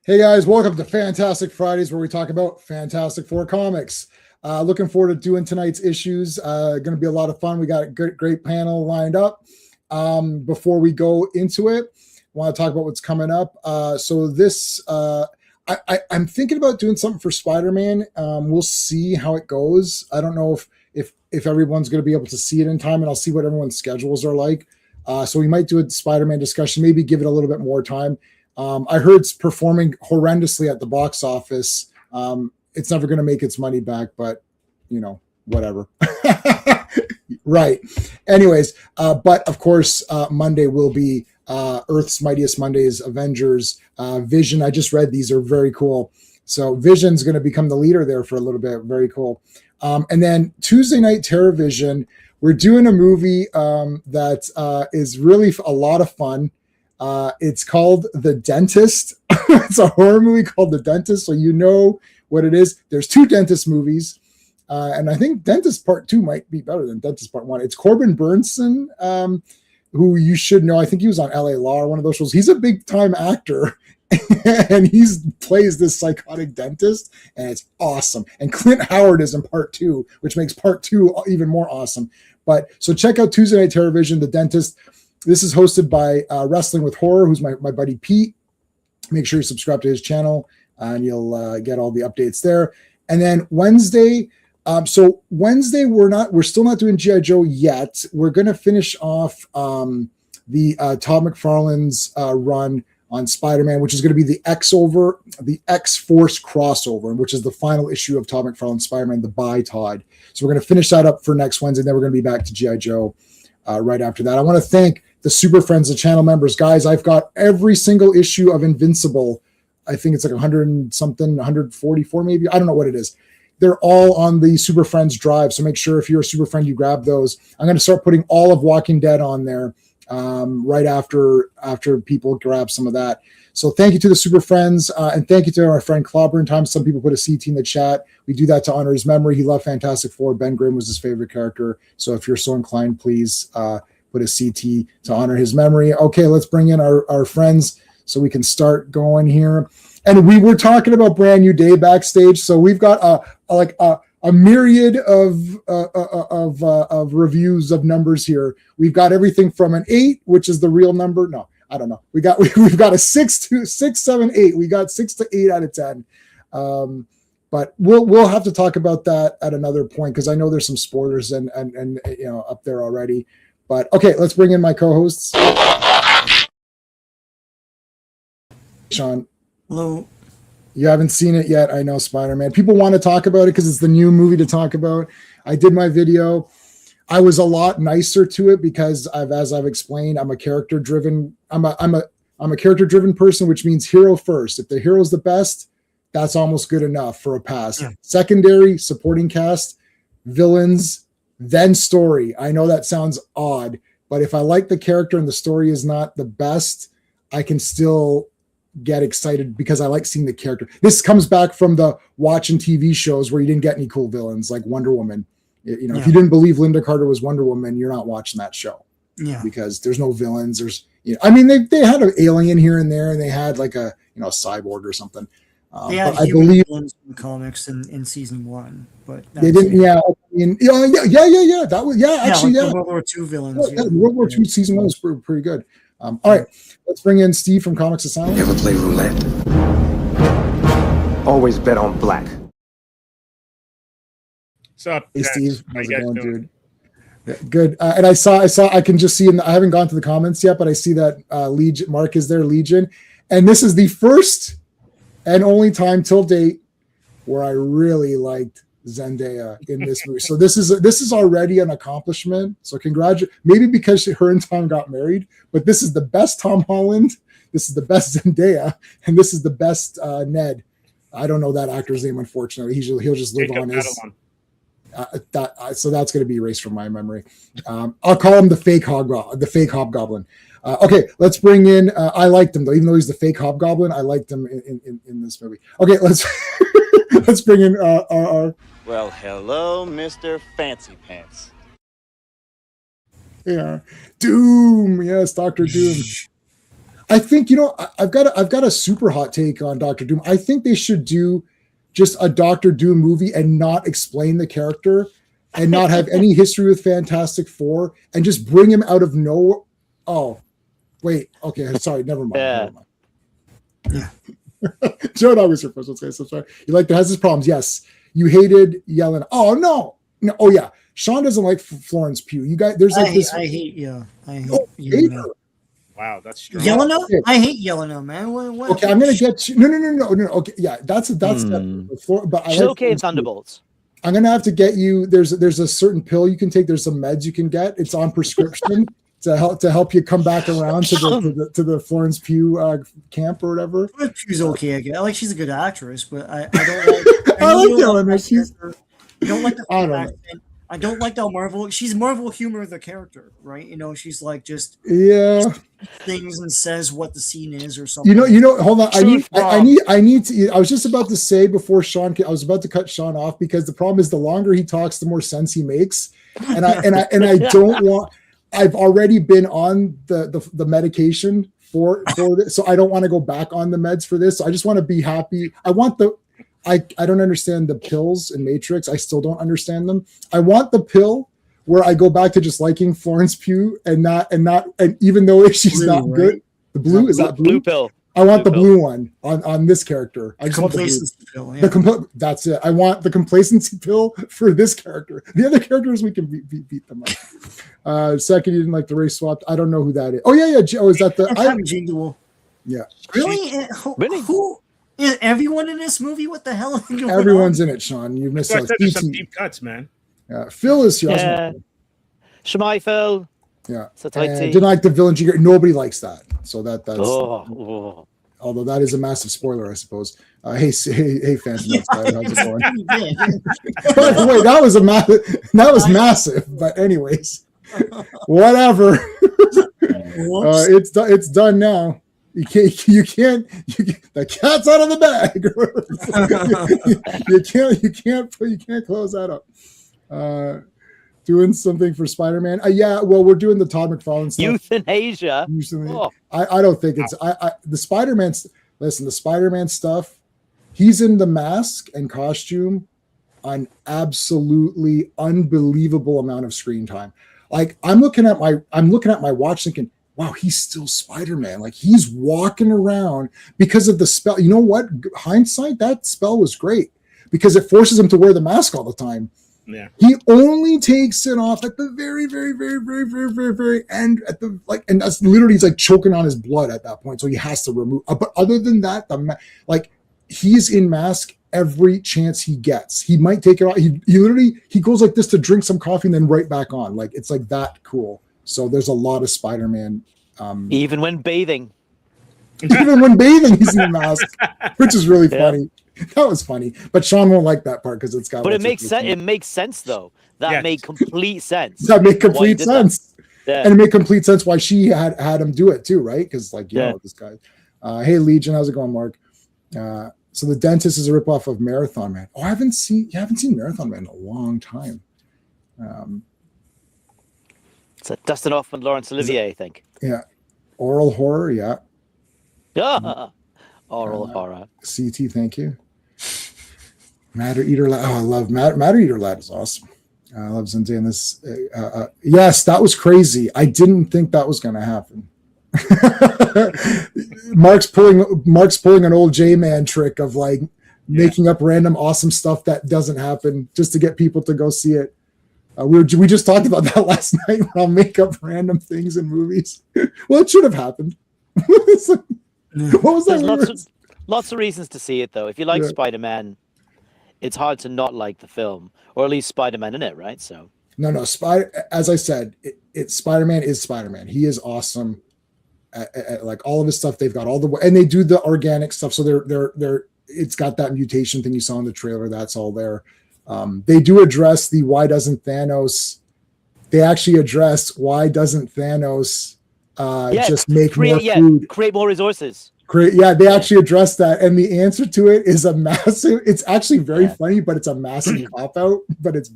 Hey guys, welcome to Fantastic Fridays, where we talk about Fantastic Four comics. Looking forward to doing tonight's issues. Going to be a lot of fun. We got a great panel lined up. Before we go into it, I want to talk about what's coming up. I'm thinking about doing something for Spider-Man. We'll see how it goes. I don't know if everyone's going to be able to see it in time, and I'll see what everyone's schedules are like. So we might do a Spider-Man discussion, maybe give it a little bit more time. I heard it's performing horrendously at the box office. It's never going to make its money back, but whatever. Right. Anyways, but of course, Monday will be Earth's Mightiest Mondays, Avengers, Vision. I just read these are very cool. So Vision's going to become the leader there for a little bit. Very cool. And then Tuesday night, TerraVision, we're doing a movie that is really a lot of fun. It's called The Dentist. It's a horror movie called The Dentist, so you know what it is. There's two Dentist movies, and I think Dentist Part 2 might be better than Dentist Part 1. It's Corbin Burnson, who you should know. I think he was on LA Law or one of those shows. He's a big-time actor, and he plays this psychotic dentist, and it's awesome. And Clint Howard is in Part 2, which makes Part 2 even more awesome. But so check out Tuesday Night TerraVision, The Dentist. This is hosted by Wrestling with Horror, who's my buddy Pete. Make sure you subscribe to his channel, and you'll get all the updates there. And then Wednesday, Wednesday we're still not doing G.I. Joe yet. We're going to finish off the Todd McFarlane's run on Spider-Man, which is going to be the X-Force crossover, which is the final issue of Todd McFarlane's Spider-Man, the Bye Todd. So we're going to finish that up for next Wednesday, and then we're going to be back to G.I. Joe right after that. I want to thank the Super Friends, the channel members. Guys, I've got every single issue of Invincible. I think it's like 100 and something, 144 maybe. I don't know what it is. They're all on the Super Friends drive. So make sure if you're a Super Friend, you grab those. I'm going to start putting all of Walking Dead on there right after people grab some of that. So thank you to the Super Friends, and thank you to our friend Clobber in Time. Some people put a CT in the chat. We do that to honor his memory. He loved Fantastic Four. Ben Grimm was his favorite character. So if you're so inclined, please put a CT to honor his memory. Okay, let's bring in our friends so we can start going here. And we were talking about Brand New Day backstage. So we've got a myriad of reviews of numbers here. We've got everything from an 8, which is the real number. No, I don't know. We've got a 6, 7, 8. We got 6 to 8 out of 10. But we'll have to talk about that at another point, because I know there's some spoilers and up there already. But okay, let's bring in my co-hosts. Sean. Hello. You haven't seen it yet. I know, Spider-Man. People want to talk about it because it's the new movie to talk about. I did my video. I was a lot nicer to it because as I've explained, I'm a character-driven. I'm a character-driven person, which means hero first. If the hero's the best, that's almost good enough for a pass. Yeah. Secondary, supporting cast, villains, then story. I know that sounds odd, but if I like the character and the story is not the best, I can still get excited because I like seeing the character. This comes back from the watching TV shows where you didn't get any cool villains like Wonder Woman. If you didn't believe Linda Carter was Wonder Woman, you're not watching that show. Yeah, because there's no villains. There's they had an alien here and there, and they had like a cyborg or something. But I believe villains in the comics in season 1, but they didn't. Yeah. That was actually World War II villains. World War II season 1 was pretty good. All right, let's bring in Steve from Comics Asylum. You ever play roulette? Always bet on black. What's up, hey, Steve? How's it going, dude? Yeah, good. And I saw. I can just see. I haven't gone to the comments yet, but I see that Legion Mark is there. Legion, and this is the first and only time till date where I really liked Zendaya in this movie. So this is already an accomplishment. So congratulations. Maybe because her and Tom got married, but this is the best Tom Holland. This is the best Zendaya, and this is the best Ned. I don't know that actor's name, unfortunately. He'll just live on his. So that's going to be erased from my memory. I'll call him the fake hobgoblin. Okay, let's bring in. I liked him though, even though he's the fake hobgoblin. I liked him in this movie. Okay, let's let's bring in our. Well, hello, Mr. Fancy Pants. Yeah, Doom. Yes, Dr. Doom. I think I've got a super hot take on Doctor Doom. I think they should do just a Doctor Doom movie and not explain the character and not have any history with Fantastic Four and just bring him out of nowhere. Oh, wait. Okay, sorry. Never mind. Yeah. Yeah. Joe Dog was your first one. So sorry. You like that has his problems. Yes. You hated Yelena. Oh no. Oh yeah. Sean doesn't like Florence Pugh. You guys, there's like this. I hate Yelena. Hate her. Wow, that's strong. Yelena? I hate Yelena, man. What? Okay, I'm gonna get you. No. Okay, yeah, that's before, but I She's like okay in Florence Pugh. Thunderbolts. I'm gonna have to get you. There's a certain pill you can take. There's some meds you can get. It's on prescription to help you come back around to the Florence Pugh camp or whatever. Florence Pugh's okay. I get. She's a good actress, but I don't like. I like Yelena. I don't like the I don't know. accent. I don't like how Marvel. She's Marvel humor the character, right? She's like just Yeah. things and says what the scene is or something. Hold on. I need to. I was just about to say before Sean. I was about to cut Sean off because the problem is the longer he talks, the more sense he makes, and I don't want. I've already been on the medication for this, so I don't want to go back on the meds for this. So I just want to be happy. I don't understand the pills in Matrix. I still don't understand them. I want the pill where I go back to just liking Florence Pugh and even though she's Blue, not right? good. The blue is that blue? Blue pill. I want the Blue blue one on this character. I just want the blue. Complacency pill. Yeah. That's it. I want the complacency pill for this character. The other characters we can beat them up. Second, you didn't like the race swap. I don't know who that is. Oh yeah. Joe, is that the? Jingle. Yeah. Really? Really? Who is everyone in this movie? What the hell? Is going Everyone's on? in it, Sean. You missed So I out. said there's some deep cuts, man. Phil is here. Yeah. Shemai Phil. Yeah. So tight And tea. didn't like the villain. Nobody likes that. So that's. Oh. Although that is a massive spoiler, I suppose. Hey, Phantom Outside, how's it going? By the way, that was massive. But anyways, whatever. It's done now. You can't. The cat's out of the bag. you can't close that up. Doing something for Spider-Man. Yeah, well, we're doing the Todd McFarlane stuff. Euthanasia. Oh. I don't think it's the Spider-Man. Listen, the Spider-Man stuff. He's in the mask and costume, an absolutely unbelievable amount of screen time. Like I'm looking at my watch thinking, wow, he's still Spider-Man. Like he's walking around because of the spell. You know what? Hindsight, that spell was great because it forces him to wear the mask all the time. Yeah. He only takes it off at the very, very, very, very, very, very, very end and that's literally he's like choking on his blood at that point. So he has to remove. But other than that, he's in mask every chance he gets. He might take it off. He goes like this to drink some coffee and then right back on. Like it's like that cool. So there's a lot of Spider-Man. Even when bathing. Even when bathing, he's in a mask, which is really funny. That was funny, but Sean won't like that part because it's got. But it makes sense. It makes sense though. That made complete sense. That made complete sense. Yeah. And it made complete sense why she had him do it too, right? Because this guy. Hey Legion, how's it going, Mark? So the dentist is a ripoff of Marathon Man. Oh, you haven't seen Marathon Man in a long time. It's a Dustin Hoffman, Laurence Olivier, I think. Yeah, oral horror. Yeah. Oral horror. CT, thank you. Matter Eater Lad. Oh, I love Matter Eater Lad is awesome. I love Zendaya in this. Yes, that was crazy. I didn't think that was going to happen. Mark's pulling an old J-Man trick of like making up random awesome stuff that doesn't happen just to get people to go see it. We just talked about that last night. I'll make up random things in movies. Well, it should have happened. What was that? Lots of reasons to see it though. If you like Spider-Man, it's hard to not like the film, or at least Spider-Man in it, right? So no. As I said, Spider-Man is Spider-Man. He is awesome. At like all of his stuff, they've got all the and they do the organic stuff. So they're it's got that mutation thing you saw in the trailer. That's all there. They do address the why doesn't Thanos. They actually address why doesn't Thanos just make more food, create more resources. They actually address that, and the answer to it is a massive. It's actually very funny, but it's a massive cop out. But it's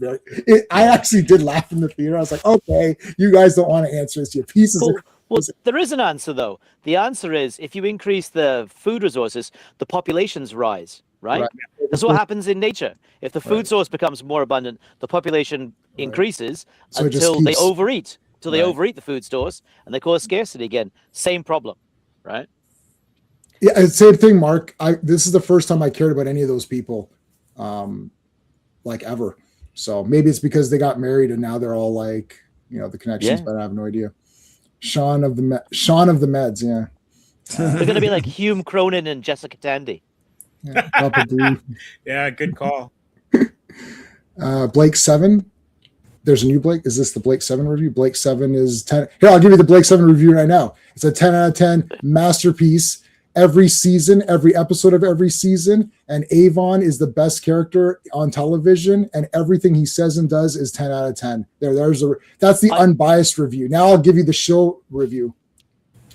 I actually did laugh in the theater. I was like, okay, you guys don't want to answer this, you pieces of. Well, there is an answer though. The answer is if you increase the food resources, the populations rise, right? Right. That's what happens in nature. If the food Right. source becomes more abundant, the population increases So it just until they keeps- overeat, until they Right. overeat the food stores and they cause scarcity again. Same problem, right? Yeah, same thing, Mark. This is the first time I cared about any of those people, like ever. So maybe it's because they got married and now they're all like, the connections, Yeah. but I have no idea. Sean of the Meds, yeah. They're going to be like Hume Cronin and Jessica Tandy. Yeah, probably. Yeah, good call. Blake 7. There's a new Blake. Is this the Blake 7 review? Blake 7 is 10. Here, I'll give you the Blake 7 review right now. It's a 10 out of 10 masterpiece. Every season, every episode of every season, and Avon is the best character on television, and everything he says and does is 10 out of 10. That's the unbiased review. Now I'll give you the show review.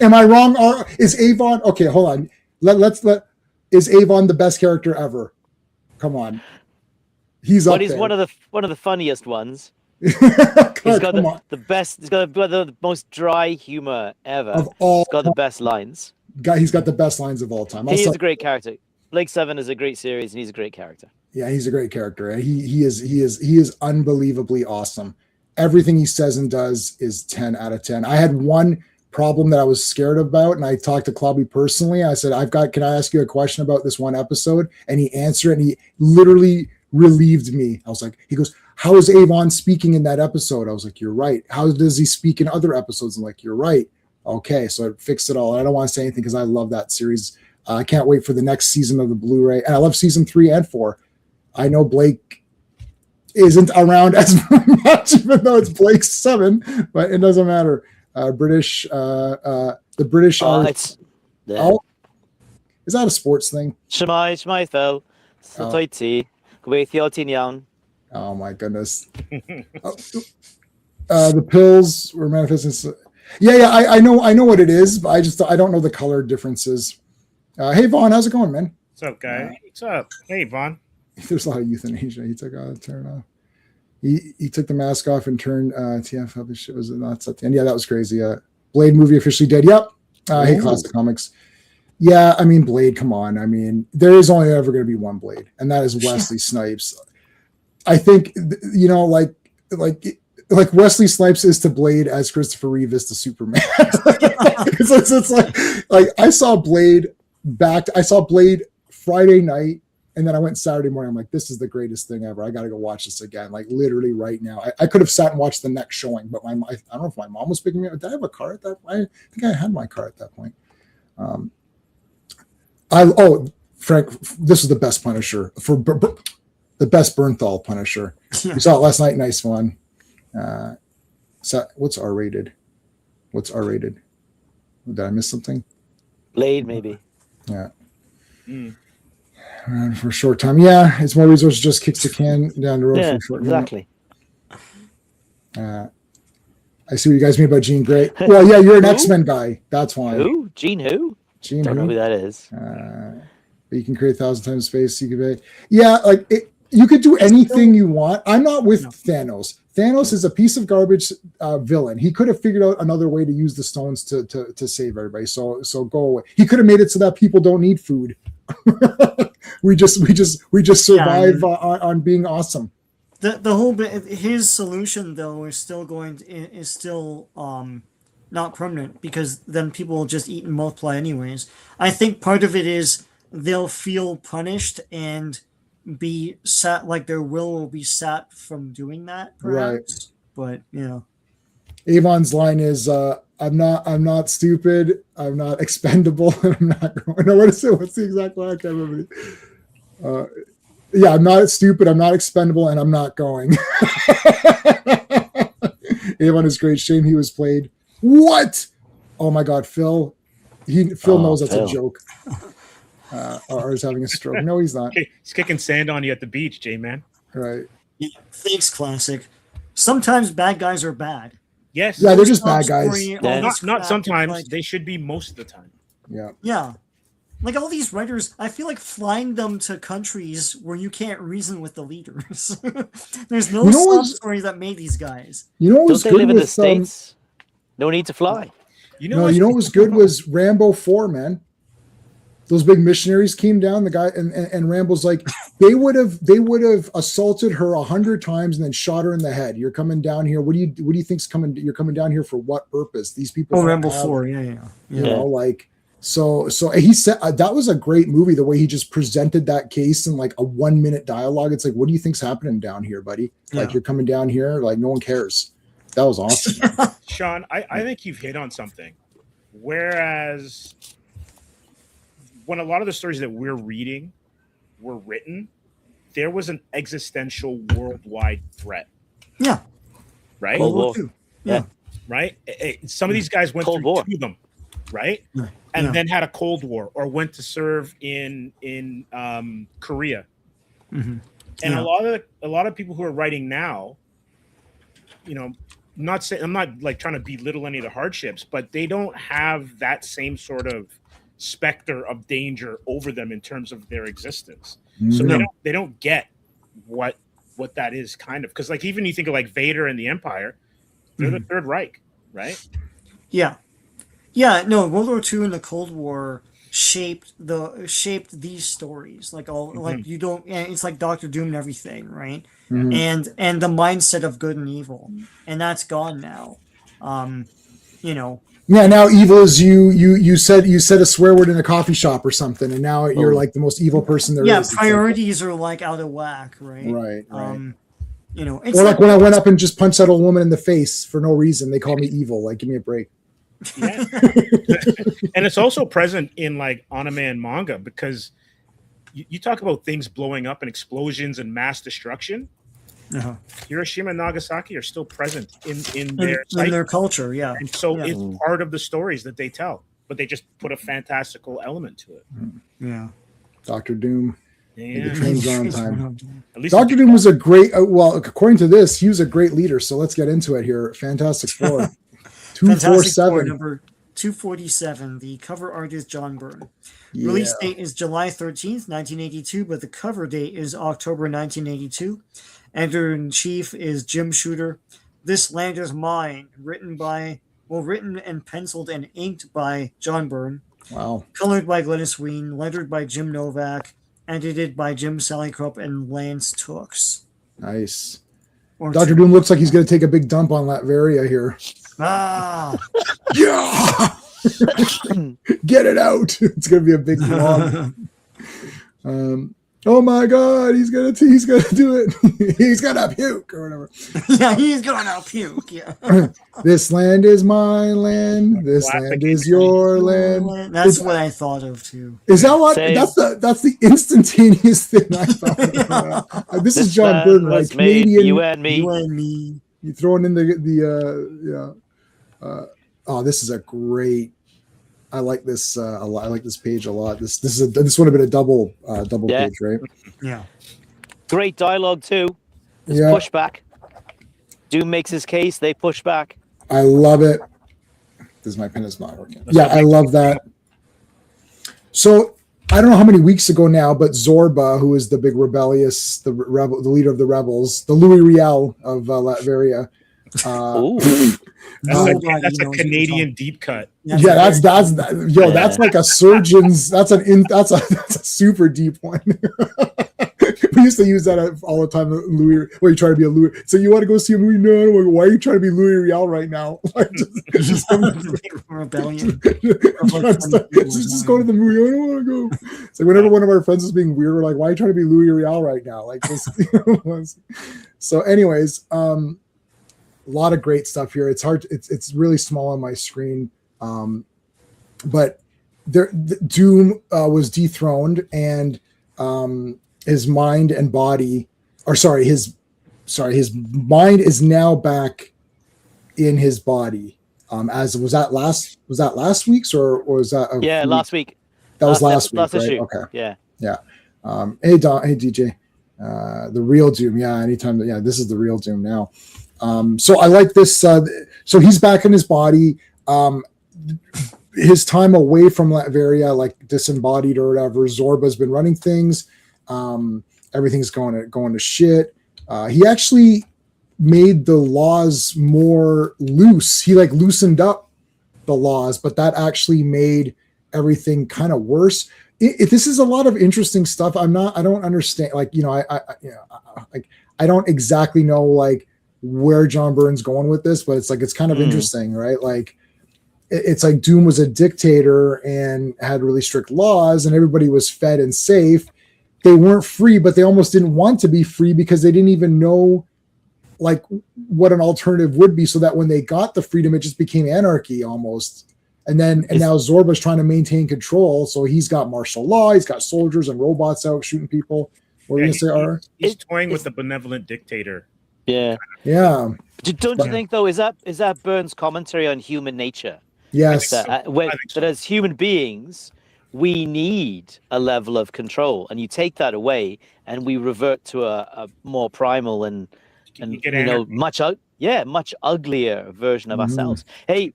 Am I wrong? Or is Avon okay? Hold on. Is Avon the best character ever? Come on. He's up He's there. one of the funniest ones. God, He's got come on. the best. He's got the most dry humor ever. Of all He's got the best lines. He's got the best lines of all time. He is a great character. Blake 7 is a great series, and he's a great character. Yeah, he's a great character. He is unbelievably awesome. Everything he says and does is 10 out of 10. I had one problem that I was scared about, and I talked to Clubby personally. I said, can I ask you a question about this one episode? And he answered, and he literally relieved me. I was like, he goes, how is Avon speaking in that episode? I was like, you're right. How does he speak in other episodes? I'm like, you're right. Okay, so I fixed it all. I don't want to say anything because I love that series. I can't wait for the next season of the Blu-ray. And I love season 3 and 4. I know Blake isn't around as much, even though it's Blake 7, but it doesn't matter. The British are. It's Oh, is that a sports thing? Shmai Fel. Sotoiti. Gweithio Ti'n iawn. Oh my goodness. The pills were manifesting. Yeah. I know what it is, but I don't know the color differences. Hey Vaughn, how's it going, man? What's up, guy? What's up? Hey, Vaughn. There's a lot of euthanasia. He took turn off. He took the mask off and turned TF. How this shit was not at the end. Yeah, that was crazy. Blade movie officially dead. Yep. Hey, Classic Comics. Yeah, I mean Blade. Come on. I mean, there is only ever going to be one Blade, and that is Wesley Snipes. I think like Wesley Snipes is to Blade as Christopher Reeve is to Superman. it's like I saw Blade Friday night, and then I went Saturday morning. I'm like, this is the greatest thing ever. I got to go watch this again, like literally right now. I could have sat and watched the next showing, but I don't know if my mom was picking me up. Did I have a car at that point? I think I had my car at that point. Frank, this is the best Punisher for the best Bernthal Punisher. We saw it last night. Nice one. What's R-rated? Did I miss something? Blade, maybe. Yeah. For a short time. Yeah, it's more resources, just kicks the can down the road for a short time. Exactly. I see what you guys mean about Jean Grey. Well, yeah, you're an X-Men guy. That's why. Who? Gene who? Jean Don't know who? who that is. You can create 1,000 times space. You could you could do anything you want. I'm not with Thanos. Thanos is a piece of garbage villain. He could have figured out another way to use the stones to save everybody. So go away. He could have made it so that people don't need food. we just survive on being awesome. The whole bit, his solution though is still not permanent, because then people will just eat and multiply anyways. I think part of it is they'll feel punished and be sat, like their will be sat from doing that, perhaps. Right. But Avon's line is I'm not stupid, I'm not expendable, and I'm not going. No, what is it? What's the exact line? I can't remember. Yeah, I'm not stupid, I'm not expendable, and I'm not going. Avon is great. Shame he was played. What? Oh my God, Phil. Phil knows that's a joke. Or is having a stroke. No, he's not. He's kicking sand on you at the beach, J-Man. Right. Yeah, thanks, Classic. Sometimes bad guys are bad. Yes. Yeah, they're just bad guys. Not sometimes. They should be most of the time. Yeah. Yeah. Like all these writers, I feel like flying them to countries where you can't reason with the leaders. There's no story that made these guys. You know what's Don't they good live in with the States? No need to fly. You know No, what? you know what was good was Rambo 4, man. Those big missionaries came down. The guy and Rambo's like, they would have assaulted her 100 times and then shot her in the head. You're coming down here. What do you think's coming? You're coming down here for what purpose? These people. Oh, Rambo 4. Yeah. You know, like so he said that was a great movie. The way he just presented that case in like a 1-minute dialogue. It's like, what do you think's happening down here, buddy? Like you're coming down here, like no one cares. That was awesome. Sean, I think you've hit on something. Whereas when a lot of the stories that we're reading were written, there was an existential worldwide threat. Yeah. Right? Cold War. Yeah. Right? Some of these guys went Cold through War. 2 of them, right? Yeah. And then had a Cold War or went to serve in Korea. Mm-hmm. And a lot of people who are writing now, you know, I'm not like trying to belittle any of the hardships, but they don't have that same sort of specter of danger over them in terms of their existence. So they don't get what that is kind of, because like even you think of like Vader and the Empire, they're the Third Reich, right? Yeah. No, World War II and the Cold War shaped these stories. Like like you don't. It's like Doctor Doom and everything, right? And the mindset of good and evil, and that's gone now. You know. Yeah, now evil is you said a swear word in a coffee shop or something, and now you're like the most evil person there is. Yeah, It's priorities are like out of whack, right? Right. You know, it's Or like when I went up and just punched that old woman in the face for no reason, they call me evil. Like, give me a break. Yeah. And it's also present in like anime and manga, because you talk about things blowing up and explosions and mass destruction. Hiroshima and Nagasaki are still present in their culture, yeah. And so it's part of the stories that they tell, but they just put a fantastical element to it. Yeah. Dr. Doom. Yeah. The train's on time. At least Dr. Doom was a great, well, according to this, he was a great leader. So let's get into it here. Fantastic Four. Fantastic 247. Four, number 247. The cover art is John Byrne. Release date is July 13th, 1982, but the cover date is October 1982. Editor-in-chief is Jim Shooter. This Land is Mine, written and penciled and inked by John Byrne. Wow. Colored by Glynis Wein, lettered by Jim Novak, edited by Jim Salicrup and Lance Tooks. Nice. Dr. Doom looks like he's going to take a big dump on Latveria here. Yeah. Get it out. It's going to be a big vlog. Oh my God, he's gonna do it. He's gonna puke or whatever. Yeah, he's gonna puke. Yeah. This land is my land. This land is your land. That's what I thought of too. Is that what? That's the instantaneous thing I thought. This is John Byrne, right? Canadian. You and me. You throwing in the this is a great. I like this a lot. I like this page a lot. This would have been a double page, right? Yeah. Great dialogue too. Pushback. Doom makes his case. They push back. I love it. My pen is not working. I love that. So I don't know how many weeks ago now, but Zorba, who is the big rebellious, the leader of the rebels, the Louis Riel of Latveria. That's a Canadian deep cut. That's like a surgeon's. That's a super deep one. We used to use that all the time. Louis, you try to be a Louis. So you want to go see a movie? No. Why are you trying to be Louis Riel right now? Like, just rebellion. just go to the movie. I don't want to go. It's like whenever one of our friends is being weird, we're like, "Why are you trying to be Louis Riel right now?" Like this. So, anyways, a lot of great stuff here. It's hard. It's really small on my screen, but Doom was dethroned, and his mind and body, his mind is now back in his body. Was that last week's or was that last week? That was last week, right? Issue. Okay. Yeah. Hey DJ, the real Doom. Yeah, anytime. Yeah, this is the real Doom now. So I like this. So he's back in his body. His time away from Latveria, like disembodied or whatever. Zorba's been running things. Everything's going to shit. He actually made the laws more loose. He like loosened up the laws, but that actually made everything kind of worse. This is a lot of interesting stuff. I don't understand. Like, I don't exactly know like where John Byrne's going with this, but it's like, it's kind of interesting, right? Like, it's like Doom was a dictator and had really strict laws and everybody was fed and safe. They weren't free, but they almost didn't want to be free because they didn't even know like what an alternative would be, so that when they got the freedom, it just became anarchy almost. And now Zorba's trying to maintain control. So he's got martial law, he's got soldiers and robots out shooting people. What are you gonna say, Ara? He's toying with the benevolent dictator. Yeah. Don't you think though? Is that Byrne's commentary on human nature? Yes. That as human beings, we need a level of control, and you take that away, and we revert to a more primal and much uglier version of ourselves. Hey,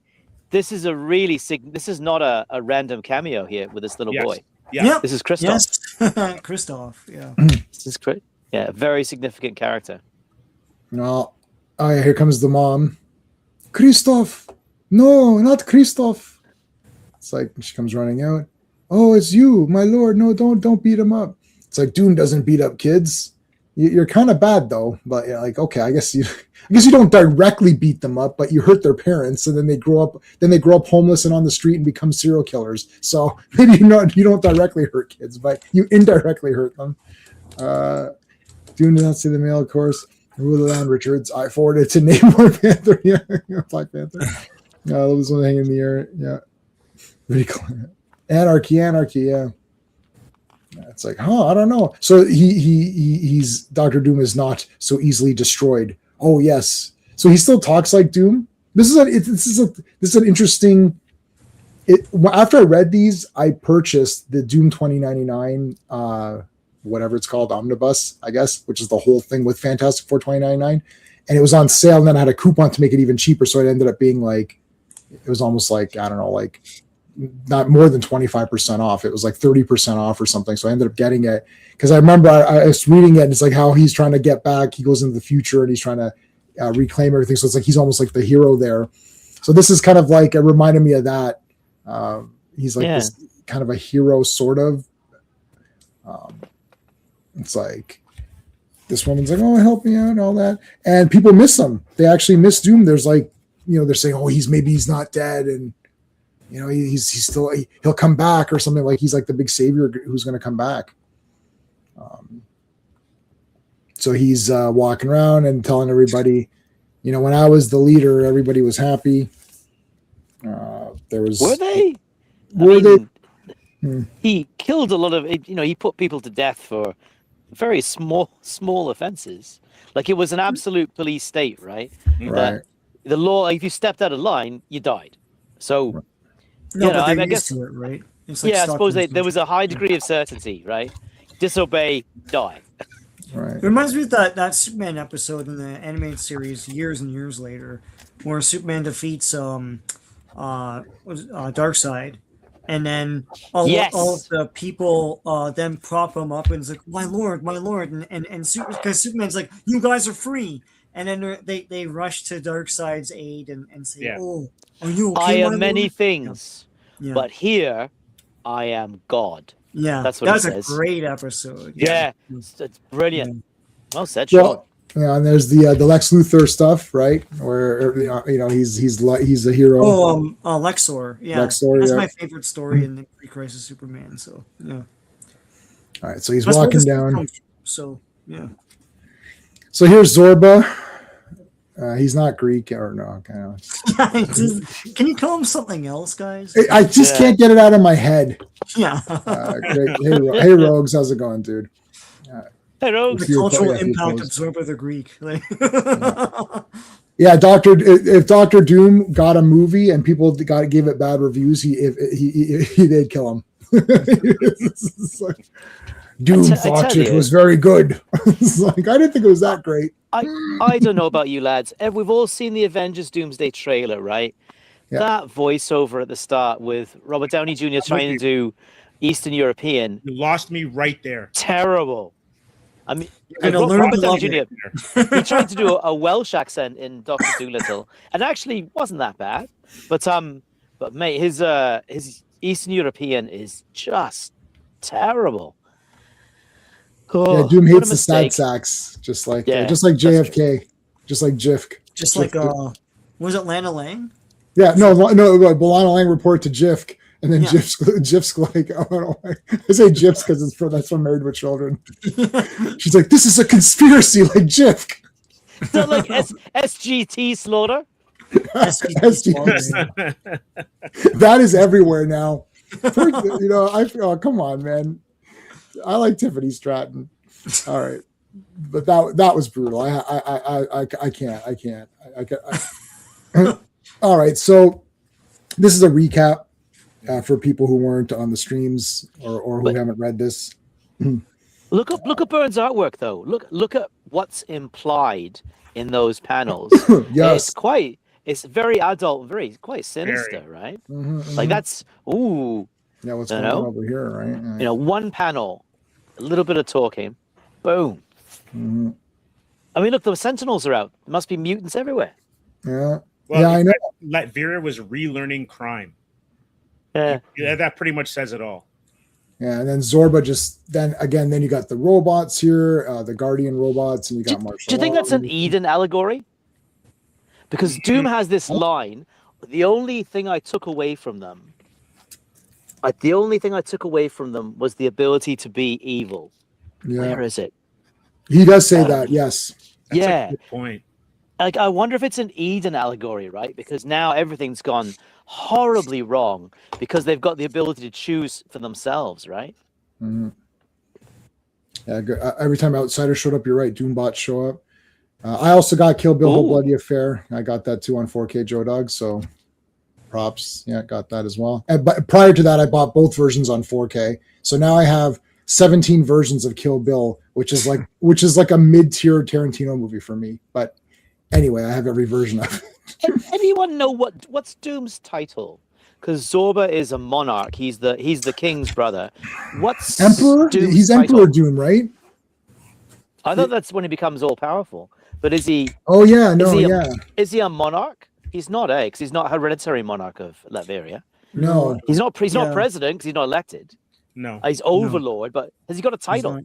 this is this is not a random cameo here with this little boy. Yeah, this is Christoph. Yes, Christoph. Yeah, this is great. Yeah, very significant character. No, here comes the mom. Christoph, no, not Christoph. It's like she comes running out. Oh, it's you, my lord. No, don't beat him up. It's like Doom doesn't beat up kids. You're kind of bad though, but like, okay, I guess you don't directly beat them up, but you hurt their parents, and then they grow up homeless and on the street and become serial killers. So maybe you don't directly hurt kids, but you indirectly hurt them. Doom did not see the mail, of course. Rule the land, Richards. I forwarded to Namor Panther. Yeah, Black Panther. This one hanging in the air. Yeah, pretty cool. Anarchy. Yeah. It's like, I don't know. So he's Dr. Doom is not so easily destroyed. Oh yes. So he still talks like Doom. This is an interesting. After I read these, I purchased the Doom 2099, whatever it's called, omnibus, I guess, which is the whole thing with Fantastic Four 2099, and it was on sale. And then I had a coupon to make it even cheaper, so it ended up being like, it was almost like, I don't know, like not more than 25% off. It was like 30% off or something. So I ended up getting it because I remember I was reading it, and it's like how he's trying to get back. He goes into the future and he's trying to reclaim everything. So it's like he's almost like the hero there. So this is kind of like, it reminded me of that. He's like this kind of a hero, sort of. It's like this woman's like, oh, help me out and all that. And people miss him. They actually miss Doom. There's like, they're saying, oh, he's not dead. And, he's still, he'll come back or something, like he's like the big savior who's going to come back. So he's walking around and telling everybody, when I was the leader, everybody was happy. Were they? He killed a lot of, he put people to death for very small offenses. Like, it was an absolute police state, right? Right. The law, if you stepped out of line, you died. So, I guess, to it, right? Like I suppose there was a high degree of certainty, right? Disobey, die. Right. It reminds me of that Superman episode in the animated series years and years later, where Superman defeats Darkseid, and then all of the people then prop him up and it's like, my lord, and because Superman's like, you guys are free, and then they rush to Darkseid's aid and say, oh, are you okay? I am many things, but here I am God. Yeah, that's what a great episode. Yeah, it's brilliant. Well said, Sean. Well, yeah, and there's the Lex Luthor stuff, right? Where he's a hero. Oh, Lexor. Yeah, Lexor, that's my favorite story in the Pre-Crisis Superman. So yeah. All right, so he's walking down. So yeah. So here's Zorba. He's not Greek or no. Can you call him something else, guys? I just can't get it out of my head. Yeah. Great. Hey, Rogues, how's it going, dude? Hey, Rogues. The cultural impact of Zorba the Greek. Yeah, if Dr. Doom got a movie and people gave it bad reviews, they'd kill him. Doom thought it was very good. It's like, I didn't think it was that great. I don't know about you lads. We've all seen the Avengers Doomsday trailer, right? Yeah. That voiceover at the start with Robert Downey Jr. trying to do Eastern European. You lost me right there. Terrible. I mean, Robert Downey Jr. He tried to do a Welsh accent in Dr. Dolittle, and actually wasn't that bad. But but mate, his Eastern European is just terrible. Oh, Yeah, Doom what a hates the sad mistake. sacks, just like Yeah, JFK, just like Jifk. Just like was it Lana Lang? Yeah, no, Lana Lang report to Jifk, and then Yeah. Jif's like, oh, I say Jif's because that's from Married with Children. She's like, this is a conspiracy, like Jifk. Is that like SGT slaughter? That is everywhere now. You know, oh, come on, man. I like Tiffany Stratton. All right, but that was brutal. I can't. All right, so this is a recap for people who weren't on the streams or who haven't read this. Look at Burns' artwork, though. Look at what's implied in those panels. Yes, it's very adult, quite sinister, right? Like that's ooh. Yeah, what's going on over here, right? You know, one panel, a little bit of talking, boom. I mean, look, the Sentinels are out. There must be mutants everywhere. Yeah. Well, yeah, I know. Latveria was relearning crime. Yeah. That pretty much says it all. Yeah, and then Zorba then you got the robots here, the Guardian robots, and you got Marshall. Do you think that's an Eden allegory? Because Doom has this line. The only thing I took away from them was the ability to be evil. Yeah. Where is it? He does say that, yes. That's a good point. Like, I wonder if it's an Eden allegory, right? Because now everything's gone horribly wrong because they've got the ability to choose for themselves, right? Mm-hmm. Yeah, good. Every time Outsiders showed up, you're right. Doombots show up. I also got Kill Bill Whole Bloody Affair. I got that too on 4K Joe Dog, so props. Yeah, got that as well. But prior to that, I bought both versions on 4K. So now I have 17 versions of Kill Bill, which is like a mid-tier Tarantino movie for me. But anyway, I have every version of it. Anyone know what's Doom's title? Because Zorba is a monarch. He's the king's brother. What's Emperor? Doom's He's title? Emperor Doom, right? I thought that's when he becomes all powerful. But is he? Oh yeah, no, Is he a monarch? He's not, because he's not hereditary monarch of Latveria. No, he's not. He's not president because he's not elected. No, he's overlord. But has he got a title? Like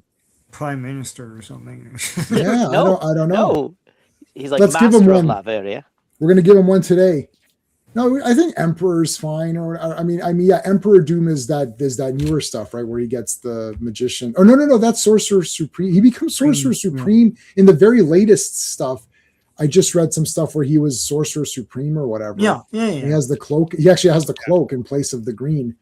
prime minister or something. Yeah, No, I don't know. No, he's like Let's give master him of one. Latveria. We're gonna give him one today. No, I think Emperor's fine. Or I mean, yeah, Emperor Doom is that newer stuff, right? Where he gets the magician. Oh no, that's Sorcerer Supreme. He becomes Sorcerer Supreme in the very latest stuff. I just read some stuff where he was Sorcerer Supreme or whatever. Yeah. He has the cloak. He actually has the cloak in place of the green.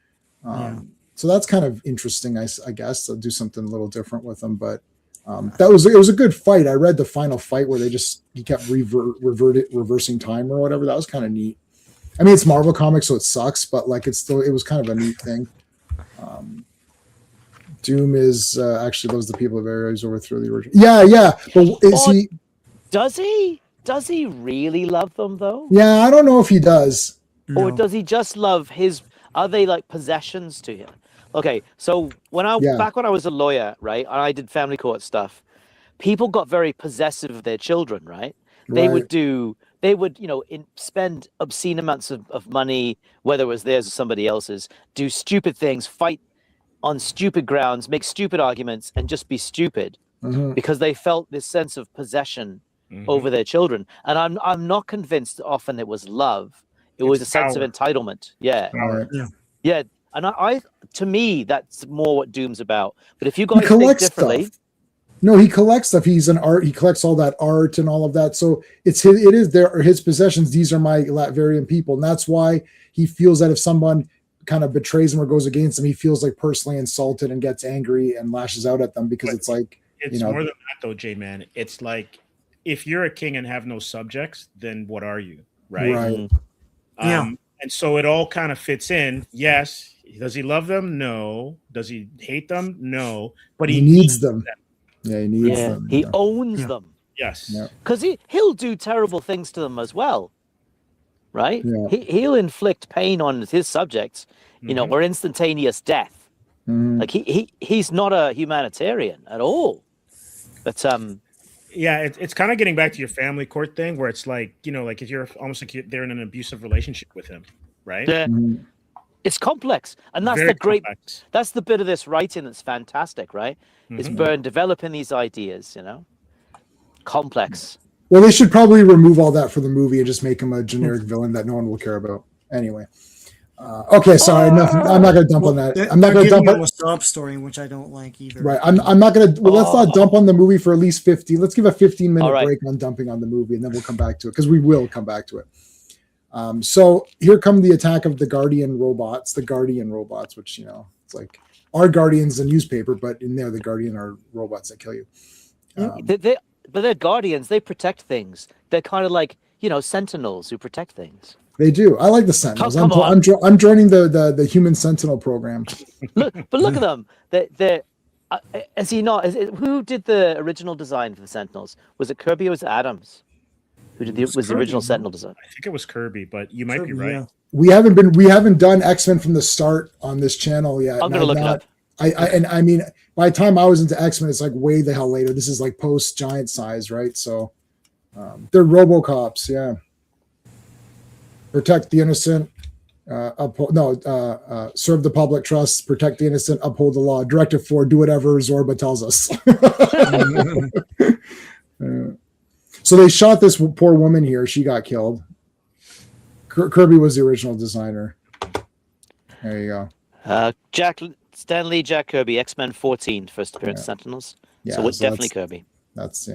So that's kind of interesting, I guess. I'll do something a little different with him, but it was a good fight. I read the final fight where he kept reversing time or whatever. That was kind of neat. I mean, it's Marvel Comics, so it sucks, but like it was kind of a neat thing. Doom is actually those are the people of Ares overthrow the original. Yeah. But he? Does he really love them though? Yeah, I don't know if he does. Or does he just love his? Are they like possessions to him? Okay, so back when I was a lawyer, right, and I did family court stuff, people got very possessive of their children, right? They would spend obscene amounts of money, whether it was theirs or somebody else's, do stupid things, fight on stupid grounds, make stupid arguments, and just be stupid because they felt this sense of possession over their children. And I'm not convinced often it was love. It was a sense of entitlement. Yeah. Yeah. And I to me, that's more what Doom's about. But if you guys think differently. Stuff. No, he collects stuff. He's an art. He collects all that art and all of that. So it is his possessions. These are my Latverian people. And that's why he feels that if someone kind of betrays him or goes against him, he feels like personally insulted and gets angry and lashes out at them because it's like, it's more than that though, J-Man. It's like, if you're a king and have no subjects, then what are you? Right. And so it all kind of fits in. Yes. Does he love them? No. Does he hate them? No. But he needs them. Yeah, he needs them. He owns them. Yes. Because he'll do terrible things to them as well. Right? Yeah. He'll inflict pain on his subjects, or instantaneous death. Like he's not a humanitarian at all. But it's kind of getting back to your family court thing where it's like, like if you're almost like they're in an abusive relationship with him. right? Yeah. Mhm. It's complex, and that's Very the great. complex. That's the bit of this writing that's fantastic, right? Is Mhm. Byrne developing these ideas, complex. Well, they should probably remove all that for the movie and just make him a generic villain that no one will care about. Anyway. Okay, sorry. Enough. I'm not going to dump on that. I'm not They're going to giving dump him on. a sob story, which I don't like either. Right. I'm not going to. Well, let's not dump on the movie for at least 50. Let's give a 15-minute All right. break on dumping on the movie, and then we'll come back to it because we will come back to it. So here come the attack of the Guardian robots, which it's like our Guardian's a newspaper, but in there the Guardian are robots that kill you. But they're guardians. They protect things. They're kind of like sentinels who protect things. They do. I like the Sentinels. Come on. I'm joining the Human Sentinel program. Look at them. They're is he not? Who did the original design for the Sentinels? Was it Kirby or was it Adams? Who did was the Kirby, original no? Sentinel design? I think it was Kirby, but you might be Kirby, right. yeah. We haven't done X-Men from the start on this channel yet. I'm gonna look it up. I mean, by the time I was into X-Men, it's like way the hell later. This is like post Giant Size, right? So they're RoboCops, yeah. Protect the innocent, serve the public, trust, protect the innocent, uphold the law. Directive 4, do whatever Zorba tells us. So they shot this poor woman here. She got killed. Kirby was the original designer. There you go. Stan Lee, Jack Kirby, X-Men 14, first appearance Sentinels. Yeah, so it's so definitely Kirby. That's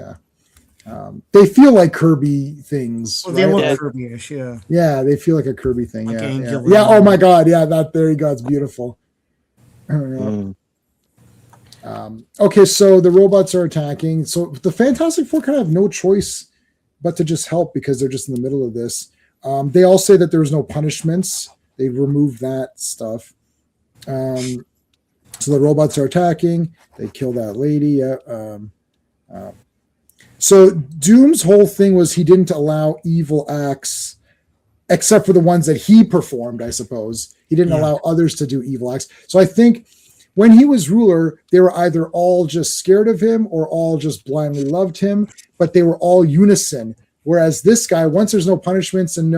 they feel like Kirby things. Well, they right? look Yeah. Kirby-ish, yeah. Yeah, they feel like a Kirby thing. Like Yeah, yeah. angular. Yeah. Oh my God. Yeah, there you go. It's beautiful. Mm. Okay, so the robots are attacking. So the Fantastic Four kind of have no choice but to just help because they're just in the middle of this. They all say that there's no punishments. They removed that stuff. So the robots are attacking. They kill that lady. So Doom's whole thing was he didn't allow evil acts, except for the ones that he performed, I suppose. He didn't allow others to do evil acts. So I think when he was ruler, they were either all just scared of him or all just blindly loved him, but they were all unison. Whereas this guy, once there's no punishments and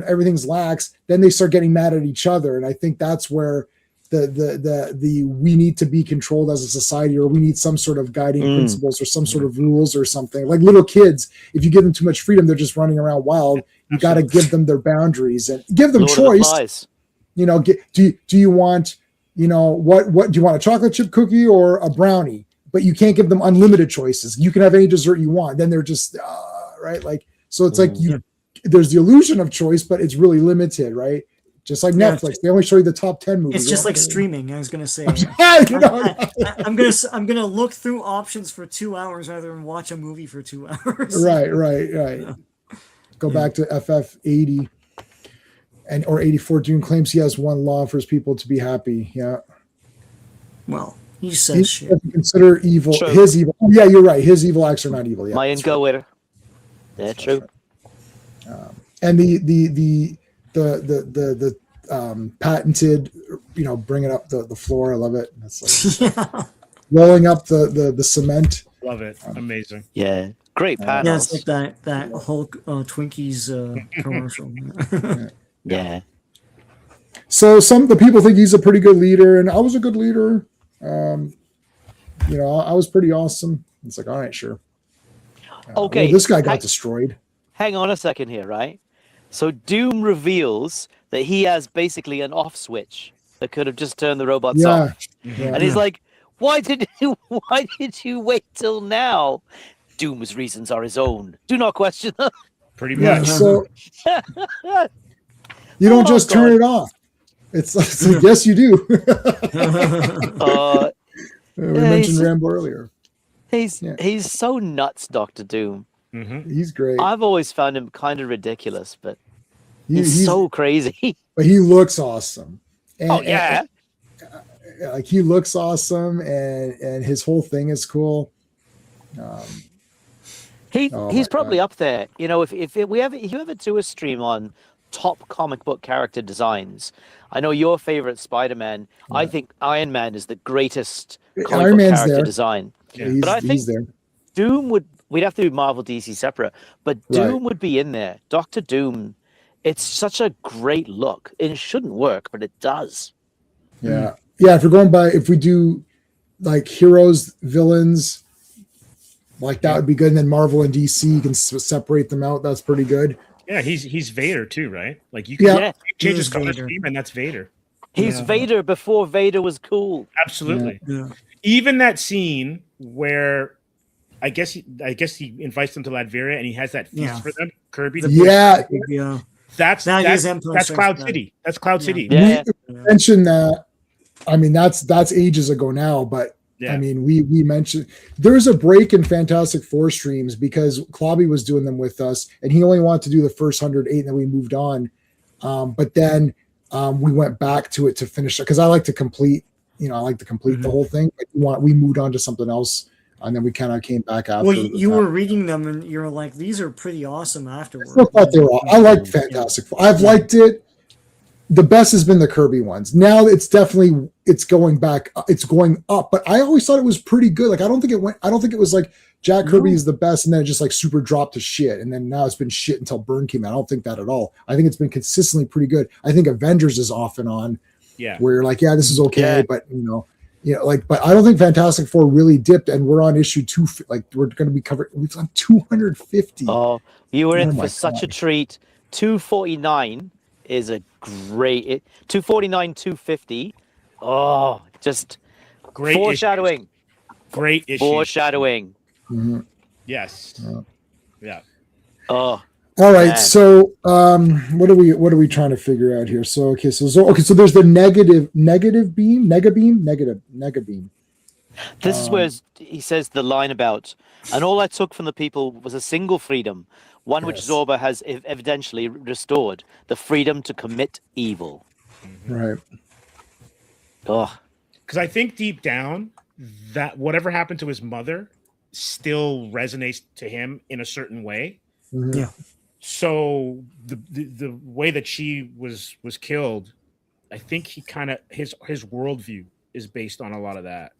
everything's lax, then they start getting mad at each other. And I think that's where the we need to be controlled as a society, or we need some sort of guiding principles or some sort of rules or something. Like little kids, if you give them too much freedom, they're just running around wild. You got to give them their boundaries and give them Lord choice. Do you want, what do you want, a chocolate chip cookie or a brownie? But you can't give them unlimited choices. You can have any dessert you want. Then they're just right. Like, so it's like there's the illusion of choice, but it's really limited, right? Just like Netflix, they only show you the top 10 movies. It's just like streaming. I was gonna say. I'm gonna look through options for 2 hours rather than watch a movie for 2 hours. Right. Go back to FF80 or 84. Doom claims he has one law for his people to be happy. Yeah. Well, he says shit. Doesn't consider evil True. his evil. Oh, yeah, you're right. His evil acts are not evil. Yeah. My that's go right. with her. Yeah, true. And the patented, bringing up the floor. I love it. It's like rolling up the cement. Love it. Amazing. Yeah, great panels. Yeah, it's like that Hulk Twinkies commercial. Yeah. So the people think he's a pretty good leader, and I was a good leader. I was pretty awesome. It's like, all right, sure. Okay. Well, this guy got destroyed. Hang on a second here, right? So Doom reveals that he has basically an off switch that could have just turned the robots off. Yeah. And he's like, why did you wait till now? Doom's reasons are his own. Do not question them. Pretty Yeah, much. so you don't just turn it off. It's like, yes, you do. We mentioned Rambo earlier. He's so nuts, Dr. Doom. Mm-hmm. He's great. I've always found him kind of ridiculous, but he's so crazy. But he looks awesome. And, yeah. Like he looks awesome, and his whole thing is cool. He's probably up there. If you ever do a stream on top comic book character designs, I know your favorite Spider-Man. Yeah. I think Iron Man is the greatest comic book character design. Yeah. But I think there. Doom we'd have to do Marvel DC separate, but Doom would be in there. Dr. Doom it's such a great look. It shouldn't work, but it does. Yeah. Yeah. If we do like heroes, villains, like that would be good. And then Marvel and DC can separate them out. That's pretty good. Yeah, he's Vader too, right? Like you can Yeah. change his He's color Vader. scheme, and that's Vader. He's Vader before Vader was cool. Absolutely. Yeah. Even that scene where I guess he invites them to Latveria and he has that feast Yeah. for them. Kirby. Yeah. Yeah. That's Empire that's Strikes Cloud Back. City. That's Cloud Yeah. City. Yeah. We mentioned that. I mean, that's ages ago now, but Yeah. I mean, we mentioned there's a break in Fantastic Four streams because Klobby was doing them with us, and he only wanted to do the first 108, and then we moved on. But then we went back to it to finish it because I like to complete. I like to complete the whole thing. But we moved on to something else, and then we kind of came back after. Well, you were reading them, and you're like, "These are pretty awesome." Afterwards, I thought they were all. I liked Fantastic Four. I've liked it. The best has been the Kirby ones. Now it's going back. It's going up. But I always thought it was pretty good. Like I don't think it was like Jack Kirby is the best, and then it just like super dropped to shit, and then now it's been shit until Byrne came out. I don't think that at all. I think it's been consistently pretty good. I think Avengers is off and on. Yeah. Where you're like, yeah, this is okay, Yeah. but but I don't think Fantastic Four really dipped, and we're on issue 2. Like we're going to be covered. We've on 250. Oh, you were in Oh for my such a God. treat. 249 is a great 249, 250. Oh, just Great foreshadowing. Great issue. Foreshadowing. Mhm. Yes. Yeah. Oh, All right, Man. so what are we trying to figure out here? So so there's the negative beam, nega beam. this is where he says the line about, and all I took from the people was a single freedom, one which Yes. Zorba has evidently restored, the freedom to commit evil. Right. Oh, Because I think deep down that whatever happened to his mother still resonates to him in a certain way. Mhm. Yeah. So the way that she was killed, I think he kind of his worldview is based on a lot of that.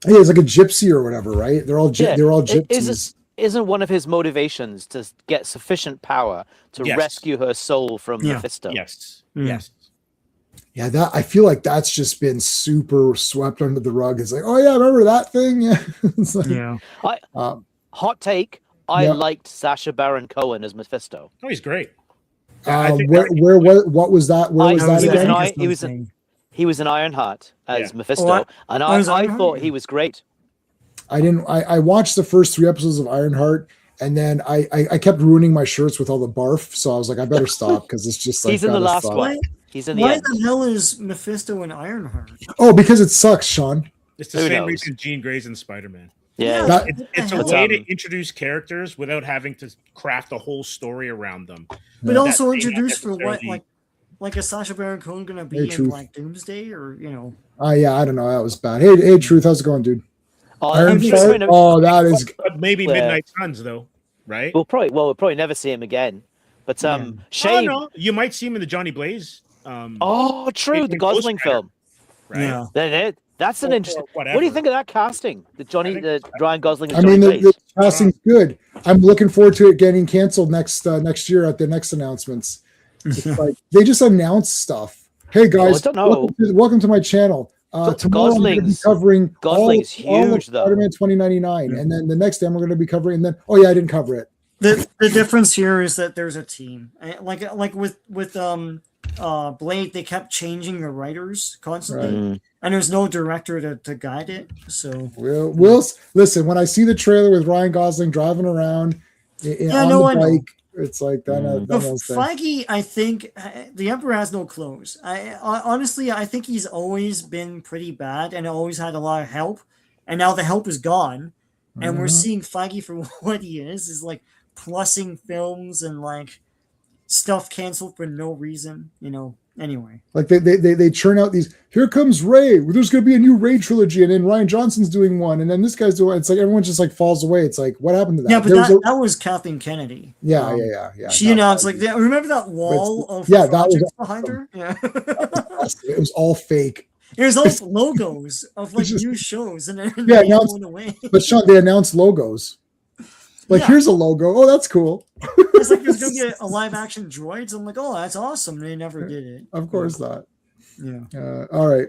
Yeah, it's like a gypsy or whatever, right? They're all yeah. they're all It gypsies. isn't one of his motivations to get sufficient power to Yes. rescue her soul from Yeah. Mephisto? Yes. Mm. Yes. Yeah, that I feel like that's just been super swept under the rug. It's like, oh yeah, remember that thing? Yeah. It's like, Yeah. Hot take. I Yeah. liked Sacha Baron Cohen as Mephisto. Oh, he's great. I think that- what was that? Where I- was he that was again? an He was an Ironheart as Yeah. Mephisto, Oh, and I was I Ironheart? thought he was great. I watched the first 3 episodes of Ironheart, and then I kept ruining my shirts with all the barf, so I was like, I better stop because it's just like He's in the gotta last stop. one. He's in the Why end. the hell is Mephisto and Ironheart? Oh, because it sucks, Sean. It's the Who same knows? reason Jean Grey's in Spider-Man. Yeah, That- It's a What the way hell? to introduce characters without having to craft a whole story around them. But Yeah. also That may introduced not for what, necessarily- like a Sacha Baron Cohen gonna be Hey, in Truth. like Doomsday or Yeah, I don't know. That was bad. Hey, Truth, how's it going, dude? Oh, Iron I'm just Fart? wondering- Oh, that is. But maybe Yeah. Midnight Suns, though, right? we'll probably never see him again. But Oh, shame. no. You might see him in the Johnny Blaze. Oh, true. The Even Gosling Ghost Rider. film. Right? Yeah. That's an Or interesting. What do you whatever. think of that casting? The Ryan Gosling and I Johnny mean, Blaze. the casting's good. I'm looking forward to it getting canceled next year at the next announcements. It's like they just announce stuff. Hey guys, don't know. welcome to my channel. Tomorrow I'm going to be Gosling's- covering Gosling's all of huge, though. Spider-Man 2099, and then the next day we're going to be covering. And then, oh yeah, I didn't cover it. The difference here is that there's a team. Like with Blade, they kept changing the writers constantly, Mm. and there's no director to guide it. So We'll listen when I see the trailer with Ryan Gosling driving around Yeah, on no, I the know. bike. It's like that. Mm. that whole thing. Feige, I think the Emperor has no clothes. Honestly, I think he's always been pretty bad and always had a lot of help, and now the help is gone, and we're Mhm. seeing Feige for what he is like plussing films and like stuff canceled for no reason. Anyway. Like they churn out these. Here comes Ray. There's going to be a new Ray trilogy, and then Ryan Johnson's doing one, and then this guy's doing. It's like everyone just like falls away. It's like what happened to that? Yeah, but There was that was Kathleen Kennedy. yeah. She No, announced remember that wall of yeah, that was projects behind her? Yeah. it was all fake. There's all logos of like Just- new shows and then Yeah, they announced- went away. But Sean, they announced logos. Like, Yeah. here's a logo. Oh, that's cool. It's like there's gonna be a live action droids. I'm like, oh, that's awesome. They never did it. Of course not. Yeah. All right.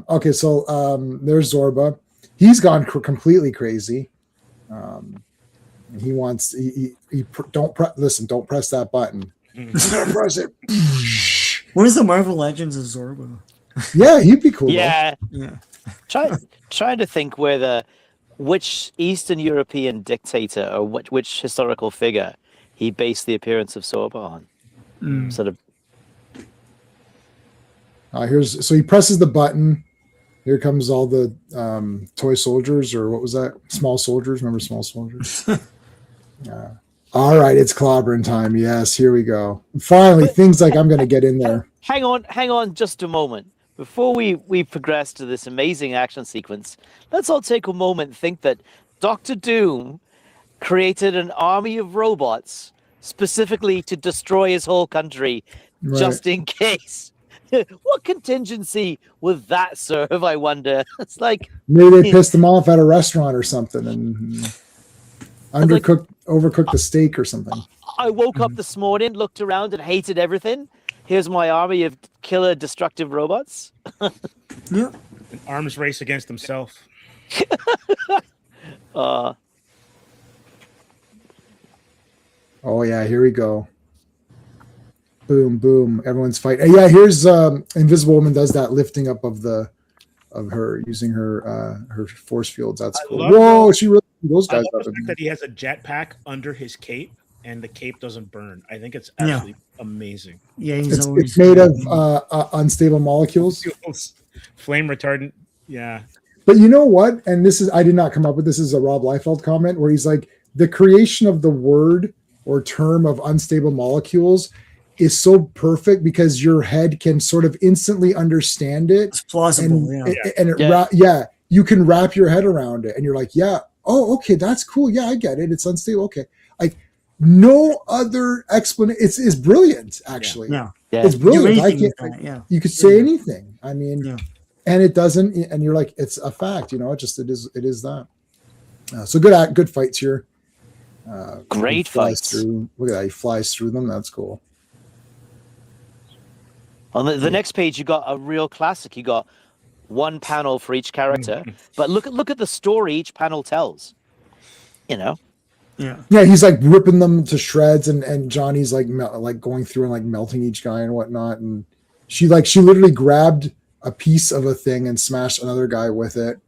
Okay, so there's Zorba. He's gone completely crazy. He wants don't press that button. Press it. What is the Marvel Legends of Zorba? Yeah, he'd be cool. Yeah. Yeah. Trying to think which Eastern European dictator or which historical figure he based the appearance of Zorba on. Sort of. So he presses the button. Here comes all the toy soldiers, or what was that? Small soldiers. Remember small soldiers? All right, it's clobbering time. Yes, here we go. Finally, things like I'm going to get in there. Hang on just a moment. Before we progress to this amazing action sequence, let's all take a moment and think that Dr. Doom created an army of robots specifically to destroy his whole country, just in case. What contingency would that serve, I wonder? It's like maybe they pissed him off at a restaurant or something and overcooked the steak or something. I woke up this morning, looked around, and hated everything. Here's my army of killer, destructive robots. Yeah. An arms race against himself. Oh yeah, here we go. Boom, boom. Everyone's fighting. Yeah, here's Invisible Woman does that lifting up of her using her force fields. That's cool. Whoa, she really those guys I love the fact that he has a jetpack under his cape and the cape doesn't burn. I think it's absolutely amazing. Yeah, it's made of unstable molecules. Flame retardant. Yeah. But you know what? And I did not come up with this. This is a Rob Liefeld comment where he's like, the creation of the word or term of unstable molecules is so perfect because your head can sort of instantly understand it. It's plausible. You can wrap your head around it and you're like, yeah, oh, okay, that's cool. Yeah, I get it. It's unstable. Okay. Like no other explanation. It's brilliant, actually. Yeah. It's brilliant. You could say anything. I mean, and it doesn't, and you're like, it's a fact, it is that. So good fights here. Great fights. Look at that. He flies through them. That's cool. On the next page, you got a real classic. You got one panel for each character, but look at the story each panel tells. Yeah, he's like ripping them to shreds, and Johnny's like going through and like melting each guy and whatnot. And she literally grabbed a piece of a thing and smashed another guy with it.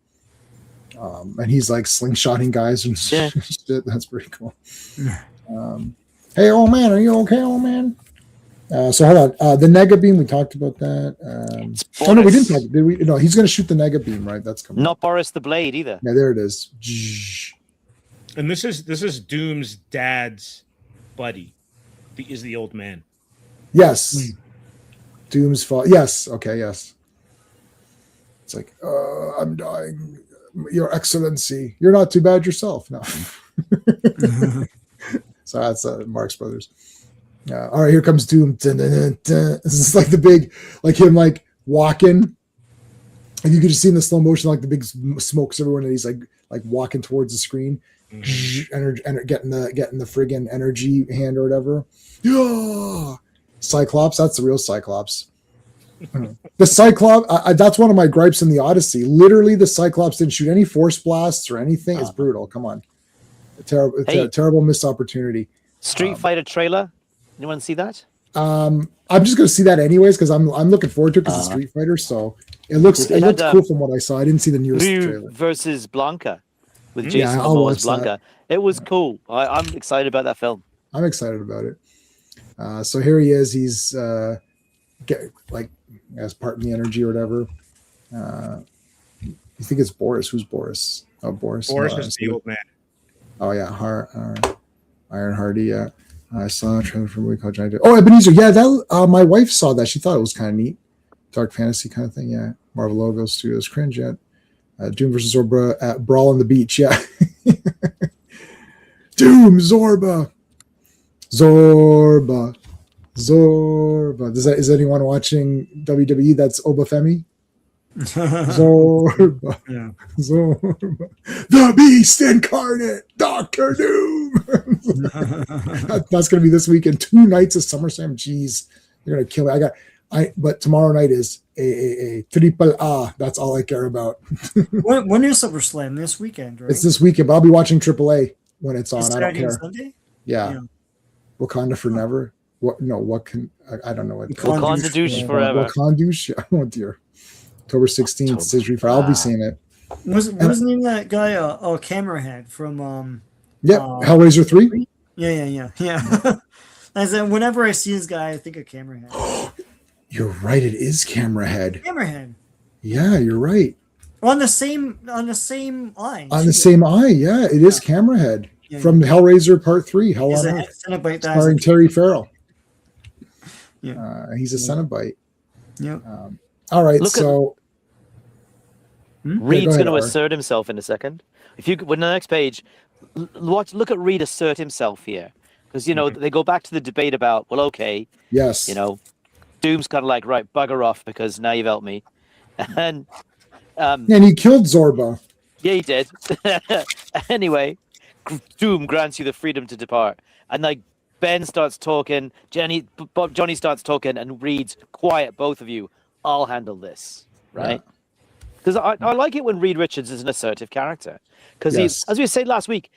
And he's like slingshotting guys and shit. That's pretty cool. Hey, old man, are you okay, old man? So hold on. The Nega Beam, we talked about that. No, we didn't talk. Did we? No, he's going to shoot the Nega Beam, right? That's coming. Not Boris the Blade either. Yeah, there it is. And this is Doom's dad's buddy. Is the old man? Yes. Doom's fault. Yes. Okay. Yes. It's like, I'm dying. Your Excellency, you're not too bad yourself. No. So that's Marx Brothers. All right, here comes Doom. Dun, dun, dun, dun. This is like the big, like him like walking. And you could just see in the slow motion, like the big smokes everywhere, and he's like walking towards the screen, and getting the friggin' energy hand or whatever. Yeah, Cyclops. That's the real Cyclops. The Cyclops. That's one of my gripes in the Odyssey. Literally, the Cyclops didn't shoot any force blasts or anything. It's brutal. Come on, a terrible missed opportunity. Street Fighter trailer. Anyone see that? I'm just going to see that anyways because I'm looking forward to it because it's Street Fighter. So it looks cool from what I saw. I didn't see the newest trailer. Versus Blanca with Jason Momoa's Blanca. It was cool. I'm excited about that film. I'm excited about it. So here he is. He's as part of the energy or whatever. You think it's Boris? Who's Boris? Oh, Boris. Boris is the old man. Oh yeah, Iron Hardy. Yeah. I saw a trailer for a movie called Giant Dead. Oh, Ebenezer. Yeah, that my wife saw that. She thought it was kind of neat. Dark fantasy kind of thing. Yeah. Marvel Logo Studios cringe yet. Doom versus Zorba at Brawl on the Beach. Yeah. Doom Zorba. Is anyone watching WWE that's Obafemi? Zorba, Yeah. Zorba, the Beast Incarnate, Doctor Doom. That's going to be this weekend. 2 nights of SummerSlam. Jeez, they're going to kill me. But tomorrow night is a triple A. That's all I care about. When is SummerSlam? This weekend, right? It's this weekend, but I'll be watching AAA when it's on. It's I don't Saturday and care. Sunday? Yeah. Wakanda forever. What? No. What can? I don't know what. Wakanda douche forever. Wakandouche. Oh dear. October 16th. Street Fighter. I'll be seeing it. Wasn't even that guy Camerahead from Yeah. Hellraiser 3. Yeah. I said whenever I see this guy, I think of Camerahead. You're right. It is Camerahead. Camerahead. Yeah, you're right. On the same eye. On the same eye. Yeah, it is Camerahead from Hellraiser Part 3. Hell on Earth. Cenobite Starring Terry Farrell. Yeah. He's a Cenobite. Yep. All right. Look so Reed's go ahead, going to Ari. assert himself in a second. If you when the next page, look at Reed assert himself here, because they go back to the debate about okay, yes. Doom's kind of like, right, bugger off because now you've helped me, and And he killed Zorba. yeah, he did. Anyway, Doom grants you the freedom to depart, and like Ben starts talking, Johnny starts talking, and Reed's quiet, both of you. I'll handle this, right? Because I like it when Reed Richards is an assertive character, because Yes. as we said last week,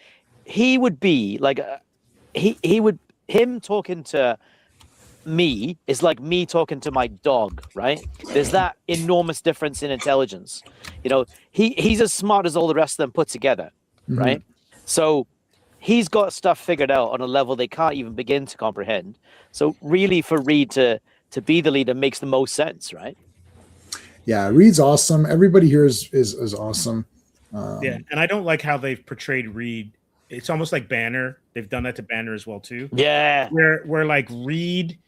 he would be like him talking to me is like me talking to my dog, right? There's that enormous difference in intelligence. He's as smart as all the rest of them put together, right? So he's got stuff figured out on a level they can't even begin to comprehend. So really, for Reed to be the leader makes the most sense, right? Yeah, Reed's awesome. Everybody here is awesome. Yeah, and I don't like how they've portrayed Reed. It's almost like Banner. They've done that to Banner as well too. Yeah. Where like Reed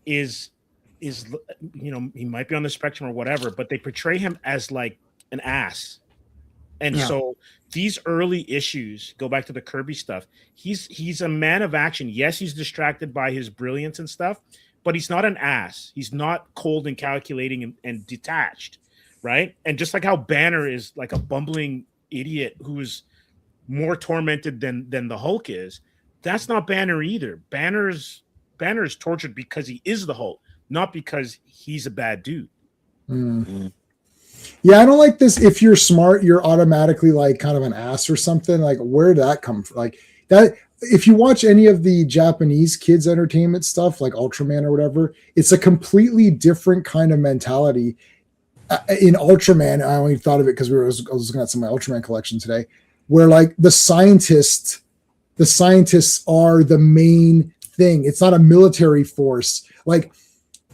is he might be on the spectrum or whatever, but they portray him as like an ass. And so these early issues go back to the Kirby stuff. He's a man of action. Yes, he's distracted by his brilliance and stuff, but he's not an ass. He's not cold and calculating and detached, right? And just like how Banner is like a bumbling idiot who's more tormented than the Hulk is, that's not Banner either. Banner is tortured because he is the Hulk, not because he's a bad dude. Yeah, I don't like this. If you're smart, you're automatically like kind of an ass or something. Like, where did that come from? Like that. If you watch any of the Japanese kids entertainment stuff, like Ultraman or whatever, it's a completely different kind of mentality. In Ultraman, I only thought of it because I was looking at some of my Ultraman collection today, where like the scientists are the main thing. It's not a military force. Like,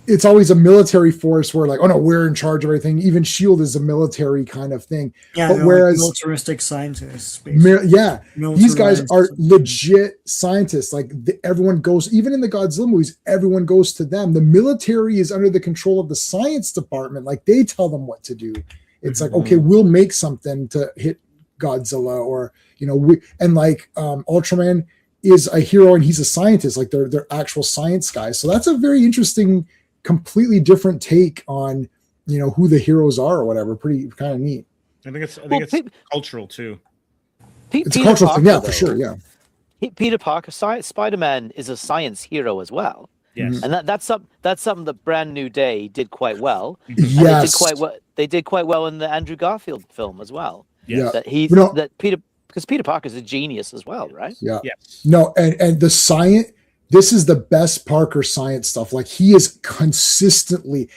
it's always a military force where like, oh no, we're in charge of everything. Even S.H.I.E.L.D. is a military kind of thing. Yeah, but whereas militaristic scientists. These guys are legit scientists. Like everyone goes, even in the Godzilla movies, everyone goes to them. The military is under the control of the science department. Like they tell them what to do. It's like, okay, we'll make something to hit Godzilla, or Ultraman is a hero and he's a scientist. Like they're actual science guys. So that's a very interesting, completely different take on who the heroes are or whatever. Pretty kind of neat. I think it's cultural too. It's a cultural thing, yeah, for sure. Yeah, Peter Parker, Spider-Man is a science hero as well. Yes, and that's something that Brand New Day did quite well. Yes, they did quite well in the Andrew Garfield film as well. Yeah, because Peter Parker's a genius as well, right? Yeah. Yes. No, and the science. This is the best Parker science stuff. Like he is consistently,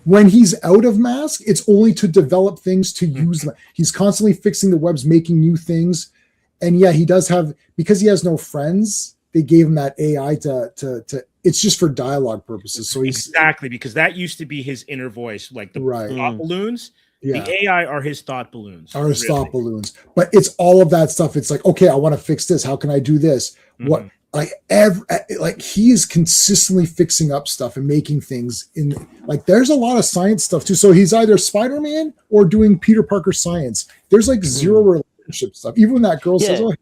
when he's out of mask, it's only to develop things to use them. He's constantly fixing the webs, making new things. And yeah, he does have, because he has no friends, they gave him that AI to it's just for dialogue purposes. So he's exactly, because that used to be his inner voice, like the thought balloons. Yeah. The AI are his thought balloons. Are his thought balloons. But it's all of that stuff. It's like, okay, I want to fix this. How can I do this? What? Like he is consistently fixing up stuff and making things in, like there's a lot of science stuff too. So he's either Spider-Man or doing Peter Parker science. There's like zero relationship stuff. Even when that girl says, "Oh,"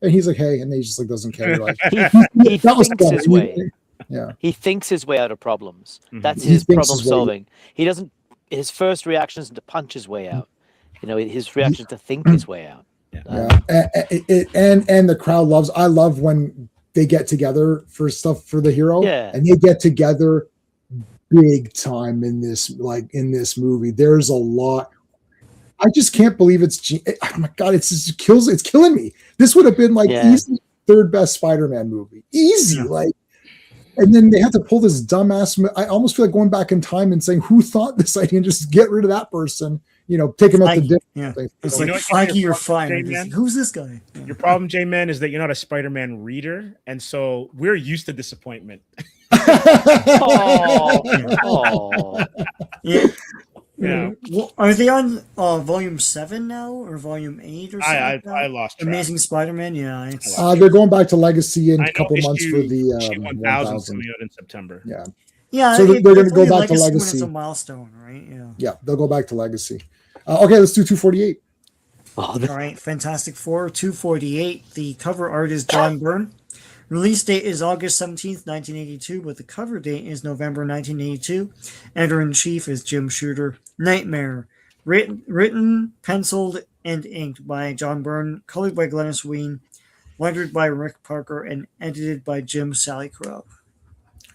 and he's like, "Hey," and he just like doesn't care. Like, he thinks his way. Yeah, he thinks his way out of problems. That's his problem solving. He doesn't his first reaction is to punch his way out. You know, his reaction to think his way out. And the crowd loves. I love when they get together for stuff for the hero. Yeah. And they get together big time in this movie. There's a lot. I just can't believe oh my god, it's killing me. This would have been like easy third best Spider-Man movie. Easy, like. And then they have to pull this dumbass. I almost feel like going back in time and saying, "Who thought this idea?" And just get rid of that person. You know, take him out the dinner. Yeah, it's like Feige, you're fine. Who's this guy? Yeah. Your problem, J-Man, is that you're not a Spider-Man reader, and so we're used to disappointment. Yeah. Yeah. Well, are they on volume 7 now or volume 8 or something? I lost track. Amazing Spider-Man. Yeah, they're going back to Legacy in a couple months for the 1000 coming out in September. Yeah. Yeah, so they're going to go back to Legacy. When it's a milestone, right? Yeah, they'll go back to Legacy. Okay, let's do 248. All right, Fantastic Four 248. The cover art is John Byrne. Release date is August 17th, 1982, but the cover date is November 1982. Editor-in-chief is Jim Shooter. Nightmare. Written, penciled, and inked by John Byrne, colored by Glennis Wein, lettered by Rick Parker, and edited by Jim Salicrup.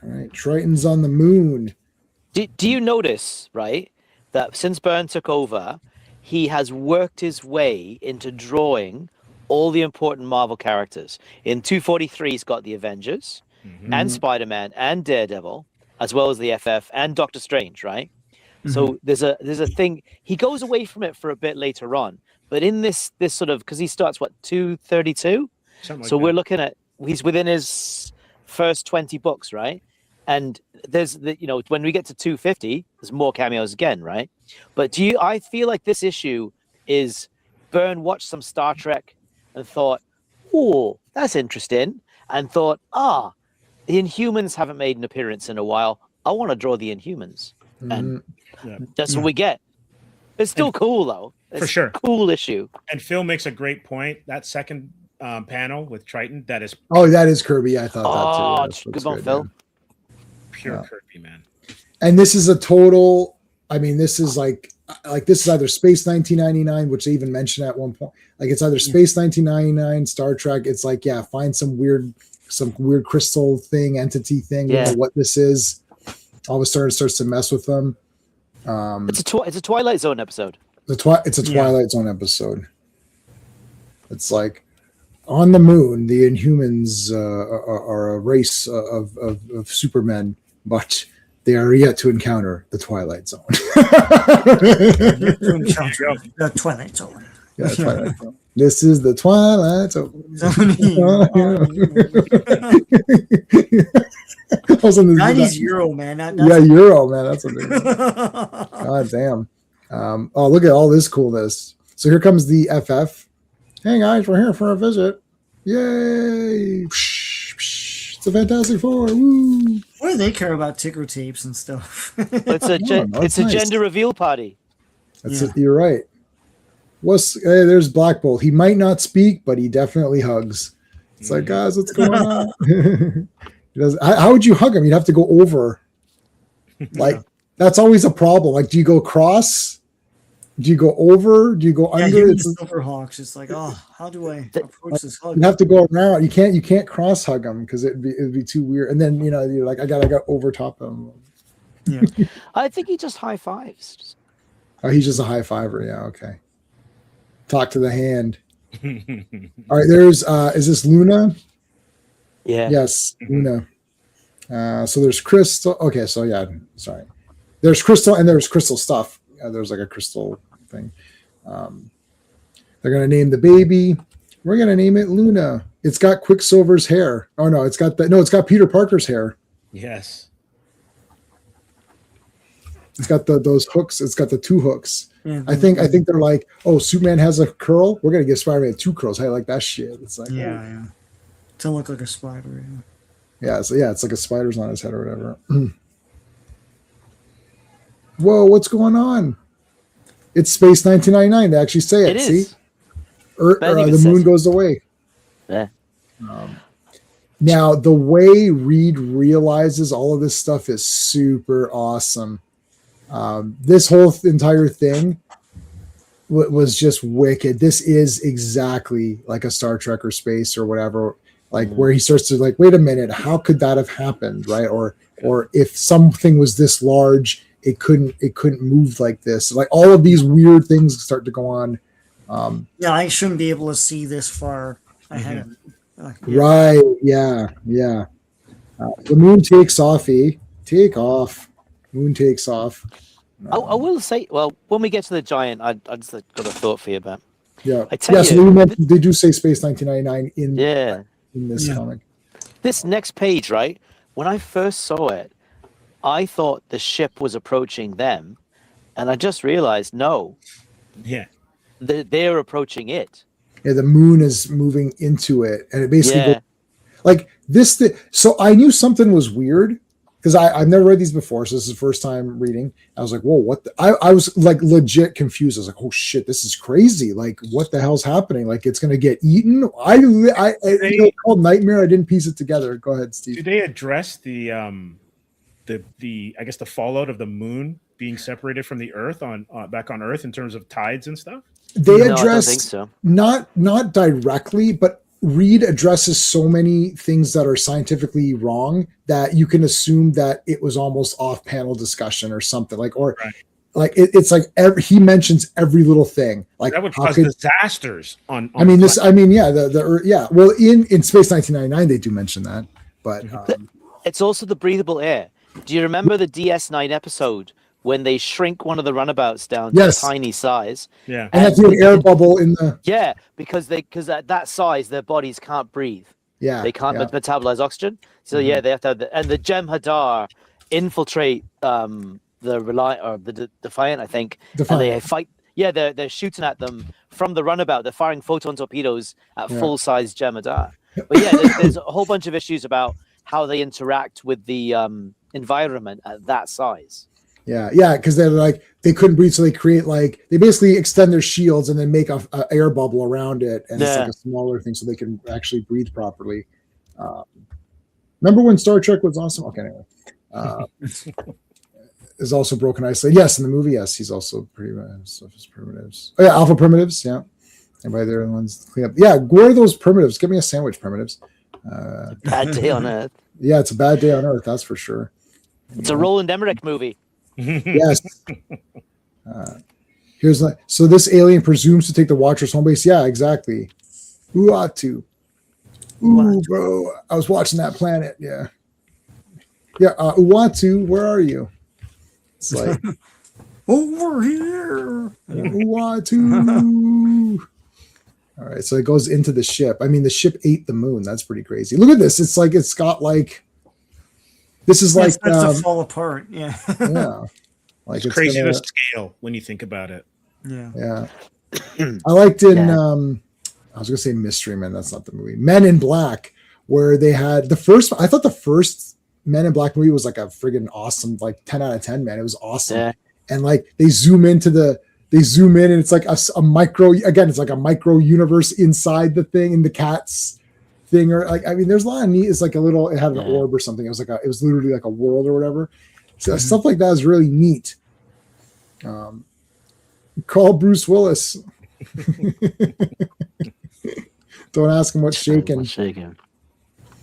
All right, Triton's on the moon. Do you notice, right, that since Byrne took over, he has worked his way into drawing all the important Marvel characters. In 243, he's got the Avengers and Spider-Man and Daredevil, as well as the FF and Doctor Strange, right? So there's a thing. He goes away from it for a bit later on, but in this sort of, because he starts 232, so we're looking at, he's within his first 20 books, right? And there's when we get to 250, there's more cameos again, right? But I feel like this issue is Byrne watched some Star Trek and thought, oh, that's interesting, and thought, the Inhumans haven't made an appearance in a while. I want to draw the Inhumans. And that's what we get. It's still cool, though. It's for sure. Cool issue. And Phil makes a great point. That second panel with Triton, that is... Oh, that is Kirby. I thought that too. Good one, Phil. Pure Kirby, man. And this is a total... I mean, this is like this is either Space 1999, which they even mentioned at one point. Like, it's either Space 1999, Star Trek. It's like, find some weird crystal thing, entity thing. You know what this is. All of a sudden, it starts to mess with them. It's a Twilight Zone episode. It's a Twilight Zone episode. It's like on the moon, the Inhumans are a race of supermen, but they are yet to encounter the Twilight Zone. The Twilight Zone. Yeah, Twilight Zone. This is the Twilight Zone. '90s Euro, man. Euro, man. That's what it is. God damn. Look at all this coolness. So here comes the FF. Hey guys, we're here for a visit. Yay! It's a Fantastic Four. Woo! What do they care about ticker tapes and stuff? It's a nice gender reveal party. That's it. You're right. There's Black Bolt. He might not speak, but he definitely hugs. It's like, guys, what's going on? How would you hug him? You'd have to go over. Like, that's always a problem. Like, do you go across? Do you go over? Do you go under? It's Silverhawks. It's like, how do I approach this hug? You have to go around. You can't cross hug him because it'd be too weird. And then you're like, I got over top him. Yeah. I think he just high fives. Oh, he's just a high fiver. Yeah, okay. Talk to the hand. All right, there's is this Luna? Yeah. Yes, Luna. So there's Crystal. Okay, so sorry. There's Crystal and there's Crystal stuff. There's like a crystal thing. They're gonna name the baby. We're gonna name it Luna. It's got Quicksilver's hair. Oh no, it's got Peter Parker's hair. Yes. It's got those hooks. It's got the two hooks. Yeah, I think they're like, oh, Superman has a curl. We're gonna give Spider-Man 2 curls. I like that shit. It's like, yeah. To look like a spider. Yeah. So it's like a spider's on his head or whatever. Whoa, what's going on? It's Space 1999. They actually say it. See, the moon goes away. Yeah. Now the way Reed realizes all of this stuff is super awesome. This whole entire thing was just wicked. This is exactly like a Star Trek or space or whatever, like where he starts to like, wait a minute, how could that have happened, right? Or if something was this large, it couldn't move like this. Like all of these weird things start to go on. Yeah, I shouldn't be able to see this far ahead of it. Right? Yeah. The moon takes off. Take off. Moon takes off. I will say, well, when we get to the giant, I just got a thought for you about. Yeah. I tell So they do say Space 1999 in this comic. This next page, right? When I first saw it, I thought the ship was approaching them, and I just realized no. Yeah. They're approaching it. Yeah, the moon is moving into it, and it basically Yeah. goes, like this. So I knew something was weird because I've never read these before, so this is the first time reading. I was like, "Whoa, what?" I was like legit confused. I was like, "Oh shit, this is crazy! Like, what the hell's happening? Like, it's gonna get eaten?" Called Nightmare. I didn't piece it together. Go ahead, Steve. Do they address the I guess the fallout of the moon being separated from the Earth on back on Earth in terms of tides and stuff? They No, I don't address think so. not directly, but Reed addresses so many things that are scientifically wrong that you can assume that it was almost off-panel discussion or something like, or Right. like it's like he mentions every little thing. Like That would how cause disasters on I mean this. I mean, yeah, yeah. Well, in Space 1999, they do mention that, but It's also the breathable air. Do you remember the DS9 episode when they shrink one of the runabouts down to a Yes. tiny size? Yeah. and that's an air bubble in the Yeah, because at that size, their bodies can't breathe. yeah They can't yeah. metabolize oxygen. So yeah, they have to have and the Jem'Hadar infiltrate the Defiant, I think, and they Defiant. fight. Yeah, they're shooting at them from the runabout. They're firing photon torpedoes at full size Jem'Hadar. But yeah, there's a whole bunch of issues about how they interact with the environment at that size. Yeah, because they're like they couldn't breathe, so they create like they basically extend their shields and then make a air bubble around it, and it's like a smaller thing, so they can actually breathe properly. Remember when Star Trek was awesome? Okay, anyway, is also broken isolate. Yes, in the movie, yes, he's also primitives. Oh yeah, alpha primitives. Yeah, everybody there, the ones clean up. Yeah, where are those primitives? Give me a sandwich, primitives. Bad day on Earth. Yeah, it's a bad day on Earth, that's for sure. It's a Roland Emmerich movie. Yes. Here's like so this alien presumes to take the Watchers home base. Yeah, exactly. Uatu. Ooh, bro. I was watching that planet. Yeah. Yeah, Uatu, where are you? It's like Over here. Uatu. All right, so it goes into the ship. I mean, the ship ate the moon. That's pretty crazy. Look at this. It's like it's got like this is like to fall apart. Yeah. yeah. Like It's crazy the scale when you think about it. Yeah. I liked in I was gonna say Mystery Men, that's not the movie. Men in Black, where they had I thought the first Men in Black movie was like a friggin' awesome, like 10 out of 10, man. It was awesome. Yeah. And like they zoom in and it's like a micro, again, it's like a micro universe inside the thing in the cat's thing, or like I mean there's a lot of neat. It's like a little, it had an orb or something. It was literally like a world or whatever. So stuff like that is really neat. Call Bruce Willis. Don't ask him what's shaking. Shaking.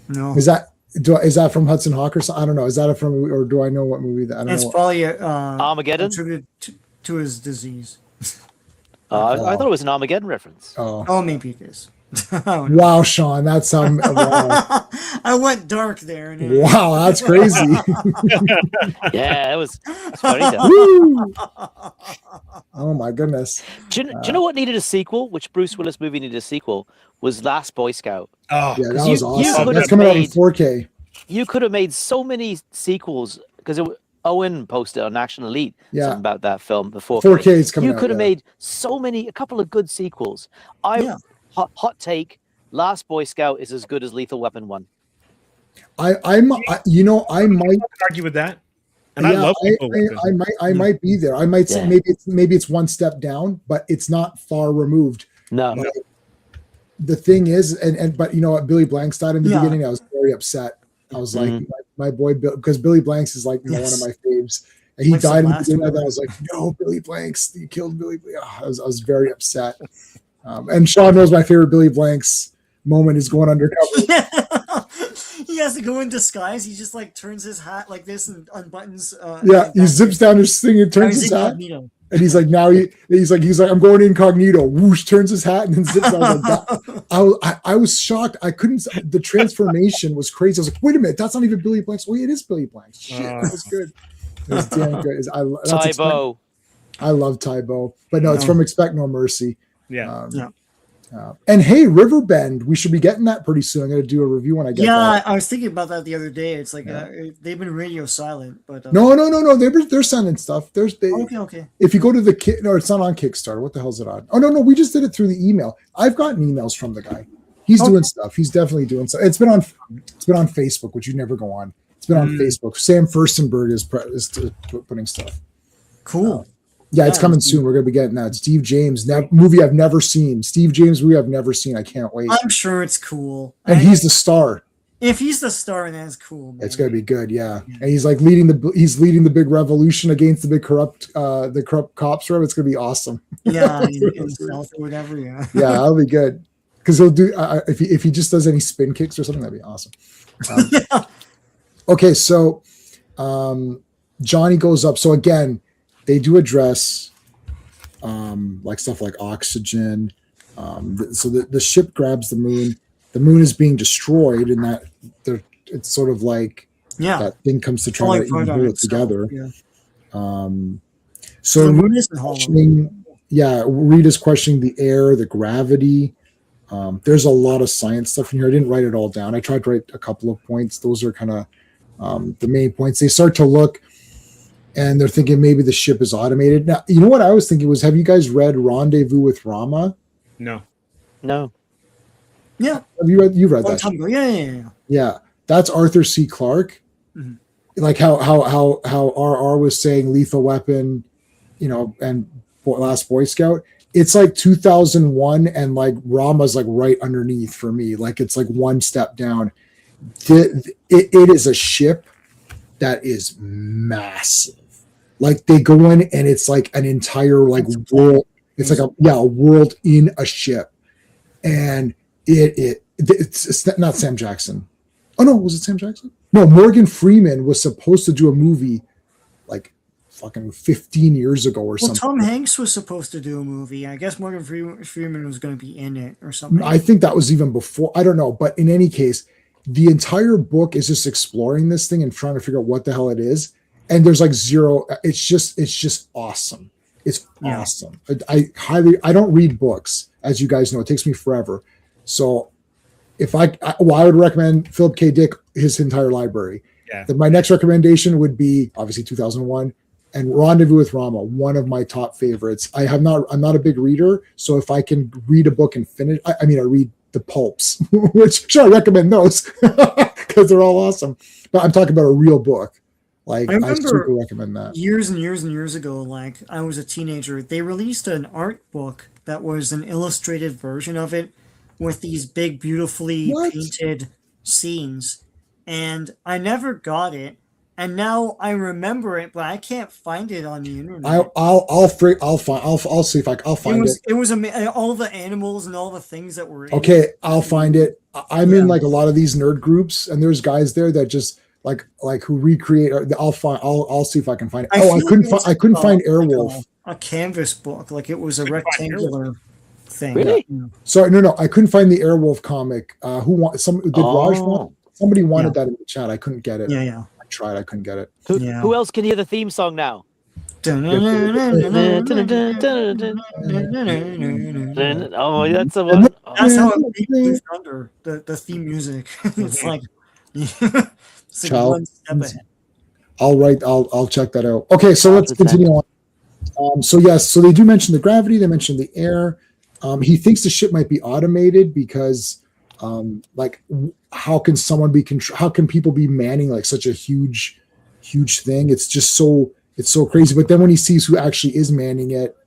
No. Is that from Hudson Hawk or something? I don't know. Is that from, or do I know what movie that? I don't It's know. probably Armageddon? attributed to his disease. I thought it was an Armageddon reference. Oh, Maybe it is. wow, Sean, that's wow. I went dark there. Wow, that's crazy. Yeah, it's funny. Though. Woo! Oh my goodness. Do you know what needed a sequel? Which Bruce Willis movie needed a sequel? Was Last Boy Scout. Oh, Yeah, that you- was you awesome. could That's have coming out in made- 4K. You could have made so many sequels because Owen posted on Action Elite Yeah. something about that film before. 4K is coming You out. could have yeah. made a couple of good sequels. Hot take: Last Boy Scout is as good as Lethal Weapon 1. I might argue with that. And I love Lethal Weapon. I might be there. I might say Yeah. maybe it's one step down, but it's not far removed. No. But the thing is, but you know what, Billy Blanks died in the Yeah. beginning. I was very upset. I was like, my boy Bill, because Billy Blanks is like one of my faves. And he Like the died in the last beginning of one. that. I was like, no, Billy Blanks, you killed Billy. Oh, I was very upset. And Sean knows my favorite Billy Blanks moment is going undercover. He has to go in disguise. He just like turns his hat like this and unbuttons. Yeah, he zips down his thing and turns his hat. Incognito. And he's like, he's like, I'm going incognito. Whoosh, turns his hat and then zips down. I was like, I was shocked. I couldn't. The transformation was crazy. I was like, wait a minute, that's not even Billy Blanks. Wait, it is Billy Blanks. Shit, that was good. It was damn good. Tybo. I love Tybo, but no, it's from Expect No Mercy. Yeah. And hey, Riverbend, we should be getting that pretty soon. I'm going to do a review when I get that. I was thinking about that the other day. It's like they've been radio silent, but No. They're sending stuff. Okay. If you go to the no, it's not on Kickstarter. What the hell's it on? Oh no, we just did it through the email. I've gotten emails from the guy. He's doing stuff. He's definitely doing stuff. It's been on Facebook, which you never go on. It's been on Facebook. Sam Furstenberg is putting stuff. Cool. Yeah, it's coming soon. We're going to be getting that. Steve James, movie I've never seen. Steve James movie I've never seen. I can't wait. I'm sure it's cool. And he's the star. If he's the star, then it's cool. Man. It's going to be good. Yeah. And he's like leading the big revolution against the big corrupt cops. Right? It's going to be awesome. Yeah, in South or whatever. Yeah. Yeah, that'll be good. Because he'll do if he just does any spin kicks or something, that'd be awesome. Okay, so Johnny goes up. So again, they do address like stuff like oxygen. So the ship grabs the moon. The moon is being destroyed, and that it's sort of like that thing comes to try to even hold it together. Yeah. So Rita's questioning the air, the gravity. There's a lot of science stuff in here. I didn't write it all down. I tried to write a couple of points. Those are kind of the main points. They start to look, and they're thinking maybe the ship is automated. Now, you know what I was thinking was, have you guys read Rendezvous with Rama? No. Yeah. Have you read? You read that? Yeah. Yeah, that's Arthur C. Clarke. Mm-hmm. Like how RR was saying Lethal Weapon, and Last Boy Scout. It's like 2001, and like Rama's like right underneath for me. Like it's like one step down. It is a ship that is massive. Like they go in and it's like an entire like world. It's like a world in a ship, and it's not Sam Jackson. Oh no, was it Sam Jackson? No, Morgan Freeman was supposed to do a movie like fucking 15 years ago or something. Tom Hanks was supposed to do a movie. I guess Morgan Freeman was going to be in it or something. I think that was even before. I don't know, but in any case, the entire book is just exploring this thing and trying to figure out what the hell it is. And there's like zero. It's just awesome. It's awesome. I don't read books, as you guys know. It takes me forever. So if I would recommend Philip K. Dick, his entire library. Yeah. Then my next recommendation would be obviously 2001 and Rendezvous with Rama, one of my top favorites. I'm not a big reader, so if I can read a book and finish, I read the pulps, which I recommend those because they're all awesome. But I'm talking about a real book. Like I super recommend that. Years and years and years ago, like I was a teenager, they released an art book that was an illustrated version of it with these big, beautifully painted scenes, and I never got it. And now I remember it, but I can't find it on the internet. I'll see if I'll find it. It was all the animals and all the things that were in okay. it. I'll find it. I'm in like a lot of these nerd groups, and there's guys there that just like who recreate. I'll see if I can find it. I couldn't find Airwolf. A canvas book, like it was a rectangular thing. Really? Sorry, no. I couldn't find the Airwolf comic. Raj want? Somebody wanted that in the chat. I couldn't get it. Yeah. Tried. I couldn't get it. Who else can hear the theme song now? Oh, that's the one. That's how it beat Blue Thunder, the theme music. It's like one step ahead. I'll check that out. Okay, so let's continue on. So they do mention the gravity. They mention the air. He thinks the ship might be automated because how can someone be how can people be manning like such a huge thing? It's just it's so crazy. But then when he sees who actually is manning it,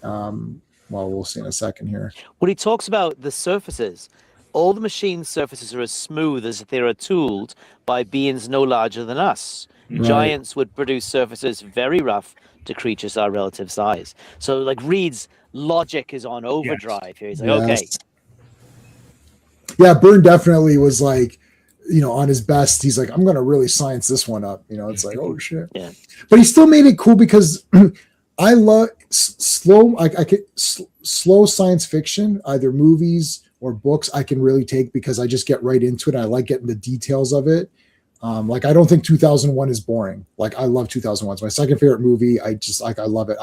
we'll see in a second here. When he talks about the surfaces, all the machine surfaces are as smooth as if they are tooled by beings no larger than us. Right. Giants would produce surfaces very rough to creatures our relative size. So like Reed's logic is on overdrive here. He's like, okay, Yes. Yeah, Byrne definitely was like, on his best, he's like, I'm gonna really science this one up. It's like, oh shit. Yeah. But he still made it cool because I love slow. I could slow science fiction, either movies or books. I can really take because I just get right into it. I like getting the details of it. Like I don't think 2001 is boring. Like I love 2001. It's my second favorite movie. I just I love it.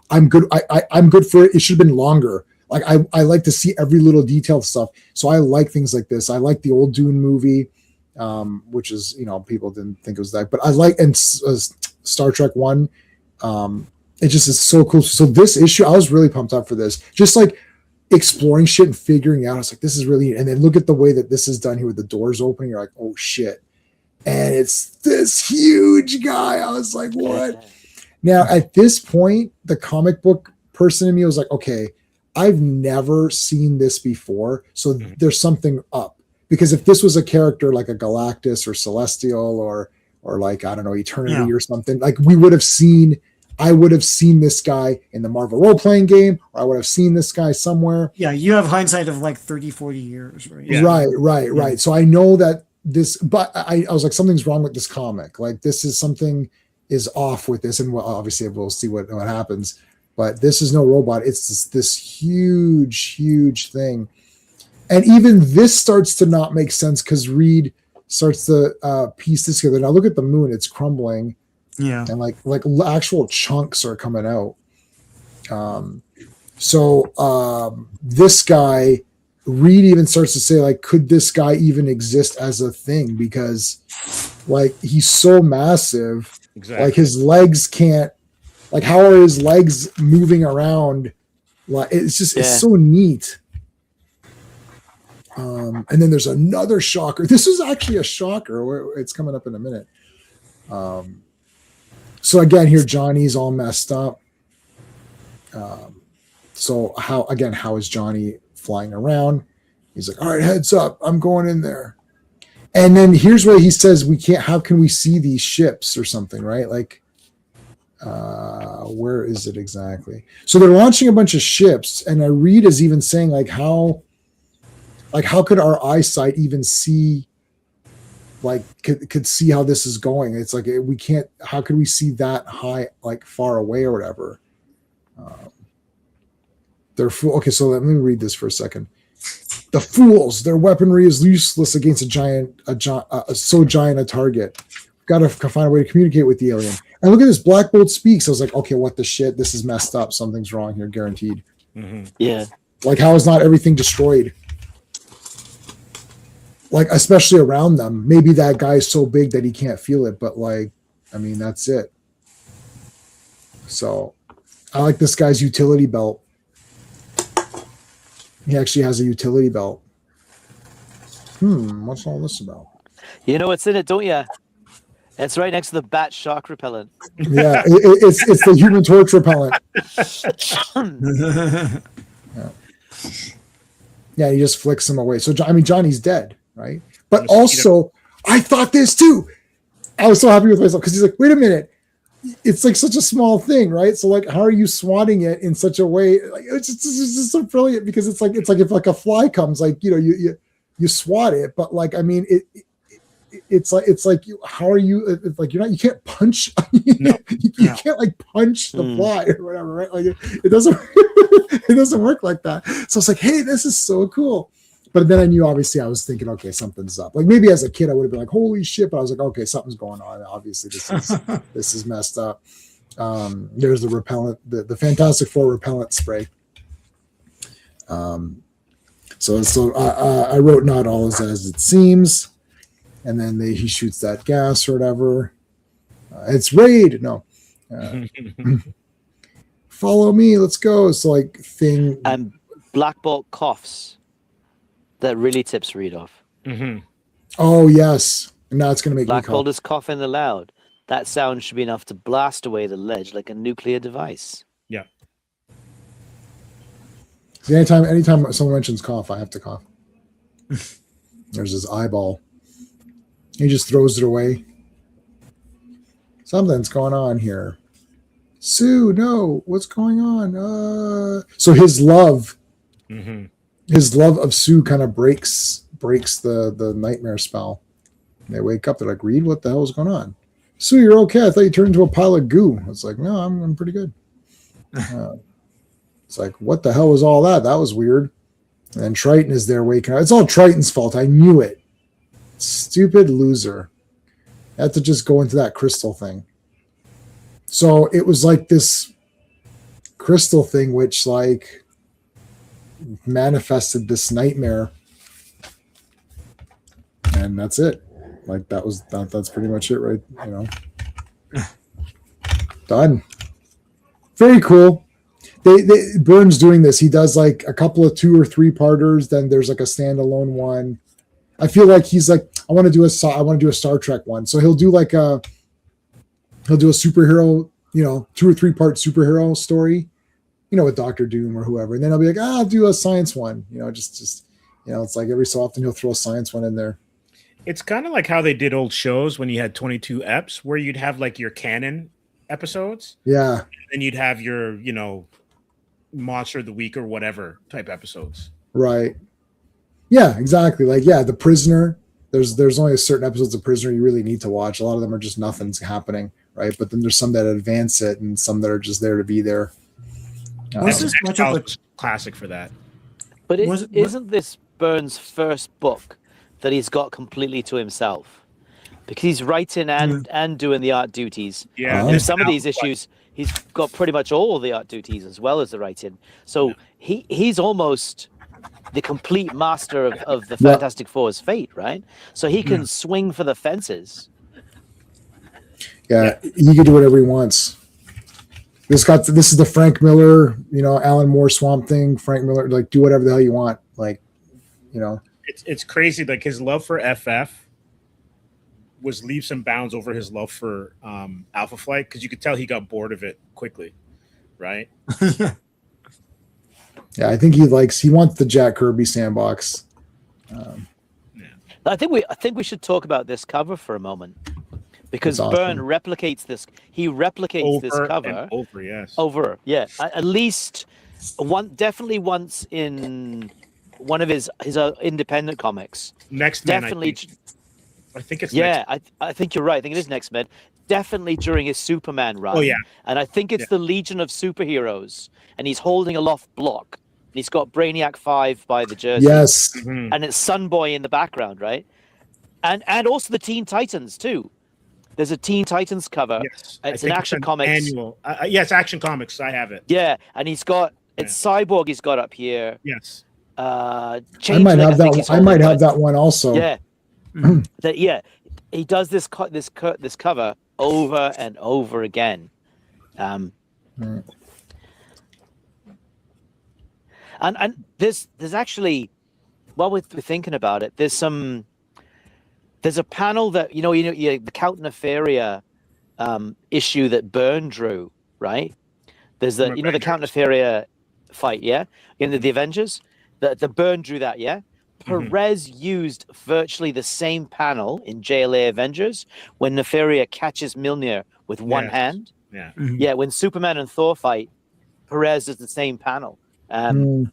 I'm good. I'm good for it. It should have been longer. Like I like to see every little detailed stuff. So I like things like this. I like the old Dune movie, which is people didn't think it was that, but I like Star Trek 1. It just is so cool. So this issue, I was really pumped up for this. Just like exploring shit and figuring out. It's like this is really. And then look at the way that this is done here with the doors opening. You're like, oh shit. And it's this huge guy. I was like, what? Now, at this point, the comic book person in me was like, okay, I've never seen this before. So there's something up. Because if this was a character like a Galactus or Celestial or like, I don't know, Eternity or something, like I would have seen this guy in the Marvel role-playing game, or I would have seen this guy somewhere. Yeah, you have hindsight of like 30, 40 years, right? Yeah. Right. So I know that but I was like, something's wrong with this comic. Like something is off with this. And obviously we'll see what happens, but this is no robot. It's this huge, huge thing. And even this starts to not make sense because Reed starts to piece this together. Now look at the moon. It's crumbling. Yeah. And like actual chunks are coming out. So this guy, Reed even starts to say, like, could this guy even exist as a thing? Because like he's so massive. Exactly. Like his legs can't, like how are his legs moving around? Like it's just it's so neat. And then there's another shocker. This is actually a shocker. It's coming up in a minute. So again, here Johnny's all messed up. So how is Johnny flying around? He's like, all right, heads up, I'm going in there. And then here's where he says, how can we see these ships or something, right? Like, where is it exactly? So they're launching a bunch of ships, and Reed is even saying how could our eyesight even see, like could see how this is going? It's like we can't. How could we see that high, like far away or whatever? Okay, so let me read this for a second. The fools! Their weaponry is useless against so giant a target. Got to find a way to communicate with the alien. And look at this. Black Bolt speaks. I was like, okay, what the shit? This is messed up. Something's wrong here, guaranteed. Mm-hmm. Yeah. Like, how is not everything destroyed? Like, especially around them. Maybe that guy's so big that he can't feel it, but like, I mean, that's it. So, I like this guy's utility belt. He actually has a utility belt. What's all this about? You know what's in it, don't you? It's right next to the bat shark repellent. Yeah, it's the Human Torch repellent. Yeah, he just flicks him away. So, I mean, Johnny's dead, right? But also, I thought this too. I was so happy with myself because he's like, wait a minute. It's like such a small thing, right? So like, how are you swatting it in such a way? Like, it's just so brilliant because it's like if like a fly comes, like you swat it, but like I mean it's like how are you? It's like you can't punch. You can't like punch the fly or whatever, right? Like it doesn't it doesn't work like that. So it's like, hey, this is so cool. But then I knew, obviously, I was thinking, okay, something's up. Like maybe as a kid, I would have been like, holy shit. But I was like, okay, something's going on. Obviously, this is messed up. There's the repellent, the Fantastic Four repellent spray. So I wrote, not all is as it seems. And then he shoots that gas or whatever. It's Raid. No. Follow me. Let's go. It's like thing. And Black Bolt coughs. That really tips Reed off. Mm-hmm. Oh, yes. And now it's going to make Black me cough. Bolt is coughing aloud. That sound should be enough to blast away the ledge like a nuclear device. Yeah. See, anytime someone mentions cough, I have to cough. There's his eyeball. He just throws it away. Something's going on here. Sue, no, what's going on? So his love of Sue kind of breaks the nightmare spell. And they wake up, they're like, Reed, what the hell is going on? Sue, you're okay. I thought you turned into a pile of goo. I was like, no, I'm pretty good. It's like, what the hell was all that? That was weird. And then Triton is there waking up. It's all Triton's fault. I knew it. Stupid loser. I had to just go into that crystal thing. So it was like this crystal thing, which like manifested this nightmare. And that's it. Like that's pretty much it, right? Done. Very cool. Byrne's doing this. He does like a couple of 2 or 3 parters. Then there's like a standalone one. I feel like he's like, I want to do a Star Trek one. So he'll do a superhero, 2 or 3 part superhero story, with Doctor Doom or whoever. And then I'll be like, I'll do a science one, just it's like every so often he'll throw a science one in there. It's kind of like how they did old shows when you had 22 eps, where you'd have like your canon episodes. Yeah. And you'd have your, Monster of the Week or whatever type episodes. Right. Yeah, exactly. Like, The Prisoner. There's only a certain episodes of Prisoner you really need to watch. A lot of them are just nothing's happening, right? But then there's some that advance it and some that are just there to be there. This is much of a classic for that. But isn't this Byrne's first book that he's got completely to himself? Because he's writing and doing the art duties. Yeah. And some of these issues, he's got pretty much all the art duties as well as the writing. So he's almost the complete master of the Fantastic Four's fate, right? So he can swing for the fences. Yeah, he can do whatever he wants. This is the Frank Miller, Alan Moore Swamp Thing. Frank Miller, like, do whatever the hell you want, like, It's crazy. Like, his love for FF was leaps and bounds over his love for Alpha Flight, because you could tell he got bored of it quickly, right? Yeah, I think he wants the Jack Kirby sandbox. I think we should talk about this cover for a moment, because awesome. Byrne replicates this. He replicates this cover over, at least definitely once in one of his independent comics. Next Man, definitely. I think it's I think you're right. I think it is Next Men. Definitely during his Superman run. Oh yeah. And I think it's the Legion of Superheroes, and he's holding a loft block. He's got Brainiac 5 by the jersey. Yes. Mm-hmm. And it's Sunboy in the background, right? And also the Teen Titans too. There's a Teen Titans cover. Yes. It's an Action Comics annual. Yes, Action Comics. I have it. Yeah, and he's got Cyborg. He's got up here. Yes. I might have that. I might have that one also. Yeah. He does this cover over and over again. And there's actually, while we're thinking about it, there's a panel that the Count Nefaria issue that Byrne drew, right? There's the the Count Nefaria fight, in the Avengers. The Byrne drew that, Perez used virtually the same panel in JLA Avengers when Nefaria catches Mjolnir with one hand. Yeah. Yeah, when Superman and Thor fight, Perez is the same panel. And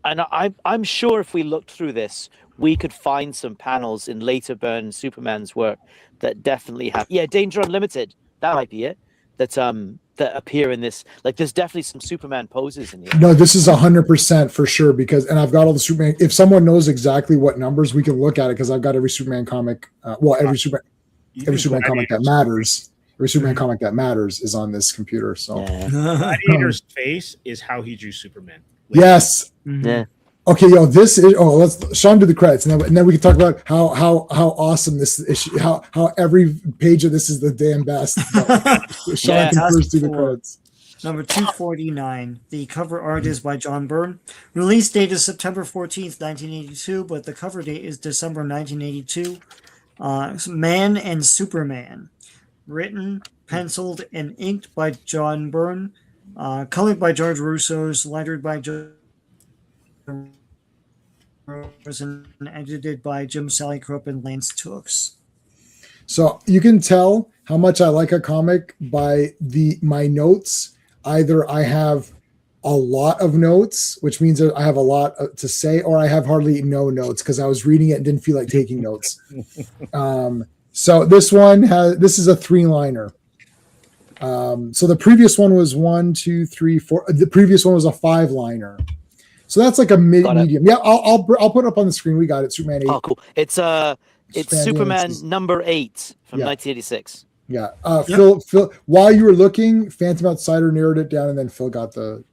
I'm sure if we looked through this, we could find some panels in later Byrne Superman's work that definitely have. Yeah, Danger Unlimited. That might be it. That appear in this. Like, there's definitely some Superman poses in here. No, this is 100% for sure, and I've got all the Superman. If someone knows exactly what numbers, we can look at it, because I've got every Superman comic. Every Superman comic that matters. Every Superman comic that matters is on this computer. So Gladiator's face is how he drew Superman. Yes. Yeah. Okay, this is. Let's Sean do the credits, and then we can talk about how awesome this issue. How every page of this is the damn best. Sean can first do the credits. Number 249. The cover art is by John Byrne. Release date is September 14th, 1982, but the cover date is December 1982. Man and Superman. Written, penciled, and inked by John Byrne. Colored by George Russo's, lettered by Joe and edited by Jim Salicrup and Lance Tooks. So you can tell how much I like a comic by my notes. Either I have a lot of notes, which means that I have a lot to say, or I have hardly no notes because I was reading it and didn't feel like taking notes. So this is a 3-liner. So the previous one was 1, 2, 3, 4. The previous one was a 5-liner. So that's like a medium. Yeah, I'll put it up on the screen. We got it. Superman 8. Oh, cool. It's Superman number 8 from 1986. Yeah. Phil, while you were looking, Phantom Outsider narrowed it down, and then Phil got the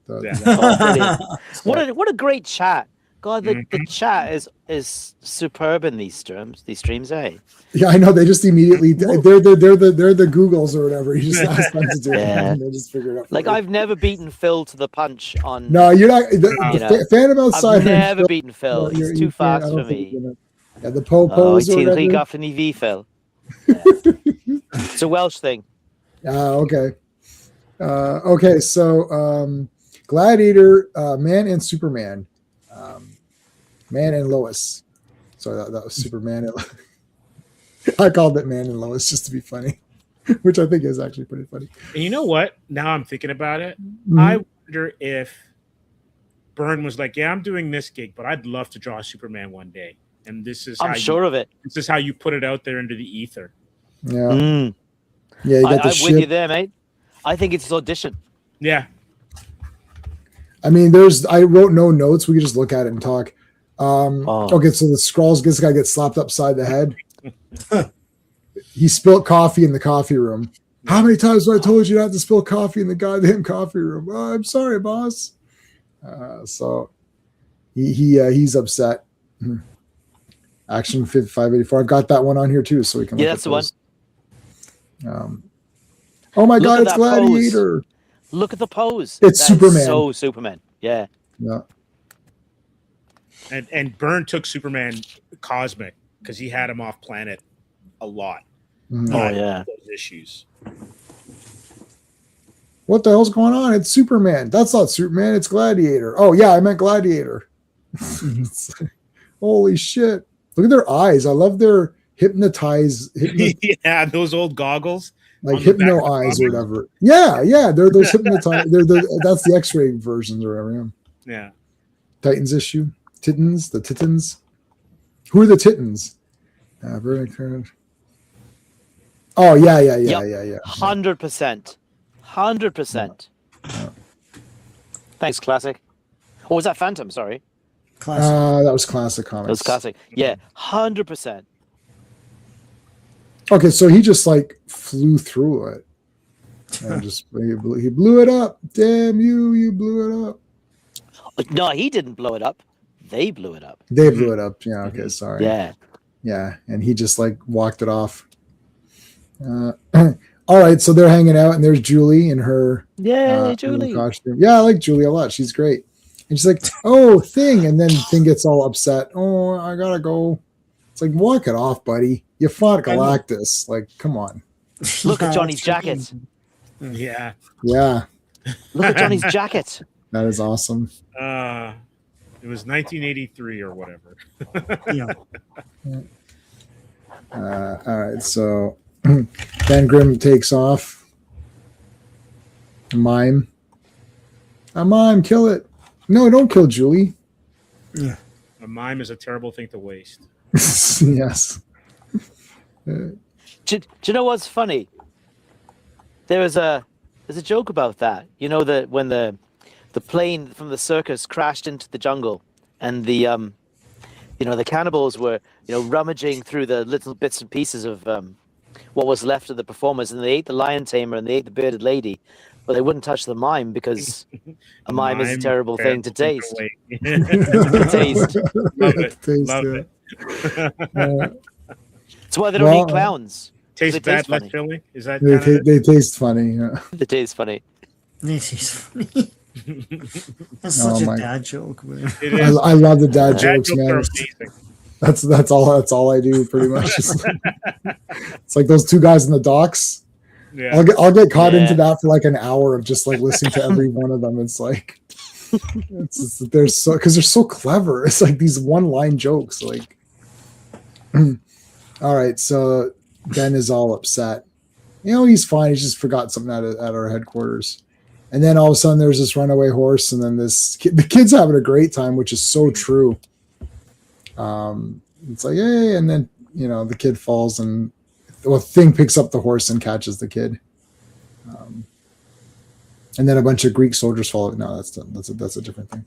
What a great chat. God, the chat is superb in these streams, eh? Yeah, I know. They just immediately they're the Googles or whatever. You just ask them to do it, and they just figure it out. Like I've never beaten Phil to the punch on. No, you're not. Phantom Outsider. I've never beaten Phil. He's too fast for me. Yeah, the po-pos or whatever. V, Phil. Yeah. It's a Welsh thing. Okay. Okay, so Gladiator, Man and Superman. Man and Lois. So that was Superman. I called it Man and Lois just to be funny, which I think is actually pretty funny. And you know what? Now I'm thinking about it. Mm-hmm. I wonder if Byrne was like, "Yeah, I'm doing this gig, but I'd love to draw Superman one day." And this is I'm sure of it. This is how you put it out there into the ether. Yeah. Yeah, you got I'm with you there, mate. I think it's his audition. Yeah. I mean, I wrote no notes. We could just look at it and talk. Okay, so the Skrulls, this guy gets slapped upside the head. He spilled coffee in the coffee room. How many times have I told you not to spill coffee in the goddamn coffee room? Oh, I'm sorry, boss. So he's upset. Action 584. I've got that one on here too, so we can. Yeah, that's the one. Oh my God, it's Gladiator. Pose. Look at the pose. It's Superman. So Superman. Yeah. Yeah. And Byrne took Superman cosmic because he had him off planet a lot. Mm-hmm. Oh yeah. Those issues. What the hell's going on? It's Superman. That's not Superman. It's Gladiator. Oh yeah, I meant Gladiator. Holy shit! Look at their eyes. I love their yeah, those old goggles. Like hypno eyes or whatever. Yeah, they're those hypnotized. That's the X-ray versions or whatever. Yeah. Titans issue. The Titans. Who are the Titans? Oh yeah. 100%. 100%. Thanks, Classic. Or was that Phantom? Sorry. Classic. That was Classic Comics. That was Classic. Yeah, 100%. Okay, so he just like flew through it. And just he blew it up. Damn you blew it up. No, he didn't blow it up. They blew it up. They blew it up. Yeah, okay, sorry. Yeah, and he just like walked it off. All right, so they're hanging out, and there's Julie in her Julie costume. Yeah, I like Julie a lot. She's great. And she's like, "Oh, Thing," and then Thing gets all upset. "Oh, I gotta go." It's like, walk it off, buddy. You fought Galactus. Like, come on. Look at Johnny's jacket. Yeah. Yeah. Look at Johnny's jacket. That is awesome. It was 1983 or whatever. Yeah. All right, so Ben Grimm takes off. Mime, kill it. No, don't kill Julie. Yeah. A mime is a terrible thing to waste. Yes. Do you know what's funny? There's a joke about that. You know that when the plane from the circus crashed into the jungle, and the cannibals were rummaging through the little bits and pieces of what was left of the performers, and they ate the lion tamer and they ate the bearded lady, but they wouldn't touch the mime because a mime is a terrible thing to taste. Taste. Love it. That's why they don't eat clowns. Taste bad, less filling. Is that they taste funny? Yeah. They taste funny. They taste funny. That's such a dad joke, man. I love the dad jokes, man. Are amazing. That's all I do pretty much. It's like those two guys in the docks. Yeah. I'll get caught into that for like an hour of just like listening to every one of them. It's like they're so clever. It's like these one-line jokes. Like, all right, so Ben is all upset. He's fine. He's just forgot something at our headquarters. And then all of a sudden there's this runaway horse, and then the kid's having a great time, which is so true. It's like, hey, and then, the kid falls, and Thing picks up the horse and catches the kid. And then a bunch of Greek soldiers follow. No, that's a different thing.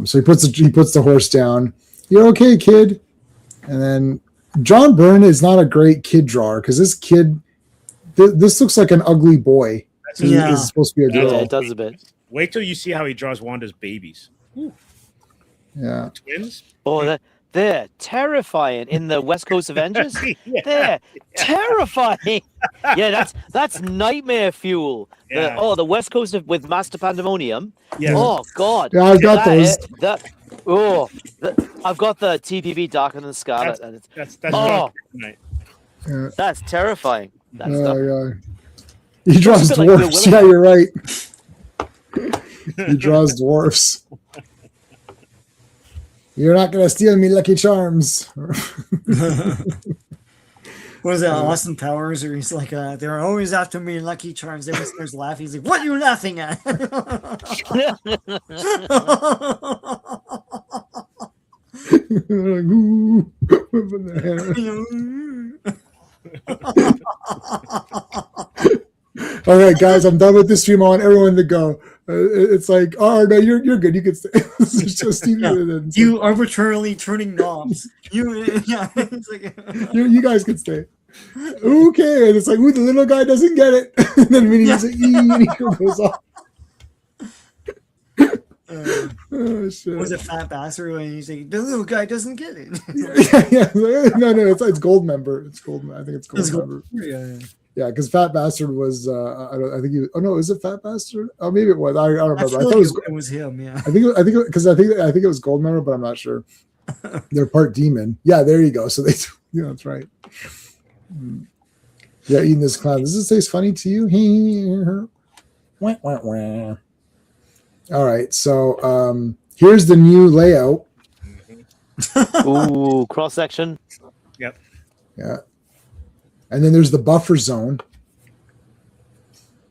So he puts the horse down. You're okay, kid. And then John Byrne is not a great kid drawer, because this kid, this looks like an ugly boy. Is supposed to be a girl. Yeah, it does a bit. Wait till you see how he draws Wanda's babies. Ooh. Yeah. Twins? Oh, they're terrifying in the West Coast Avengers. Yeah. They're terrifying. Yeah, that's nightmare fuel. Yeah. The West Coast with Master Pandemonium. Yeah. Oh God. Yeah, I've got those. I've got the TPV Darker Than Scarlet. That's right. Yeah. That's terrifying. That's Yeah. He draws It's a bit like dwarfs. Bill Yeah, you're right. He draws dwarfs. You're not gonna steal me Lucky Charms. What is that, Austin Powers? Or he's like, they're always after me in Lucky Charms. Everyone starts laughing. He's like, what are you laughing at? Ooh, whipping the hair. All right, guys, I'm done with this stream. I want everyone to go. It's like, oh no, you're good. You can stay. It's just you arbitrarily turning knobs. It's like, you guys can stay. Okay, and it's like, ooh, the little guy doesn't get it. And then when he's like, and he goes off. Oh shit! Was it Fat Bastard when he's like, the little guy doesn't get it? No, it's Gold Member. It's Gold. I think it's Gold Member. Yeah, because Fat Bastard was. I think he. Oh no, is it Fat Bastard? Oh, maybe it was. I don't remember. I thought it was him. Yeah. I think because I think it was Gold Member, but I'm not sure. They're part demon. Yeah, there you go. So they. Yeah, that's right. Yeah, eating this clown. Does this taste funny to you? Wah, wah, wah. All right, so here's the new layout. Ooh, cross section. Yep. Yeah. And then there's the buffer zone.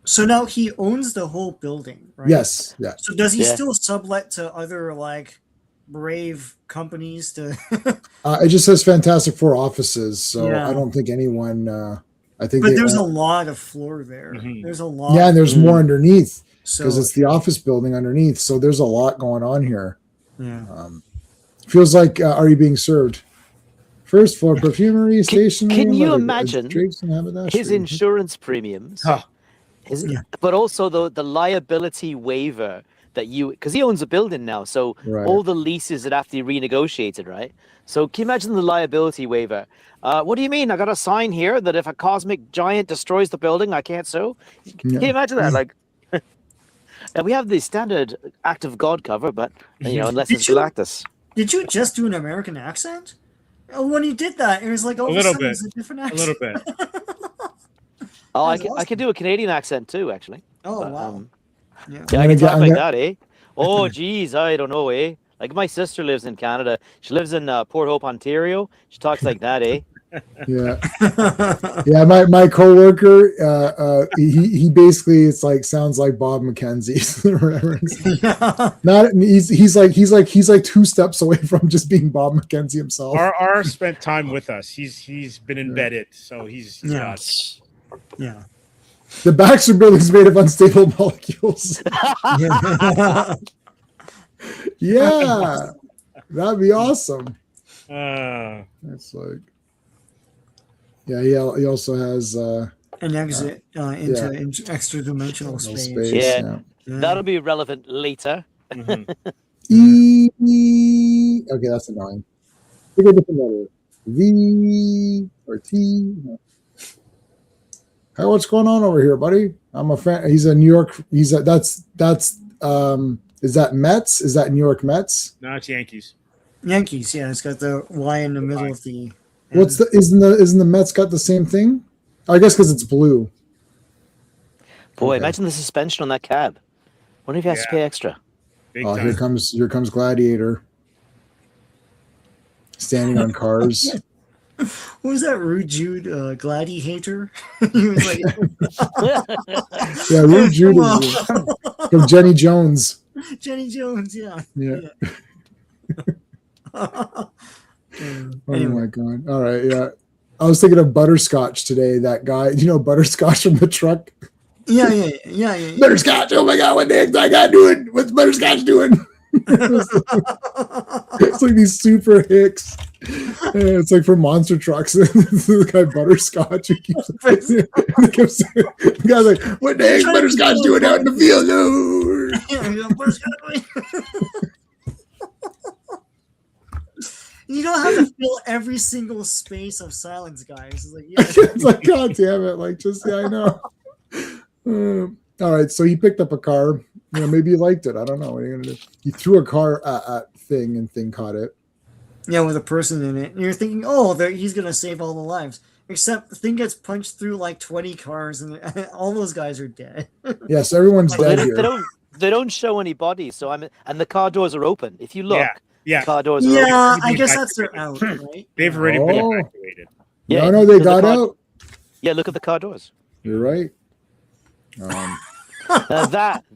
So now he owns the whole building, right? Yes. Yeah. So does he still sublet to other like brave companies to? It just says Fantastic Four offices, so Yeah. I don't think anyone. I think. But there's a lot of floor there. Mhm. There's a lot. Yeah, and there's more underneath So because it's the office building underneath. So there's a lot going on here. yeah. Feels like Are You Being Served? First floor perfumery, stationery. Can you leather, imagine drapes and haberdashery. his insurance premiums? Huh. But also the liability waiver that because he owns a building now, so Right. all the leases that have to be renegotiated, right? So can you imagine the liability waiver? What do you mean? I got a sign here that if a cosmic giant destroys the building, I can't sue. Can you imagine that? Like, and we have the standard Act of God cover, but unless it's Galactus. Did you just do an American accent? When you did that, it was like all A of a little sudden bit. it's a different A accent. little bit. Oh, I That's can awesome. do a Canadian accent too, actually. Oh But, wow. Yeah. Yeah, I I'm can gonna talk get- like that, eh? Oh, geez, I don't know, eh? Like my sister lives in Canada. She lives in Port Hope, Ontario. She talks like that, eh? Yeah. Yeah, my coworker, he basically sounds like Bob McKenzie. Not he's like 2 steps away from just being Bob McKenzie himself. R spent time with us. He's been embedded, so he's Yeah. got Yeah. The Baxter building's made of unstable molecules. Yeah, that'd be awesome. That's like, yeah. He also has An exit into extra dimensional space. Yeah. That'll be relevant later. mhm. Okay, that's annoying. Pick a different letter. V or T. Hey, what's going on over here, buddy? I'm a fan. He's a New York. Is that Mets? Is that New York Mets? No, it's Yankees. Yankees, yeah, it's got the Y in the middle of the. Isn't the Mets got the same thing? I guess because it's blue. Boy, Okay. imagine the suspension on that cab. Wonder if he has to Yeah. pay extra. Big Oh, time. here comes Gladiator. Standing on cars. What was that Rude Jude Gladiator? He was like, Yeah, Rude Jude Come is on. from Jenny Jones. Jenny Jones, yeah. Yeah. Oh Anyway, my god. All right, yeah. I was thinking of Butterscotch today. That guy, you know, Butterscotch from the truck. yeah. Butterscotch. Oh my god, what the heck's that guy doing? What's Butterscotch doing? It's like these super hicks. Yeah, it's like from monster trucks. The guy Butterscotch. He keeps, the guy's like, what the heck's Butterscotch doing out in the field? No. You don't have to fill every single space of silence, guys. It's like, yeah. It's like, god damn it. Like, just, yeah, I know. All right, so he picked up a car. You know, maybe he liked it. I don't know. What are you gonna do? He threw a car at Thing, and Thing caught it. Yeah, with a person in it. And you're thinking, oh, he's going to save all the lives. Except the thing gets punched through like 20 cars, and all those guys are dead. Yes, everyone's Well, dead here. they don't show any bodies, so and the car doors are open. If you look, Yeah. the car doors are open. Yeah, I Maybe guess back that's to their out, right? They've already been Oh. evacuated. Yeah, No, they because the got car- out. Yeah, look at the car doors. You're right.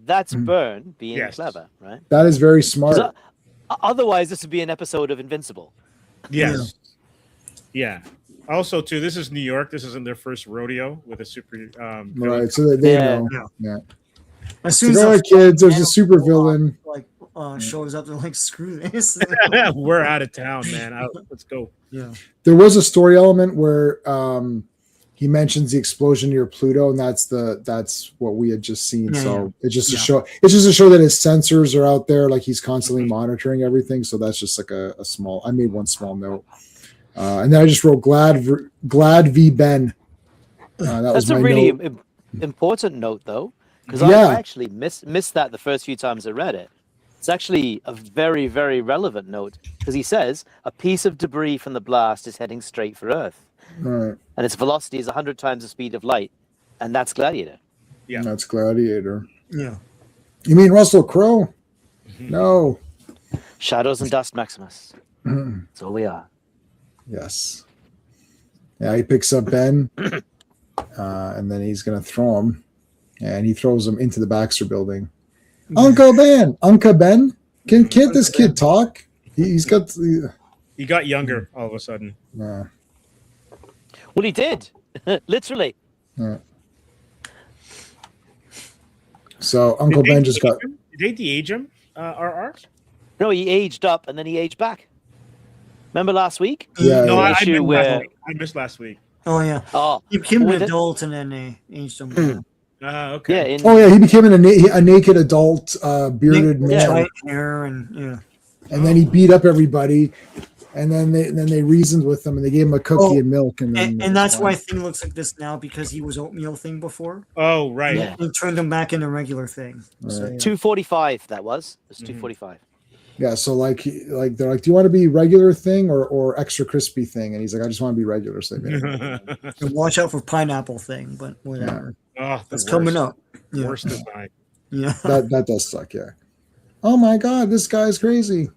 That's Byrne being Yes. clever, right? That is very smart. 'Cause, otherwise, this would be an episode of Invincible. Yes. Yeah. Also, too, this is New York. This isn't their first rodeo with a super. Villain. Right, so that they Yeah. know. Yeah. As So soon as go the ahead, kids. There's a animal, super villain. like shows up, they're like, screw this. We're out of town, man. Let's go. Yeah. There was a story element where he mentions the explosion near Pluto, and that's what we had just seen. Yeah, So it's just Yeah. a show. It's just to show that his sensors are out there, like he's constantly monitoring everything. So that's just like a small. I made one small note, and then I just wrote Glad v Ben. That was That's my a really note. important note, though, because Yeah. I actually missed that the first few times I read it. It's actually a very, very relevant note because he says a piece of debris from the blast is heading straight for Earth, All right, and its velocity is 100 times the speed of light, and that's Gladiator. Yeah. that's Gladiator. Yeah. You mean Russell Crowe? No. Shadows and dust, Maximus. That's all we are. Yes. Yeah, he picks up Ben, and then he's gonna throw him, and he throws him into the Baxter Building. Uncle Ben, can't this kid talk? He's got. He got younger all of a sudden. Well, he did, literally. So Uncle Did they Ben just got. de-age him? Did they de-age him? RR? No, he aged up and then he aged back. Remember last week? Yeah, No, yeah. I issue missed where- last week. I missed last week. Oh, yeah. Oh, He became an with it- adult and then they aged him. Okay. yeah. Oh yeah, he became a naked adult, bearded With man, white hair and yeah. and then he beat up everybody, and then they reasoned with him, and they gave him a cookie Oh, and milk, and then And that's why Thing looks like this now because he was oatmeal Thing before. Oh, right. Yeah. And turned him back into regular Thing. So, yeah. 245. That was. It was 245. Yeah, so like they're like, do you want to be regular Thing or extra crispy Thing? And he's like, I just want to be regular. So they made him. And watch out for pineapple Thing, but whatever. Oh, the It's coming worst. up. Yeah. Worst design. Yeah. that does suck. Yeah. Oh my God, this guy's crazy.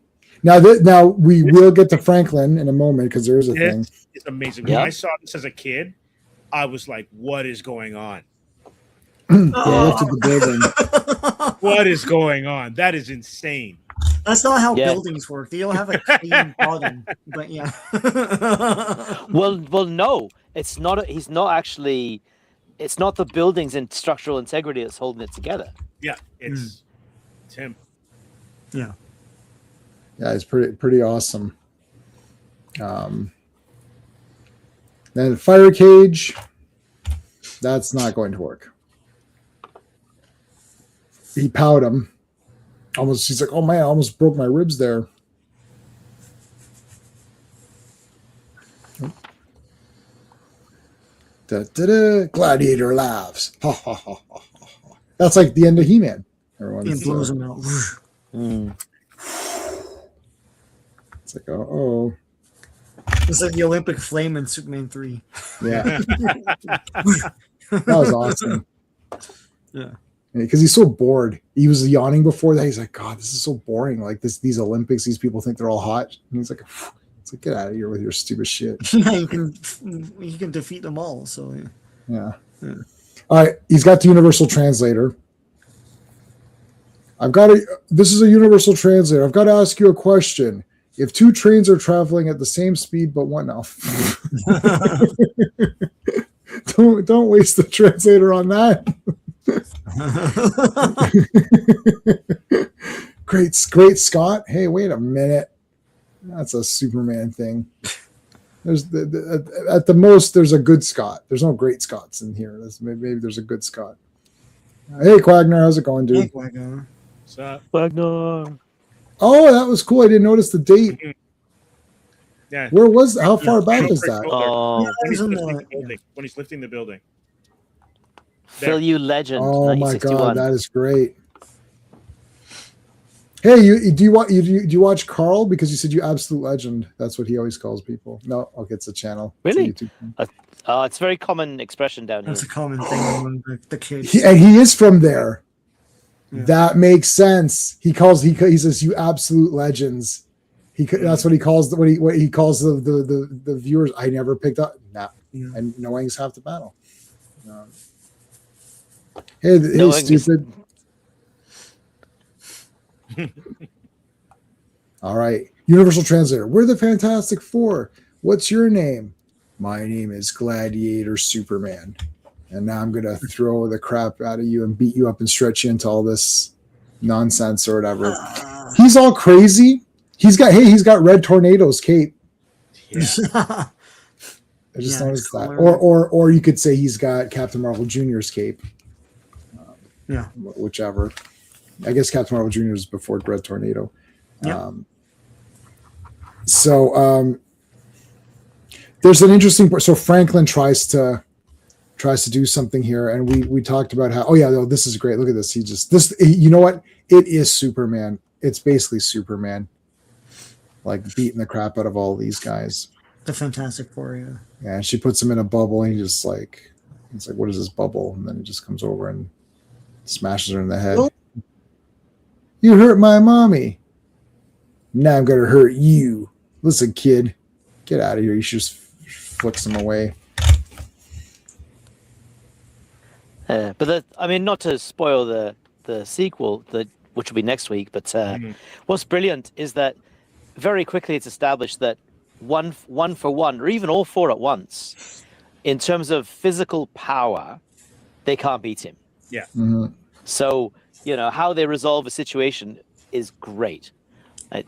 Now we will get to Franklin in a moment because there is a thing. It's amazing. Yeah. When I saw this as a kid, I was like, what is going on? They lifted the building. What is going on? That is insane. That's not how Yeah. buildings work. They don't have a clean bottom. But yeah. Well, no. It's not. He's not actually. It's not the buildings and structural integrity that's holding it together. Yeah, it's him. Yeah. Yeah, it's pretty awesome. Then the fire cage. That's not going to work. He powed him. Almost, he's like, oh man, I almost broke my ribs there. Gladiator laughs. Ha, ha, ha, ha, ha. That's like the end of He-Man. It blows him out. It's like, oh, It's like the Olympic flame in Superman 3. yeah. That was awesome. Yeah. Because he's so bored. He was yawning before that. He's like, God, this is so boring. Like these Olympics, these people think they're all hot. And he's like, It's like, get out of here with your stupid shit. Yeah, you can defeat them all. So Yeah. All right. He's got the universal translator. This is a universal translator. I've got to ask you a question. If two trains are traveling at the same speed, but one now. Don't waste the translator on that. Great Scott. Hey, wait a minute. That's a Superman thing. There's at the most there's a good Scott. There's no great Scots in here. Maybe there's a good Scott. Hey Quagner, how's it going, dude? Hey, Quagner. What's up? Wagner. Oh, that was cool. I didn't notice the date. Yeah. Where was? How far back is that? Oh, When he's lifting the building. Phil, you legend. Oh my 1961. god, that is great. Hey, do you watch Carl? Because you said you absolute legend. That's what he always calls people. No, okay, it's a channel. Really? It's a YouTube channel. It's a very common expression down here. That's a common thing among the kids. And he is from there. Yeah. That makes sense. He says you absolute legends. That's what he calls what he calls the viewers. I never picked up. Nah, Yeah. and knowing's half the battle. Hey, stupid. All right, Universal Translator. We're the Fantastic Four. What's your name? My name is Gladiator Superman. And now I'm gonna throw the crap out of you and beat you up and stretch you into all this nonsense or whatever. He's all crazy. He's got Red Tornado's cape. Yeah. I just noticed that. color. Or you could say he's got Captain Marvel Jr.'s cape. Yeah. Whichever. I guess Captain Marvel Jr. is before Red Tornado. Yeah. There's an interesting part. So Franklin tries to do something here, and we talked about how this is great. Look at this. You know what? It is Superman. It's basically Superman, like beating the crap out of all these guys. The Fantastic Four, yeah. Yeah, and she puts him in a bubble, and it's like, what is this bubble? And then he just comes over and smashes her in the head. Oh. You hurt my mommy. Now I'm gonna hurt you. Listen, kid, get out of here. You just flicks him away. But not to spoil the sequel, which will be next week. But what's brilliant is that very quickly it's established that one for one, or even all four at once, in terms of physical power, they can't beat him. Yeah. Mm-hmm. So how they resolve a situation is great, and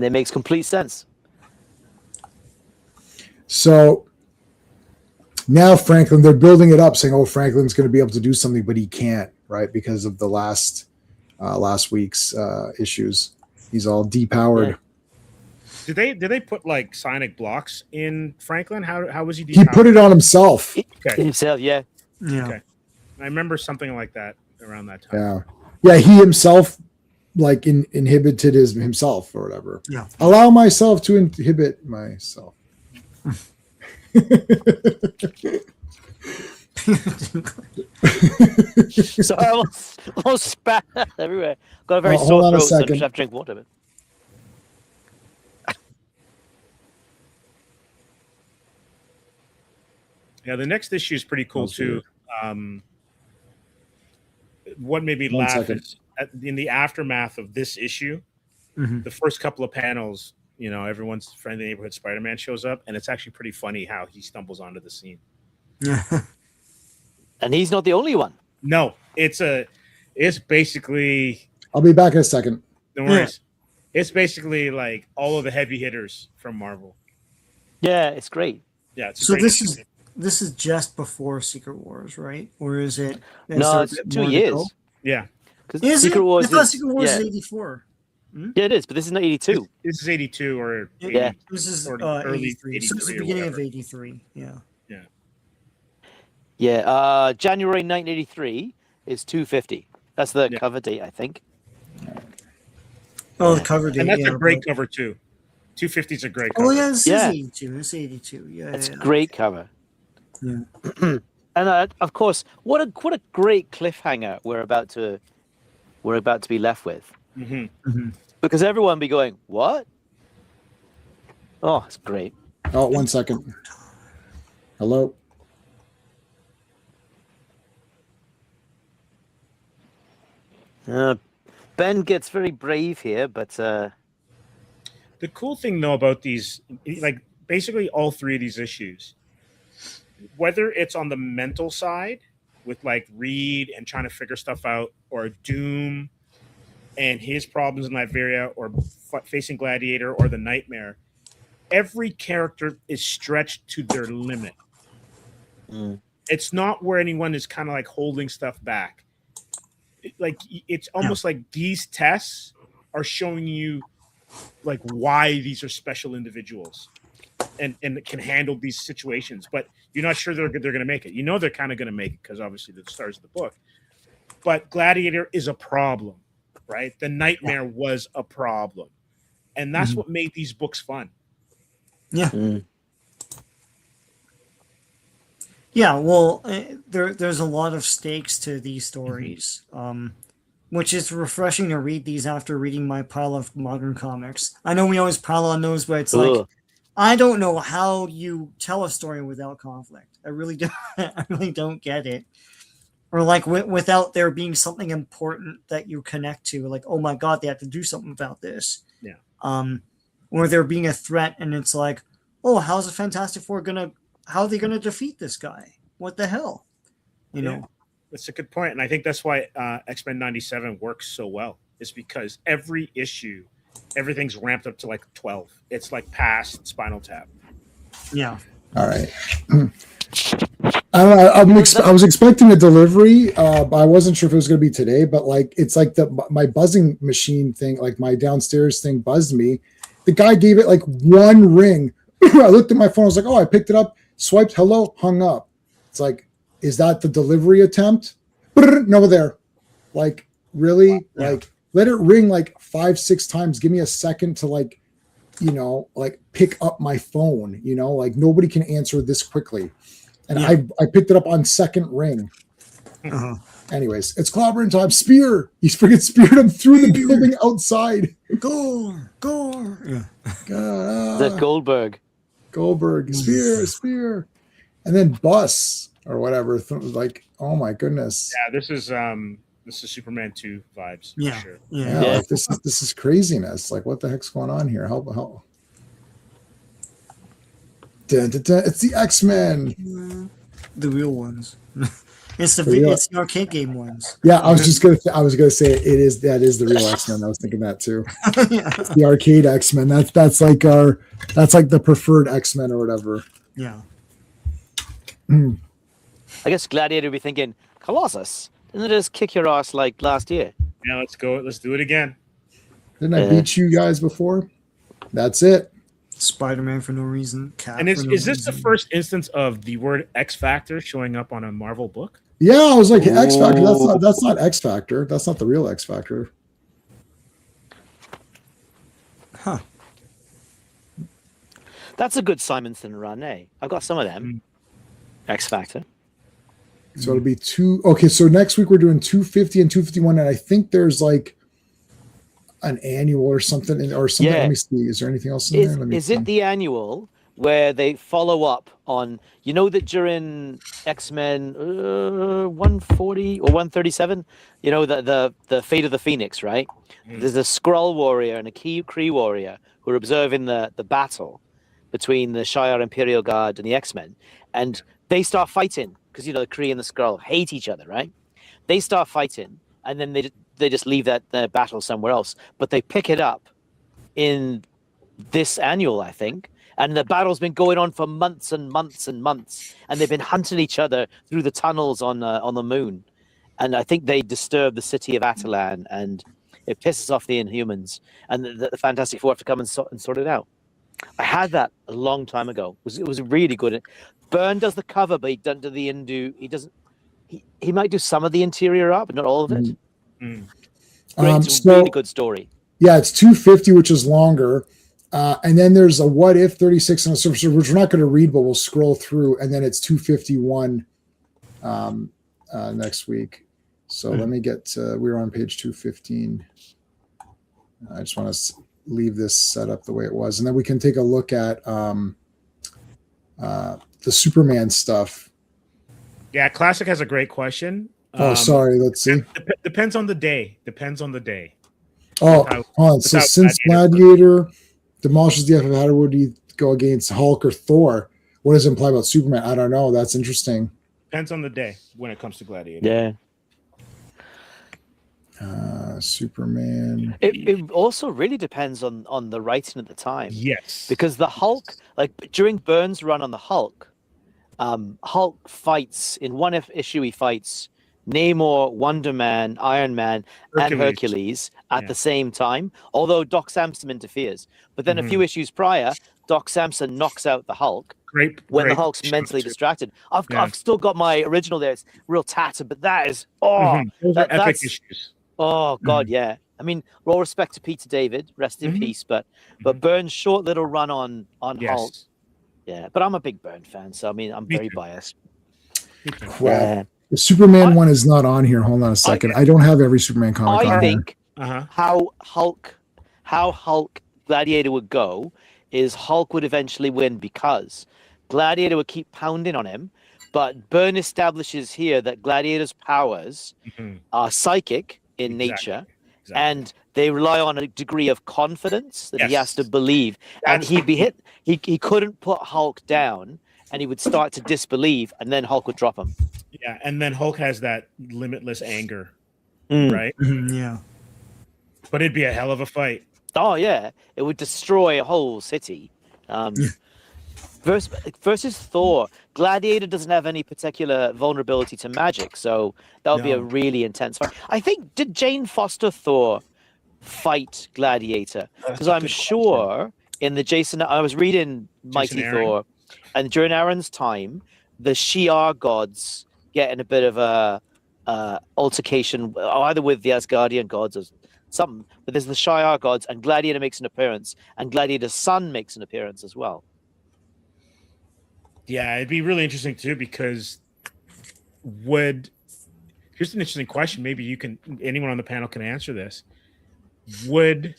it makes complete sense. So now Franklin, they're building it up, saying, "Oh, Franklin's going to be able to do something, but he can't, right? Because of the last week's issues. He's all depowered." Yeah. Did they put like psionic blocks in Franklin? How was he depowered? He put it on himself. Okay. Himself, yeah. Yeah. Okay. I remember something like that around that time. Yeah. He himself like inhibited himself or whatever. Yeah. Allow myself to inhibit myself. So I almost spat everywhere. Got a very Hold sore on a throat, so I second. just have to drink water. Yeah, the next issue is pretty cool too. What made me laugh is in the aftermath of this issue, the first couple of panels, everyone's friendly neighborhood Spider-Man shows up, and it's actually pretty funny how he stumbles onto the scene. Yeah. And he's not the only one. No, it's basically. I'll be back in a second. Don't worry. It's basically like all of the heavy hitters from Marvel. Yeah, it's great. Yeah. So this is just before Secret Wars, right? Or is it? No, it's 2 years. Yeah. Because Secret Wars I thought Secret Wars is 84. Yeah, it is, but this is not 82. This is 82 or 80, Yeah. This is early 83. So it's the 83 or beginning of whatever. 83. Yeah. Yeah, January 1983 is 250. That's the Yeah. cover date, I think. Oh, the cover date. And that's yeah, a great cover too. 250 is a great cover. Oh yeah, this Yeah. is 82. This is 82. Yeah. It's yeah. great cover. Yeah. And of course, what a great cliffhanger we're about to be left with, Mm-hmm. because everyone be going, what? Oh, it's great. Oh, 1 second. Hello. Ben gets very brave here, but The cool thing though about these, like basically all three of these issues, whether it's on the mental side with like Reed and trying to figure stuff out, or Doom and his problems in Latveria, or facing Gladiator, or the Nightmare, every character is stretched to their limit. It's not where anyone is kind of like holding stuff back. It's almost like these tests are showing you like why these are special individuals and can handle these situations, but you're not sure they're going to make it. You know they're kind of going to make it because obviously they're the stars of the book. But Gladiator is a problem, right? The Nightmare was a problem, and that's what made these books fun. Yeah. Yeah, well, there's a lot of stakes to these stories, which is refreshing to read these after reading my pile of modern comics. I know we always pile on those, but it's like, I don't know how you tell a story without conflict. I really don't. I really don't get it. Or like without there being something important that you connect to, like, oh my God, they have to do something about this. Yeah. Or there being a threat, and it's like, oh, how's the Fantastic Four how are they gonna defeat this guy? What the hell? You know. That's a good point, and I think that's why X-Men '97 works so well. Is because every issue, everything's ramped up to like 12. It's like past Spinal Tap. Yeah. All right. I was expecting a delivery, but I wasn't sure if it was going to be today. But like, it's like my buzzing machine thing, like my downstairs thing, buzzed me. The guy gave it like one ring. I looked at my phone. I was like, oh, I picked it up, swiped hello, hung up. It's like, is that the delivery attempt? No, there. Like, really? Yeah. Like, let it ring like 5-6 times. Give me a second to like, like pick up my phone. Like nobody can answer this quickly. And I picked it up on second ring. Anyways, it's clobbering time. Spear. He's freaking speared him through the building outside. Gore. Yeah. That Goldberg. Spear. And then bus or whatever. Like, oh my goodness. Yeah, this is Superman 2 vibes. Yeah. For sure. Yeah. Like, this is craziness. Like, what the heck's going on here? Help. Dun, dun, dun. It's the X-Men. The real ones. It's the arcade game ones. Yeah, I was gonna say that is the real X-Men. I was thinking that too. Yeah. It's the arcade X-Men. That's like the preferred X-Men or whatever. Yeah. I guess Gladiator would be thinking, Colossus, didn't it just kick your ass like last year? Yeah, let's go. Let's do it again. Didn't I beat you guys before? That's it. Spider-Man for no reason. Cap And is for no this the reason. first instance of the word X Factor showing up on a Marvel book? Yeah, I was like, X Factor. That's not X Factor. That's not the real X Factor. Huh. That's a good Simonson run, eh? I've got some of them. X Factor. So it'll be two. Okay, so next week we're doing 250 and 251, and I think there's like an annual or something. Yeah. Let me see. Is there anything else in there? Let me Is see. it the annual where they follow up on, that during X-Men 140 or 137, the Fate of the Phoenix, right? There's a Skrull warrior and a Kree warrior who are observing the battle between the Shi'ar Imperial Guard and the X-Men, and they start fighting because the Kree and the Skrull hate each other, right? They start fighting, and then they just leave that battle somewhere else, but they pick it up in this annual, I think. And the battle's been going on for months and months and months, and they've been hunting each other through the tunnels on the moon. And I think they disturb the city of Atalan, and it pisses off the Inhumans, and the Fantastic Four have to come and sort it out. I had that a long time ago. It was really good. Byrne does the cover, but he doesn't do the He doesn't. He might do some of the interior art, but not all of it. But it's a really good story. Yeah, it's 250, which is longer. And then there's a What If 36 and a Surface, which we're not going to read, but we'll scroll through. And then it's 251 next week. So let me get, we were on page 215. I just want to, leave this set up the way it was, and then we can take a look at the Superman stuff. Yeah, Classic has a great question. Oh, sorry. Let's see. Depends on the day. Depends on the day. Oh, hold on. So since Gladiator demolishes the FF, how would he go against Hulk or Thor? What does it imply about Superman? I don't know. That's interesting. Depends on the day when it comes to Gladiator. Yeah. Superman. It also really depends on the writing at the time. Yes. Because the Hulk, like during Byrne's run on the Hulk, Hulk fights in one issue. He fights Namor, Wonder Man, Iron Man, and Hercules at the same time. Although Doc Samson interferes, but then a few issues prior, Doc Samson knocks out the Hulk. When the Hulk's mentally distracted. I've still got my original there. It's real tattered, but that is those are epic issues. Oh God, yeah. I mean, all respect to Peter David, rest in peace. But Byrne's short little run on Hulk. Yeah, but I'm a big Byrne fan, so I mean, I'm very biased. Crap. The Superman one is not on here. Hold on a second. I don't have every Superman comic. I think how Hulk Gladiator would go is Hulk would eventually win because Gladiator would keep pounding on him, but Byrne establishes here that Gladiator's powers are psychic in nature, and they rely on a degree of confidence that he has to believe. And he'd be hit. He couldn't put Hulk down, and he would start to disbelieve, and then Hulk would drop him. Yeah, and then Hulk has that limitless anger, right? Yeah. But it'd be a hell of a fight. Oh yeah, it would destroy a whole city. Versus Thor, Gladiator doesn't have any particular vulnerability to magic, so that would be a really intense fight. I think, did Jane Foster Thor fight Gladiator? Because I'm sure in the I was reading Mighty Thor, and during Aaron's time, the Shi'ar gods get in a bit of a altercation, either with the Asgardian gods or something, but there's the Shi'ar gods, and Gladiator makes an appearance, and Gladiator's son makes an appearance as well. Yeah, it'd be really interesting too, because here's an interesting question. Maybe anyone on the panel can answer this. Would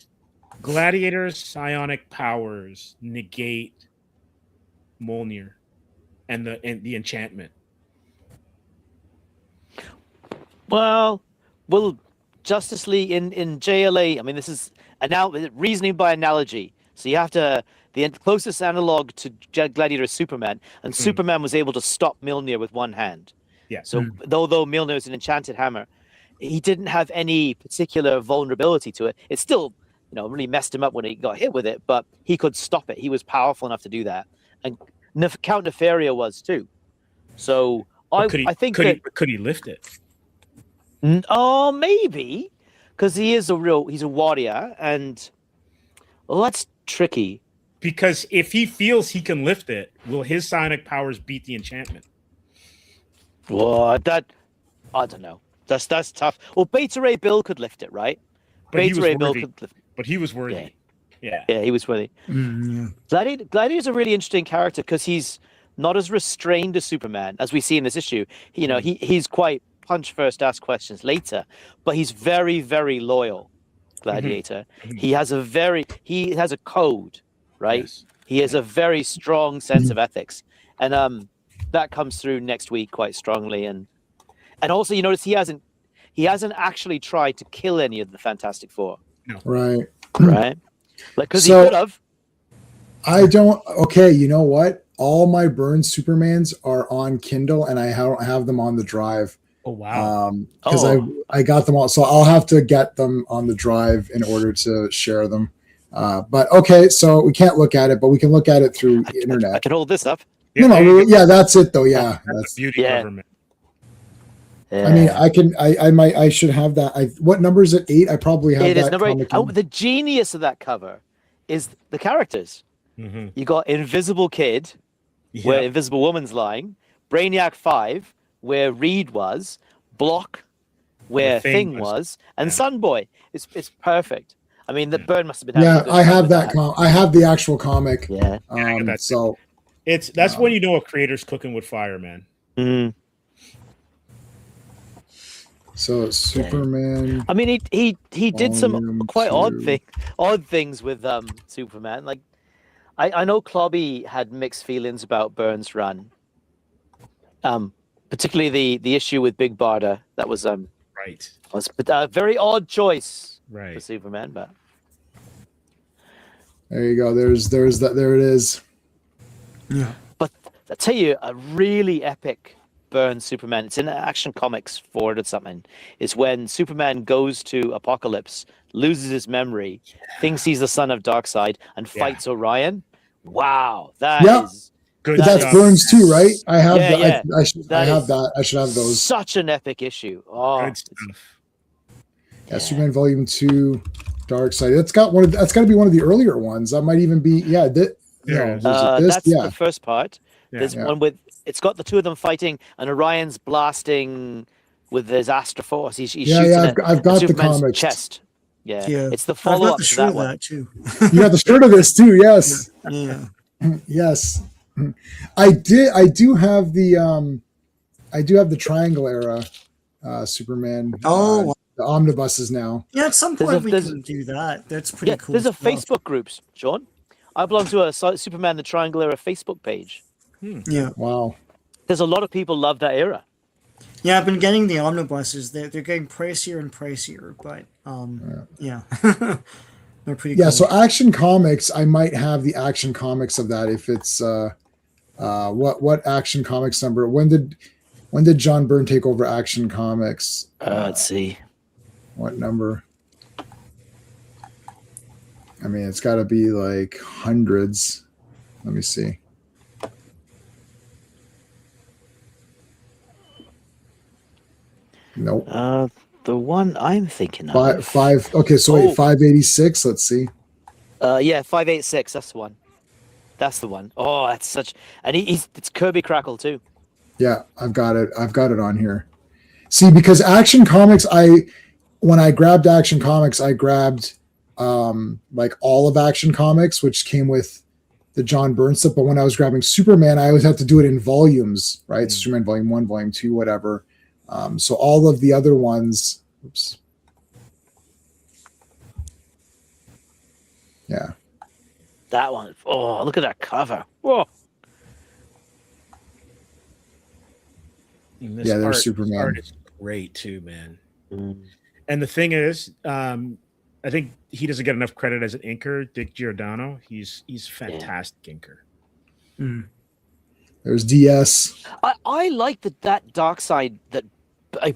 Gladiator's psionic powers negate Mjolnir and the enchantment? Well, Justice League in JLA. I mean, this is reasoning by analogy. So you have to. The closest analog to Gladiator is Superman, and Superman was able to stop Mjolnir with one hand. Yeah. So though Mjolnir is an enchanted hammer, he didn't have any particular vulnerability to it. It still, really messed him up when he got hit with it, but he could stop it. He was powerful enough to do that, and Count Nefaria was too. So I think could he lift it? Oh, maybe, because he's a warrior, and that's tricky. Because if he feels he can lift it, will his psionic powers beat the enchantment? Well, I don't know. That's tough. Well, Beta Ray Bill could lift it, right? But Beta Ray Bill could lift it. But he was worthy. Yeah, he was worthy. Gladiator's a really interesting character because he's not as restrained as Superman, as we see in this issue. He's quite punch first, ask questions later, but he's very, very loyal. Gladiator. He has a code. Right, he has a very strong sense of ethics, and that comes through next week quite strongly. And also, you notice he hasn't actually tried to kill any of the Fantastic Four. No. Right, like because he could have. I don't. Okay, you know what? All my Byrne Supermans are on Kindle, and I don't have them on the drive. Oh wow! Because I got them all, so I'll have to get them on the drive in order to share them. But okay, so we can't look at it, but we can look at it through the internet. I can hold this up. Yeah, that's it though. Yeah, that's beauty government. Yeah. I mean, I should have that. What number is it? 8? I probably have that. It is number 8. Oh, the genius of that cover is the characters. You got Invisible Kid, where Invisible Woman's lying, Brainiac 5, where Reed was, Block, where Thing was, and Sunboy. It's perfect. I mean, the Byrne must have been. Yeah, I have that. I have the actual comic. Yeah. So that's when you know a creator's cooking with fire, man. So Superman. I mean, he did some Volume quite two. odd things with Superman. Like I know Clobby had mixed feelings about Burns' run, particularly the issue with Big Barda. That was Right. a very odd choice for Right. Superman, but There you go. There's that. There it is. Yeah. but I tell you, a really epic Burns Superman. It's in Action Comics 4 or something. Is when Superman goes to Apokolips, loses his memory, thinks he's the son of Darkseid, and Yeah. fights Orion. Wow, that Yeah. is Good That's stuff. Burns too, right? I have Yeah, that. yeah. I should That have is that. I should have those. such an epic issue. Oh, Good stuff. Yeah, Superman Volume 2, Dark Side. That's got to be one of the earlier ones. That might even be There was it it this? that's Yeah. the first part. Yeah. There's Yeah. one with it's got the two of them fighting, and Orion's blasting with his Astra Force. He shoots Yeah, in I've got the Superman's comics. chest. Yeah, Yeah. it's the I've follow got up the to shirt that of one. that too. You got the shirt of this too. Yes. Yeah. Yes. I do have the Triangle era Superman. Oh, the omnibuses now. yeah. At some There's point a- we there's- can do that. That's pretty Yeah, cool. there's a stuff. Facebook groups, Sean. I belong to a Superman the Triangle era Facebook page. Yeah. Wow. There's a lot of people love that era. Yeah, I've been getting the omnibuses. They're getting pricier and pricier, but yeah. They're pretty Yeah, cool. so Action Comics, I might have the Action Comics of that if it's what Action Comics number? When did John Byrne take over Action Comics? Let's see. What number? I mean, it's got to be like hundreds. Let me see. Nope. The one I'm thinking of. Five. Okay, so wait, Oh. 586. Let's see. Yeah, 586. That's the one. That's the one. Oh, that's such. And it's Kirby Crackle too. Yeah, I've got it. I've got it on here. See, because Action Comics, when I grabbed Action Comics, I grabbed like all of Action Comics, which came with the John Byrne stuff. But when I was grabbing Superman, I always had to do it in volumes, right? Superman Volume 1, Volume 2, whatever. So all of the other ones, oops. Yeah. That one. Oh, look at that cover. Whoa. And this Yeah, there's art, Superman. Art is great too, man. Mm. And the thing is, I think he doesn't get enough credit as an inker. Dick Giordano, he's fantastic inker. Mm. There's DS. I like that dark side, that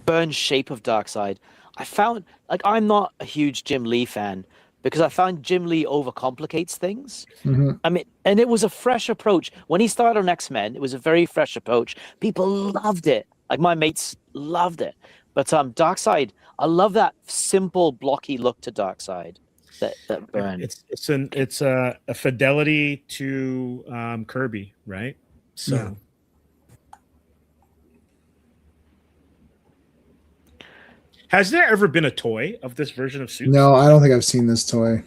Byrne's shape of Darkseid. I found, like, I'm not a huge Jim Lee fan because I found Jim Lee overcomplicates things. Mhm. I mean, and it was a fresh approach. When he started on X-Men, it was a very fresh approach. People loved it. Like, my mates loved it. But Darkseid, I love that simple, blocky look to Darkseid that Byrne. It's a fidelity to Kirby, right? So. Yeah. Has there ever been a toy of this version of Suits? No, I don't think I've seen this toy.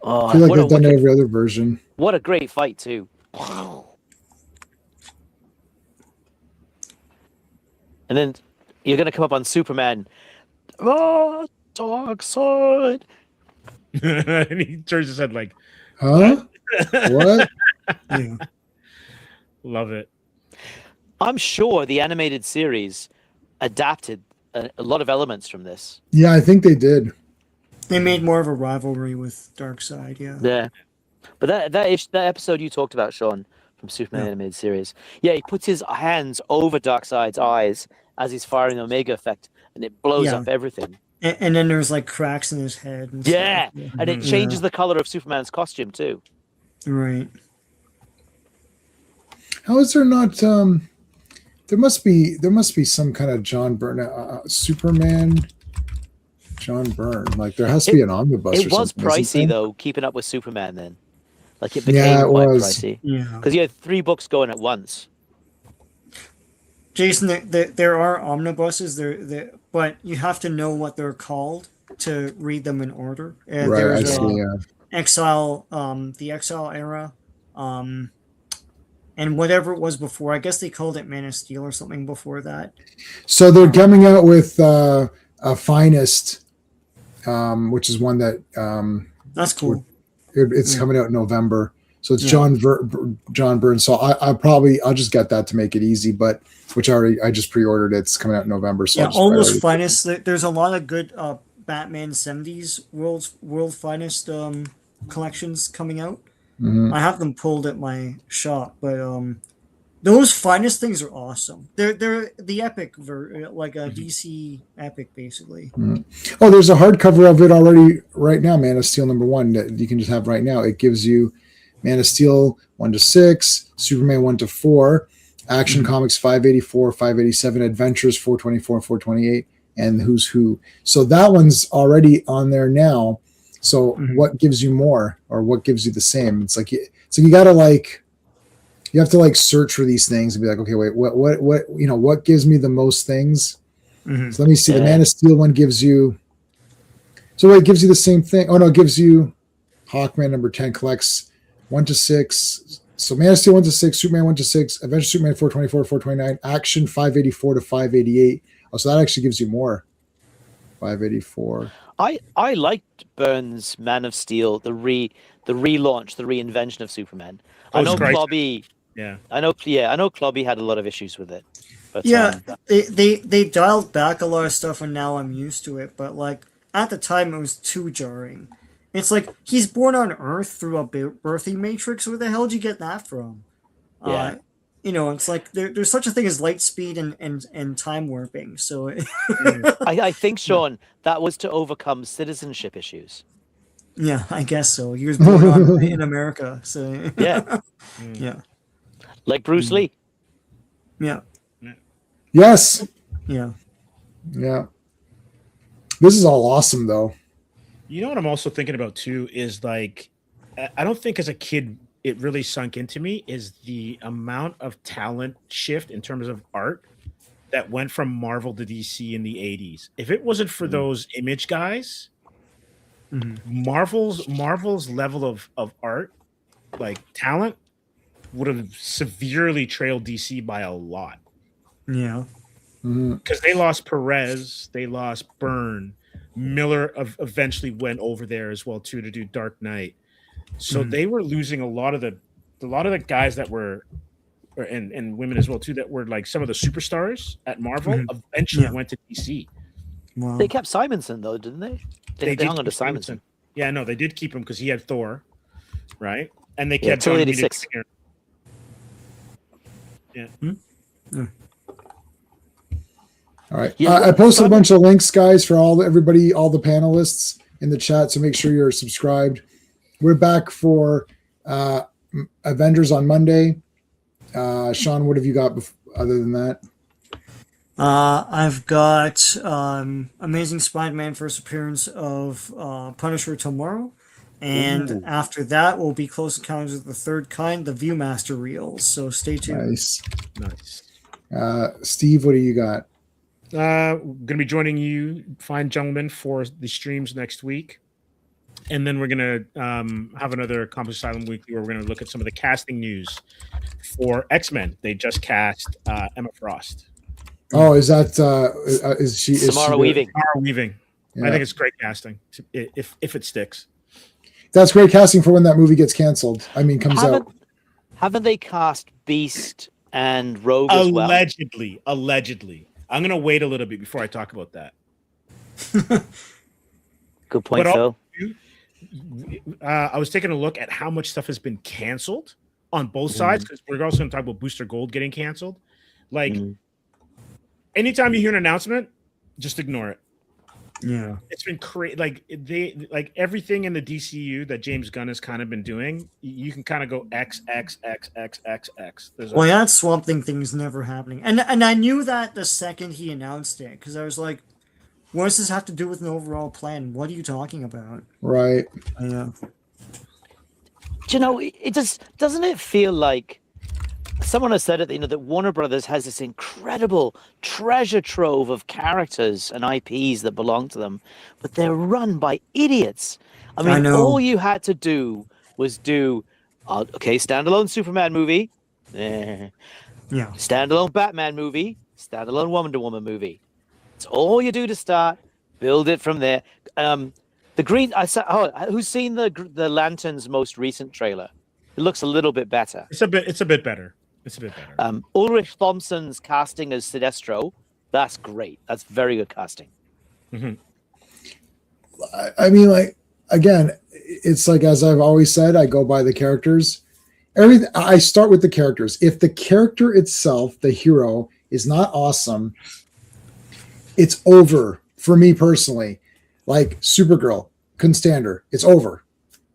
Oh, I feel like what, they've done a, every other version. what a great fight, too. And then you're going to come up on Superman. Oh, Darkseid. And he turns his head like, Huh? What? Yeah. love it. I'm sure the animated series adapted a lot of elements from this. Yeah, I think they did. They made more of a rivalry with Darkseid, yeah. Yeah. But that episode you talked about, Sean, from Superman animated series, yeah, he puts his hands over Darkseid's eyes as he's firing the Omega effect, and it blows Yeah. up everything. And then there's like cracks in his head. And Yeah, stuff. and it changes the color of Superman's costume too. Right. How is there not? There must be some kind of John Byrne Superman. John Byrne, like there has to be an omnibus. It or was something, isn't pricey there? though, keeping up with Superman then. Like it became Yeah, it quite was. pricey Yeah. because you had 3 books going at once. Jason, there are omnibuses there, but you have to know what they're called to read them in order. Right, I There's see. Yeah. Exile, the Exile era, and whatever it was before. I guess they called it Man of Steel or something before that. So they're coming out with a Finest, which is one that That's cool. it's coming out in November. So it's Yeah. John Byrne. So I'll just get that to make it easy, but which I just pre-ordered it. It's coming out in November. So Yeah, I'll just almost finest. There's a lot of good Batman '70s world finest collections coming out. Mhm. I have them pulled at my shop, but those finest things are awesome. They're the epic like a DC epic basically. Oh, there's a hardcover of it already right now. Man of Steel #1 that you can just have right now. It gives you Man of Steel 1-6, Superman 1-4, Action Comics 584, 587, Adventures 424, 428, and Who's Who. So that one's already on there now. So what gives you more, or what gives you the same? It's like you gotta you have to search for these things and be like, okay, wait, what gives me the most things? Mm-hmm. So let me see. The Man of Steel one gives you. So it gives you the same thing. Oh no, it gives you Hawkman #10 collects 1-6. So Man of Steel 1-6, Superman 1-6, Adventure Superman 424, 429, Action 584 to 588. Oh, so that actually gives you more. 584. I liked Byrne's Man of Steel, the relaunch, the reinvention of Superman. I know Clobby. Yeah. I know Clobby had a lot of issues with it. But Yeah, they dialed back a lot of stuff, and now I'm used to it. But at the time, it was too jarring. It's like he's born on Earth through a birthing matrix. Where the hell did you get that from? Yeah. It's like there's such a thing as light speed and time warping. So I think, Sean, that was to overcome citizenship issues. Yeah, I guess so. He was born in America, so Yeah. yeah, Like Bruce Lee. yeah, Yes. yeah. Yeah. This is all awesome, though. You know what I'm also thinking about too is I don't think as a kid it really sunk into me is the amount of talent shift in terms of art that went from Marvel to DC in the 80s. If it wasn't for those Image guys, Marvel's level of art, like talent, would have severely trailed DC by a lot. Yeah. Because they lost Perez, they lost Byrne. Miller eventually went over there as well too to do Dark Knight. So they were losing a lot of the guys that were, and women as well too, that were like some of the superstars at Marvel. Eventually went to DC. Wow. They kept Simonson though, didn't they? They hung on to Simonson. Yeah, no, they did keep him because he had Thor, right? And they kept till 86. Yeah. All right. Yeah, I posted a bunch of links, guys, for all the panelists in the chat. So make sure you're subscribed. We're back for Avengers on Monday. Sean, what have you got other than that? I've got Amazing Spider-Man first appearance of Punisher tomorrow, and after that will be Close Encounters of the Third Kind, the Viewmaster reels. So stay tuned. Nice. Steve, what do you got? Going to be joining you, fine gentlemen, for the streams next week. And then we're going to have another Accomplished Asylum Weekly where we're going to look at some of the casting news for X-Men. They just cast Emma Frost. Oh, is that is she Samara Weaving? Samara Weaving. Yeah. I think it's great casting if it sticks. That's great casting for when that movie gets canceled. I mean, comes out. Haven't they cast Beast and Rogue as well? Allegedly. I'm going to wait a little bit before I talk about that. Good point, Phil. I was taking a look at how much stuff has been canceled on both sides, because we're also going to talk about Booster Gold getting canceled. Anytime you hear an announcement, just ignore it. Yeah, it's been crazy. Like everything in the DCU that James Gunn has kind of been doing, you can kind of go X. That Swamp Thing thing's never happening, and I knew that the second he announced it, because I was like, what does this have to do with an overall plan? What are you talking about? Right. Yeah. Do you know, doesn't it feel like someone has said it, that Warner Brothers has this incredible treasure trove of characters and IPs that belong to them, but they're run by idiots. I mean, all you had to do was do, standalone Superman movie, Eh. Yeah. Standalone Batman movie, standalone Wonder Woman movie. It's all you do to start. Build it from there. The green. Who's seen the Lantern's most recent trailer? It looks a little bit better. It's a bit better. Ulrich Thompson's casting as Sinestro. That's great. That's very good casting. Mm-hmm. I mean, like, again, it's like, as I've always said, I go by the characters. Everything, I start with the characters. If the character itself, the hero, is not awesome, it's over for me personally. Like Supergirl, couldn't stand her. It's over.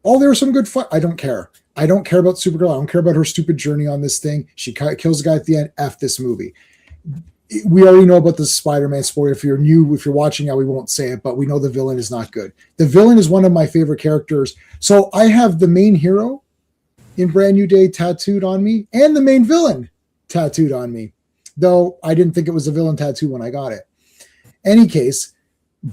Oh, there was some good fun. I don't care. I don't care about Supergirl. I don't care about her stupid journey on this thing. She kills the guy at the end. F this movie. We already know about the Spider-Man spoiler. If you're new, if you're watching now, we won't say it, but we know the villain is not good. The villain is one of my favorite characters. So I have the main hero in Brand New Day tattooed on me and the main villain tattooed on me, though I didn't think it was a villain tattoo when I got it. Any case,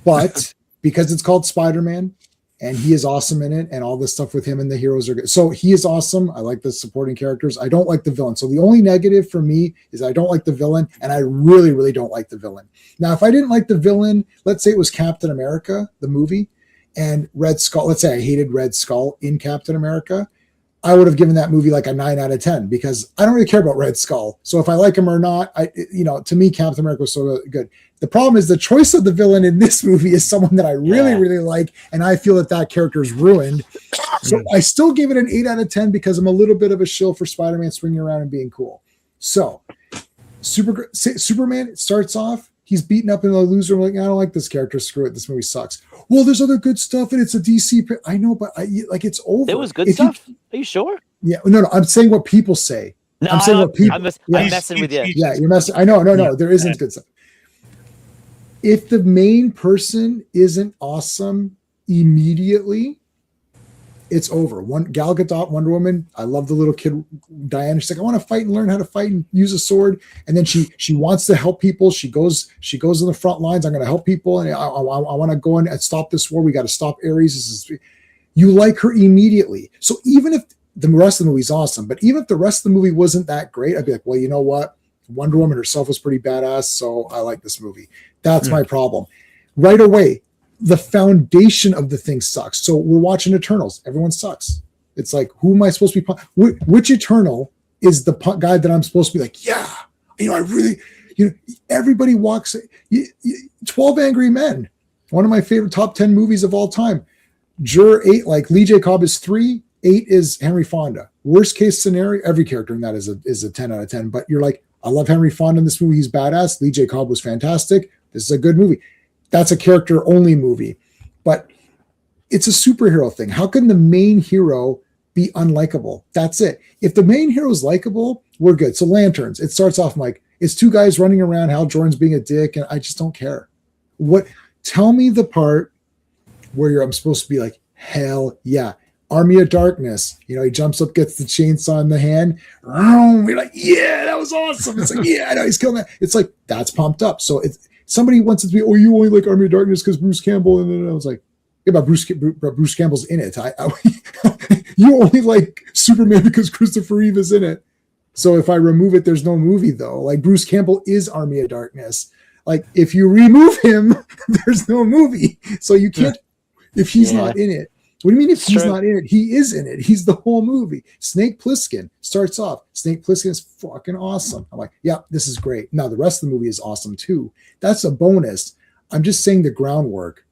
but because it's called Spider-Man and he is awesome in it and all this stuff with him and the heroes are good. So he is awesome. I like the supporting characters. I don't like the villain. So the only negative for me is I don't like the villain, and I really, really don't like the villain. Now, if I didn't like the villain, let's say it was Captain America, the movie, and Red Skull, let's say I hated Red Skull in Captain America, I would have given that movie like a 9 out of 10 because I don't really care about Red Skull. So if I like him or not, to me, Captain America was so good. The problem is the choice of the villain in this movie is someone that I really, really like. And I feel that character is ruined. So I still give it an 8 out of 10 because I'm a little bit of a shill for Spider-Man swinging around and being cool. So Superman starts off, he's beaten up in a loser. I'm like, I don't like this character. Screw it. This movie sucks. Well, there's other good stuff and it's a DC. I know, but it's over. There was good stuff. Are you sure? Yeah. No. I'm saying what people say. No, I'm saying what people. I'm messing with you. Yeah, you're messing. I know. No. There isn't good stuff. If the main person isn't awesome immediately, it's over. Gal Gadot, Wonder Woman. I love the little kid Diana. She's like, I want to fight and learn how to fight and use a sword. And then she wants to help people. She goes in the front lines. I'm going to help people, and I want to go in and stop this war. We got to stop Ares. You like her immediately. So even if the rest of the movie's awesome, but even if the rest of the movie wasn't that great, I'd be like, well, you know what? Wonder Woman herself was pretty badass, so I like this movie. That's my problem. Right away, the foundation of the thing sucks. So we're watching Eternals. Everyone sucks. It's like, who am I supposed to be? Which Eternal is the guy that I'm supposed to be like, yeah, I really, everybody walks. 12 Angry Men, one of my favorite top 10 movies of all time. Juror 8, like Lee J. Cobb is 3, 8 is Henry Fonda. Worst case scenario, every character in that is a 10 out of 10. But you're like, I love Henry Fonda in this movie. He's badass. Lee J. Cobb was fantastic. This is a good movie. That's a character only movie, but it's a superhero thing. How can the main hero be unlikable? That's it. If the main hero is likable, we're good. So Lanterns, it starts off like it's 2 guys running around. Hal Jordan's being a dick, and I just don't care. Tell me the part where I'm supposed to be like, hell yeah. Army of Darkness, he jumps up, gets the chainsaw in the hand. We're like, yeah, that was awesome. It's like, yeah, I know he's killing that. It's like, that's pumped up. So somebody wants it to be, oh, you only like Army of Darkness because Bruce Campbell. And then I was like, yeah, but Bruce Campbell's in it. You only like Superman because Christopher Reeve is in it. So if I remove it, there's no movie though. Like Bruce Campbell is Army of Darkness. Like if you remove him, there's no movie. So you can't, if he's not in it. What do you mean if he's not in it? He is in it. He's the whole movie. Snake Plissken starts off. Snake Plissken is fucking awesome. I'm like, yeah, this is great. Now the rest of the movie is awesome too. That's a bonus. I'm just saying the groundwork.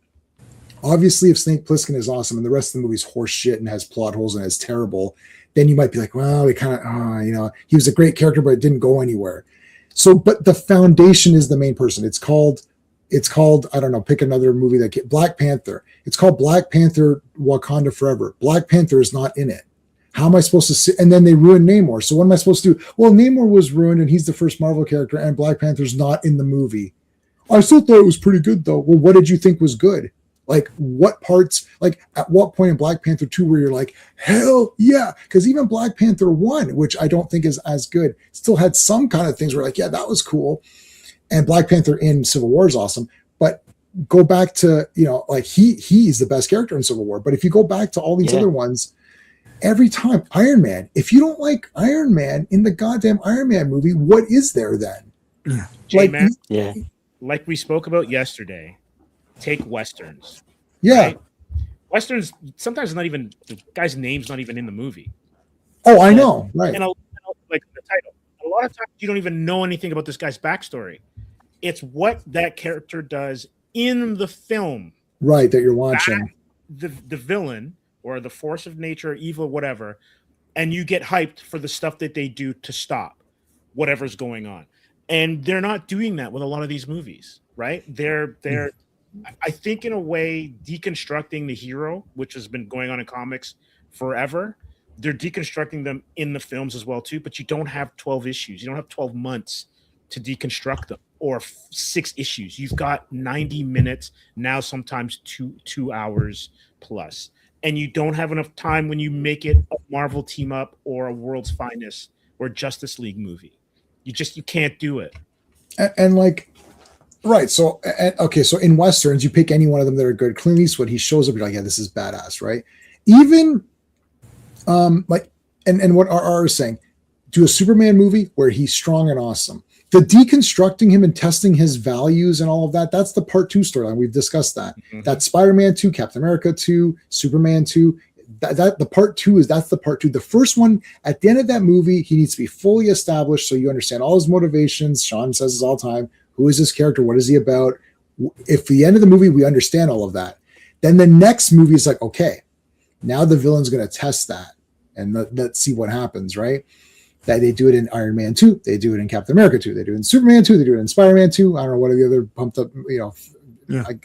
Obviously, if Snake Plissken is awesome and the rest of the movie is horse shit and has plot holes and is terrible, then you might be like, well, we kind of, he was a great character, but it didn't go anywhere. So, but the foundation is the main person. It's called, I don't know, pick another movie Black Panther. It's called Black Panther Wakanda Forever. Black Panther is not in it. How am I supposed to see? And then they ruined Namor. So what am I supposed to do? Well, Namor was ruined and he's the first Marvel character and Black Panther's not in the movie. I still thought it was pretty good though. Well, what did you think was good? Like what parts, like at what point in Black Panther 2 where you're like, hell yeah. Because even Black Panther 1, which I don't think is as good, still had some kind of things where like, yeah, that was cool. And Black Panther in Civil War is awesome. But go back to, like he's the best character in Civil War. But if you go back to all these other ones, every time Iron Man. If you don't like Iron Man in the goddamn Iron Man movie, what is there then? Yeah. J-Man, Yeah. like we spoke about yesterday, take Westerns. Yeah. Right? Westerns, sometimes not even, the guy's name's not even in the movie. Oh, I know. Right. And like the title. A lot of times you don't even know anything about this guy's backstory. It's what that character does in the film. Right. That you're watching. The villain or the force of nature, evil, whatever, and you get hyped for the stuff that they do to stop whatever's going on. And they're not doing that with a lot of these movies, right? They're I think in a way deconstructing the hero, which has been going on in comics forever. They're deconstructing them in the films as well too, but you don't have 12 issues. You don't have 12 months to deconstruct them, or 6 issues. You've got 90 minutes, now sometimes 2 hours plus. And you don't have enough time when you make it a Marvel team up or a World's Finest or Justice League movie. You can't do it. And like, right. So, okay. So in Westerns, you pick any one of them that are good. Clint Eastwood, he shows up, you're like, yeah, this is badass, right? Even like, and what RR is saying, do a Superman movie where he's strong and awesome. The deconstructing him and testing his values and all of that, that's the part 2 storyline. We've discussed that. Mm-hmm. That's Spider-Man 2, Captain America 2, Superman 2. That the part 2 that's the part 2. The first one, at the end of that movie, he needs to be fully established so you understand all his motivations. Sean says this all the time. Who is this character? What is he about? If the end of the movie, we understand all of that, then the next movie is like, okay, now the villain's going to test that and let's see what happens, right? That they do it in Iron Man 2, they do it in Captain America 2, they do it in Superman 2, they do it in Spider-Man 2. I don't know what are the other pumped up,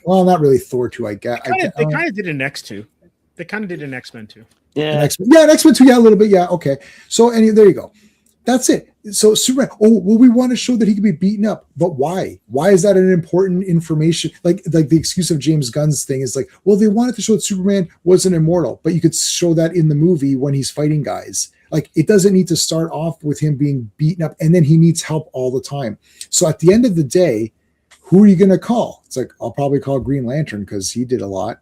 well, not really Thor 2, I guess. They kind of did an X2. They kind of did an X-Men 2. Yeah. An X-Men 2, yeah, a little bit, yeah, okay. So, there you go. That's it. So Superman, we want to show that he can be beaten up, but why? Why is that an important information? Like the excuse of James Gunn's thing is like, well, they wanted to show that Superman wasn't immortal, but you could show that in the movie when he's fighting guys. Like, it doesn't need to start off with him being beaten up and then he needs help all the time. So at the end of the day, who are you going to call? It's like, I'll probably call Green Lantern because he did a lot.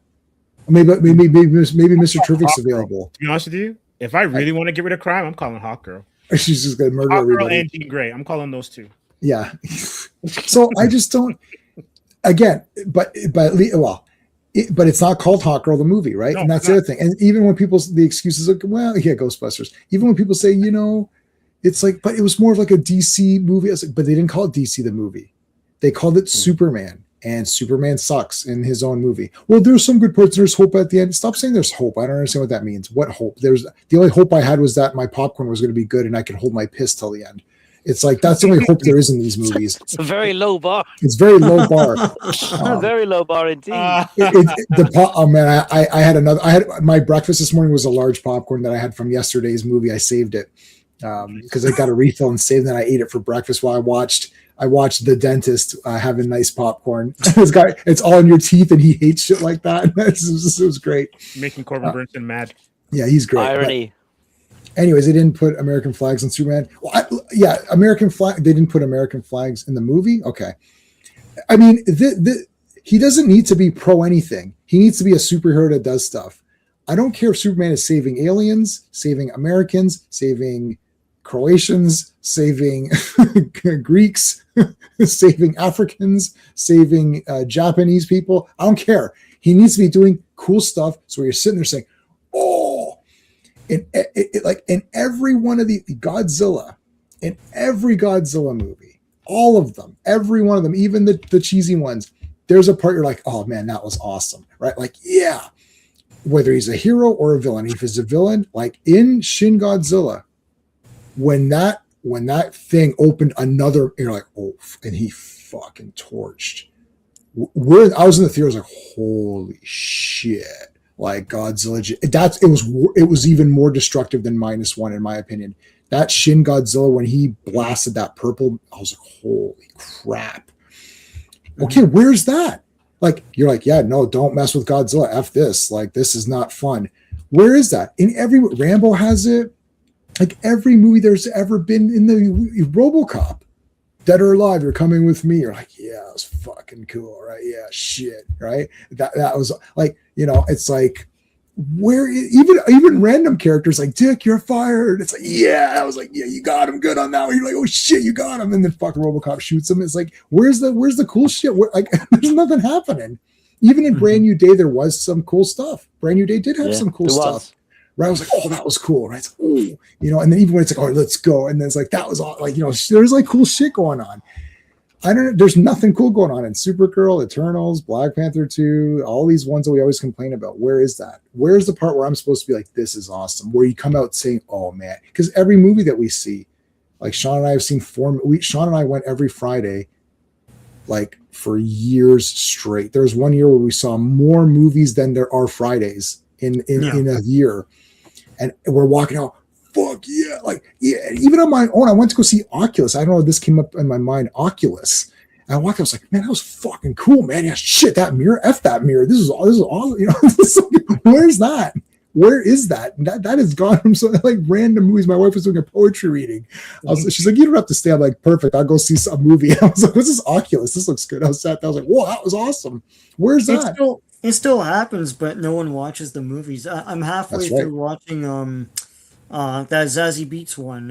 Maybe Mr. Terrific's available. To be honest with you, if I really want to get rid of crime, I'm calling Hawkgirl. She's just going to murder Hawkgirl everybody. and Jean Grey. I'm calling those 2. Yeah. So I just don't. Again, but it's not called Hawkgirl the movie, right? No, and that's the other thing. And even when the excuses are, well, yeah, Ghostbusters. Even when people say, it's like, but it was more of like a DC movie. I was like, but they didn't call it DC the movie. They called it Superman, and Superman sucks in his own movie. Well, there's some good parts. There's hope at the end. Stop saying there's hope. I don't understand what that means. What hope? The only hope I had was that my popcorn was going to be good and I could hold my piss till the end. It's like, that's the only hope there is in these movies. It's a very low bar. It's very low bar. Very low bar indeed. I had my breakfast this morning was a large popcorn that I had from yesterday's movie. I saved it because I got a refill and saved. Then I ate it for breakfast while I watched The Dentist having nice popcorn. This guy, it's all in your teeth, and he hates shit like that. It was great. Making Corbin Burnson mad. Yeah, he's great. Irony. Anyways, they didn't put American flags on Superman. Well, American flag. They didn't put American flags in the movie. Okay, I mean, he doesn't need to be pro anything. He needs to be a superhero that does stuff. I don't care if Superman is saving aliens, saving Americans, saving Croatians, saving Greeks, saving Africans, saving Japanese people. I don't care. He needs to be doing cool stuff. So you're sitting there saying, "Oh." Like in every one of the Godzilla, in every Godzilla movie, all of them, every one of them, even the cheesy ones, there's a part you're like, oh man, that was awesome, right? Like, yeah, whether he's a hero or a villain. If he's a villain, like in Shin Godzilla, when that thing opened another, you're like, oh, and he fucking torched. I was in the theater, I was like, holy shit. Like Godzilla, it was even more destructive than -1 in my opinion. That Shin Godzilla, when he blasted that purple, I was like, holy crap. Okay, where's that? Like, you're like, yeah, no, don't mess with Godzilla. F this. Like, this is not fun. Where is that? In every Rambo has it. Like every movie there's ever been in the RoboCop. Dead or Alive, you're coming with me. You're like, yeah, that's fucking cool, right? Yeah, shit, right? That was like, it's like even random characters like Dick, you're fired. It's like, yeah, I was like, yeah, you got him good on that one. You're like, oh shit, you got him, and then fucking RoboCop shoots him. It's like, where's the cool shit? Like, there's nothing happening. Even in Brand New Day, there was some cool stuff. Brand New Day did have some cool stuff. Right, I was like, oh, that was cool, right? It's like, oh, and then even when it's like, oh, let's go, and then it's like, that was all, like, there's like cool shit going on. I don't know, there's nothing cool going on in Supergirl, Eternals, Black Panther 2, all these ones that we always complain about. Where is that? Where's the part where I'm supposed to be like, this is awesome? Where you come out saying, oh man, because every movie that we see, like Sean and I have seen Sean and I went every Friday, like for years straight. There's one year where we saw more movies than there are Fridays in a year. And we're walking out, fuck yeah. Like, yeah, even on my own, I went to go see Oculus. I don't know, this came up in my mind, Oculus. And I walked out, I was like, man, that was fucking cool, man. Yeah, shit, that mirror, F that mirror. This is awesome. Where's that? Where is that? That is gone from some like random movies. My wife was doing a poetry reading. She's like, you don't have to stay. I'm like, perfect. I'll go see some movie. I was like, what's this Oculus? This looks good. I was like, whoa, that was awesome. Where's that? It still happens, but no one watches the movies. I'm halfway through watching that Zazie Beetz one.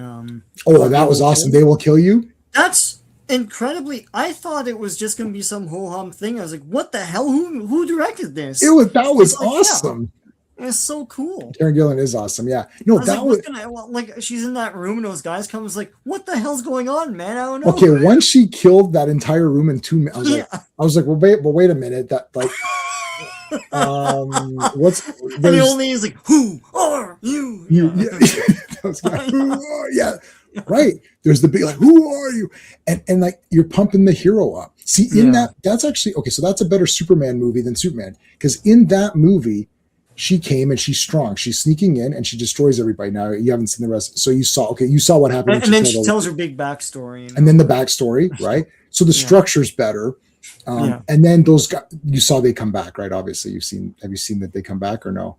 That was awesome. They Will Kill You. That's incredibly. I thought it was just gonna be some ho hum thing. I was like, what the hell? Who directed this? That was awesome. Yeah. It's so cool. Karen Gillan is awesome. Yeah. No, that was like she's in that room and those guys come. I was like, what the hell's going on, man? I don't know. Okay, once she killed that entire room in 2 minutes, I was like, well, wait a minute. That like. And the only is like, who are you? Yeah, right. There's the big like, who are you? And like you're pumping the hero up. See, that's actually okay. So that's a better Superman movie than Superman, because in that movie, she came and she's strong. She's sneaking in and she destroys everybody. Now you haven't seen the rest, so you saw what happened. And then she tells her big backstory. And then the backstory, right? So the structure's better. And then those guys, you saw they come back, right? Obviously, have you seen that they come back or no?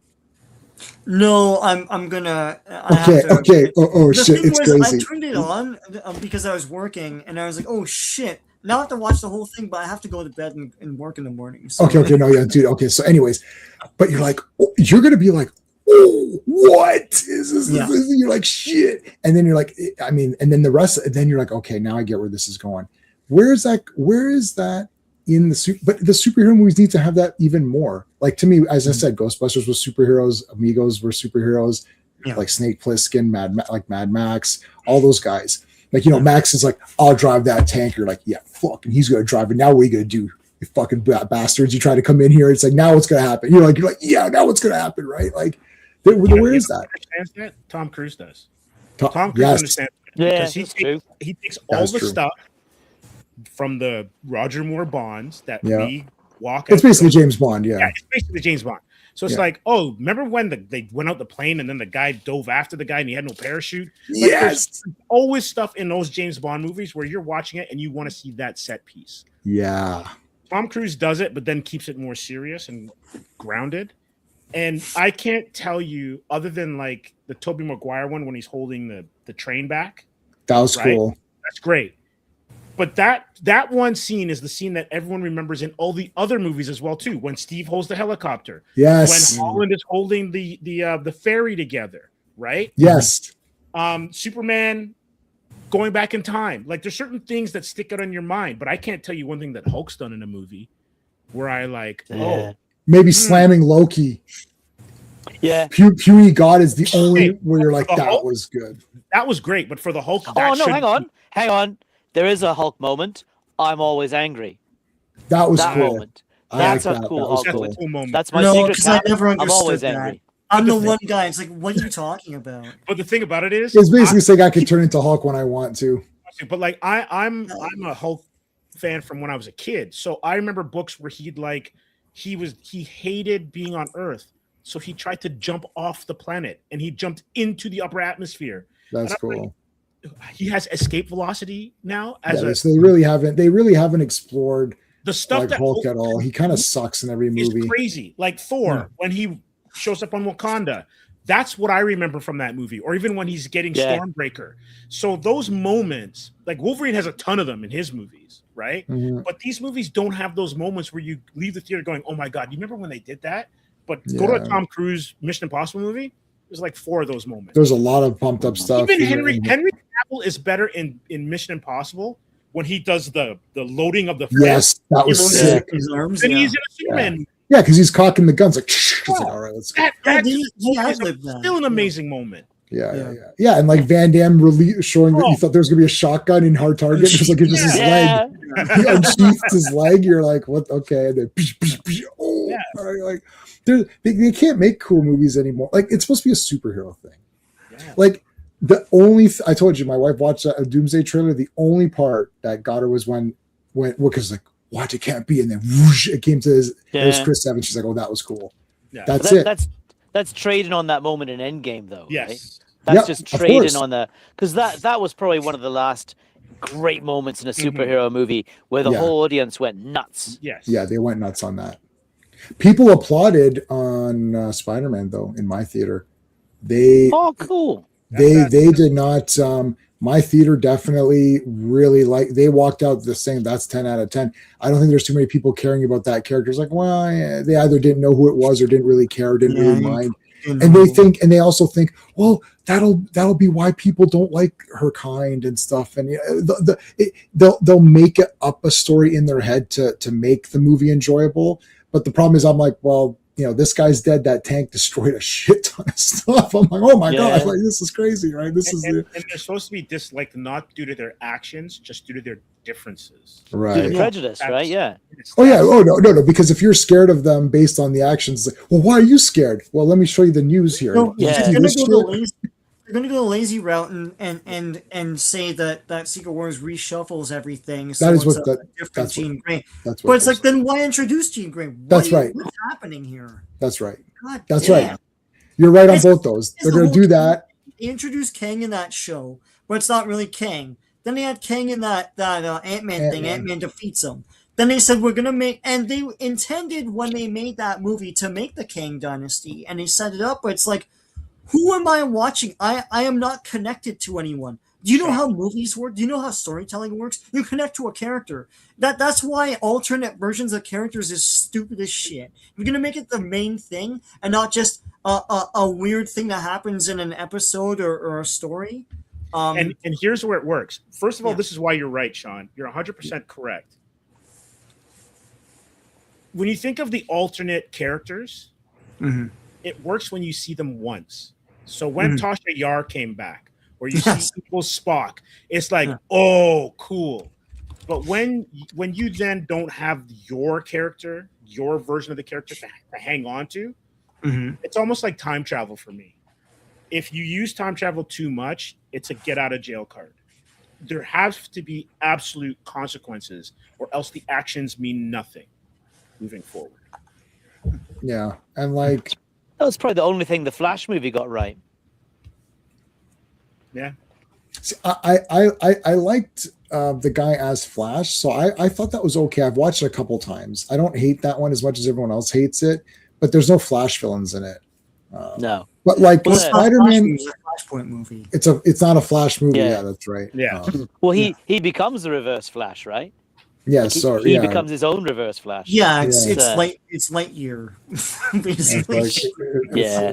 No, I'm gonna. Okay. Oh shit! It's crazy. I turned it on because I was working, and I was like, oh shit! Now I have to watch the whole thing, but I have to go to bed and work in the morning. So. Okay, no, yeah, dude. Okay, so anyways, but you're like, you're gonna be like, oh, what is this? Yeah. You're like, shit, and then you're like, I mean, and then the rest, and then you're like, okay, now I get where this is going. Where is that in the but the superhero movies need to have that even more. Like to me, as I said, Ghostbusters was superheroes, Amigos were superheroes, like Snake Plissken, Mad Max, all those guys. Like, Max is like, I'll drive that tank. You're like, yeah, fuck, and he's gonna drive it. Now what are you gonna do? You fucking bastards! You try to come in here. It's like, now what's gonna happen? You're like, yeah, now what's gonna happen, right? Like, where is that? That? Tom Cruise does. Tom Cruise understands that because he takes all the stuff from the Roger Moore Bonds that we walk. It's basically James Bond, yeah. It's basically James Bond. So it's like, oh, remember when they went out the plane and then the guy dove after the guy and he had no parachute? Like, there's always stuff in those James Bond movies where you're watching it and you want to see that set piece. Yeah. Tom Cruise does it, but then keeps it more serious and grounded. And I can't tell you, other than like the Tobey Maguire one when he's holding the train back. That was cool. That's great. But that one scene is the scene that everyone remembers in all the other movies as well too. When Steve holds the helicopter, yes. When Holland is holding the ferry together, right? Yes. Superman going back in time. Like there's certain things that stick out in your mind, but I can't tell you one thing that Hulk's done in a movie where I like, maybe slamming Loki. Yeah, Puny God is the only where you're like, that Hulk was good. That was great, but for the Hulk, hang on. There is a Hulk moment. I'm always angry. That was cool. Moment. That's a cool Hulk moment. Cool moment. That's my secret. Because I never understood I'm always that. angry. I'm the one guy. It's like, what are you talking about? But the thing about it is, it's basically saying I can turn into Hulk when I want to. But like, I'm a Hulk fan from when I was a kid. So I remember books where he hated being on Earth, so he tried to jump off the planet and he jumped into the upper atmosphere. That's cool. Like, he has escape velocity now. So they really haven't explored the stuff like that Hulk at all. He kind of sucks in every movie. It's crazy. Like Thor when he shows up on Wakanda. That's what I remember from that movie. Or even when he's getting Stormbreaker. So those moments, like Wolverine has a ton of them in his movies, right? Mm-hmm. But these movies don't have those moments where you leave the theater going, "Oh my god, you remember when they did that?" But go to a Yeah. Tom Cruise Mission Impossible movie. There's like 4 of those moments. There's a lot of pumped up stuff. Even Henry Cavill is better in Mission Impossible when he does the loading of the Yes, that was He sick. his arms. Then Yeah. he's in a Superman. Yeah, because he's cocking the guns like, it's like, all right, let's go. That he is ad-libbed that. still an amazing moment. Yeah, and like Van Damme showing that he thought there was gonna be a shotgun in Hard Target. It was like it's just his Yeah. leg. He unsheathed his leg. You're like, what? Okay, and then oh, Yeah. all right, like they can't make cool movies anymore. Like it's supposed to be a superhero thing. Yeah. Like the only I told you, my wife watched a Doomsday trailer. The only part that got her was when because like what it can't be, and then whoosh, it came to it was Yeah. Chris Evans. She's like, oh, that was cool. Yeah. That's That- it. That's trading on that moment in Endgame, though. Yes. Right? That's Yeah, just of trading course. on the because that was probably one of the last great moments in a superhero movie where the Yeah. whole audience went nuts. Yes. Yeah, they went nuts on that. People applauded on Spider-Man though in my theater. They Oh, cool. they did not. My theater definitely really they walked out the same. That's 10 out of 10. I don't think there's too many people caring about that character. It's like, well, yeah, they either didn't know who it was or didn't really care, or didn't really mind. And they also think, well, that'll be why people don't like her kind and stuff. And they'll make up a story in their head to make the movie enjoyable. But the problem is, I'm like, well, this guy's dead. That tank destroyed a shit ton of stuff. I'm like, oh my Yeah. god, like this is crazy, right? This is and they're supposed to be disliked not due to their actions, just due to their differences. Due to right. prejudice, right? Yeah. Oh yeah. Oh no. Because if you're scared of them based on the actions, it's like, well, why are you scared? Well, let me show you the news here. No, Yeah. they're This gonna go shit- the lazy. They're gonna go the lazy route and say that Secret Wars reshuffles everything. So That is it's what a that- different that's what- Jean Grey. That's But what it's like, then why introduce Jean Grey? That's right. What's happening here? That's right. God That's damn. right. You're right on It's- both those. it's They're the going to whole do that. They introduced Kang in that show, but it's not really Kang. Then they had Kang in that Ant-Man thing. Ant-Man. Ant-Man defeats him. Then they said we're gonna make, and they intended when they made that movie to make the Kang Dynasty, and they set it up. But it's like, who am I watching? I am not connected to anyone. Do you know how movies work? Do you know how storytelling works? You connect to a character. That's why alternate versions of characters is stupid as shit. You're gonna make it the main thing and not just a weird thing that happens in an episode or a story. And here's where it works. First of all, Yeah. this is why you're right, Sean. You're 100% correct. When you think of the alternate characters, it works when you see them once. So when Tasha Yar came back, or you Yes. see people's Spock, it's like, Yeah. oh, cool. But when you then don't have your character, your version of the character to hang on to, it's almost like time travel for me. If you use time travel too much, it's a get out of jail card. There has to be absolute consequences, or else the actions mean nothing moving forward. Yeah. And like, That was probably the only thing the Flash movie got right. Yeah. see, I liked the guy as Flash. So I thought that was okay. I've watched it a couple times. I don't hate that one as much as everyone else hates it, but there's no Flash villains in it. No. But like Well, with yeah. Spider-Man, It's a Flashpoint movie. it's not a Flash movie. Yeah. Yeah, that's right. Yeah. Well, he becomes the Reverse Flash, right? Yeah, Like, sorry. he yeah. becomes his own Reverse Flash. Yeah, it's Yeah. it's Lightyear, It's basically. like- Yeah.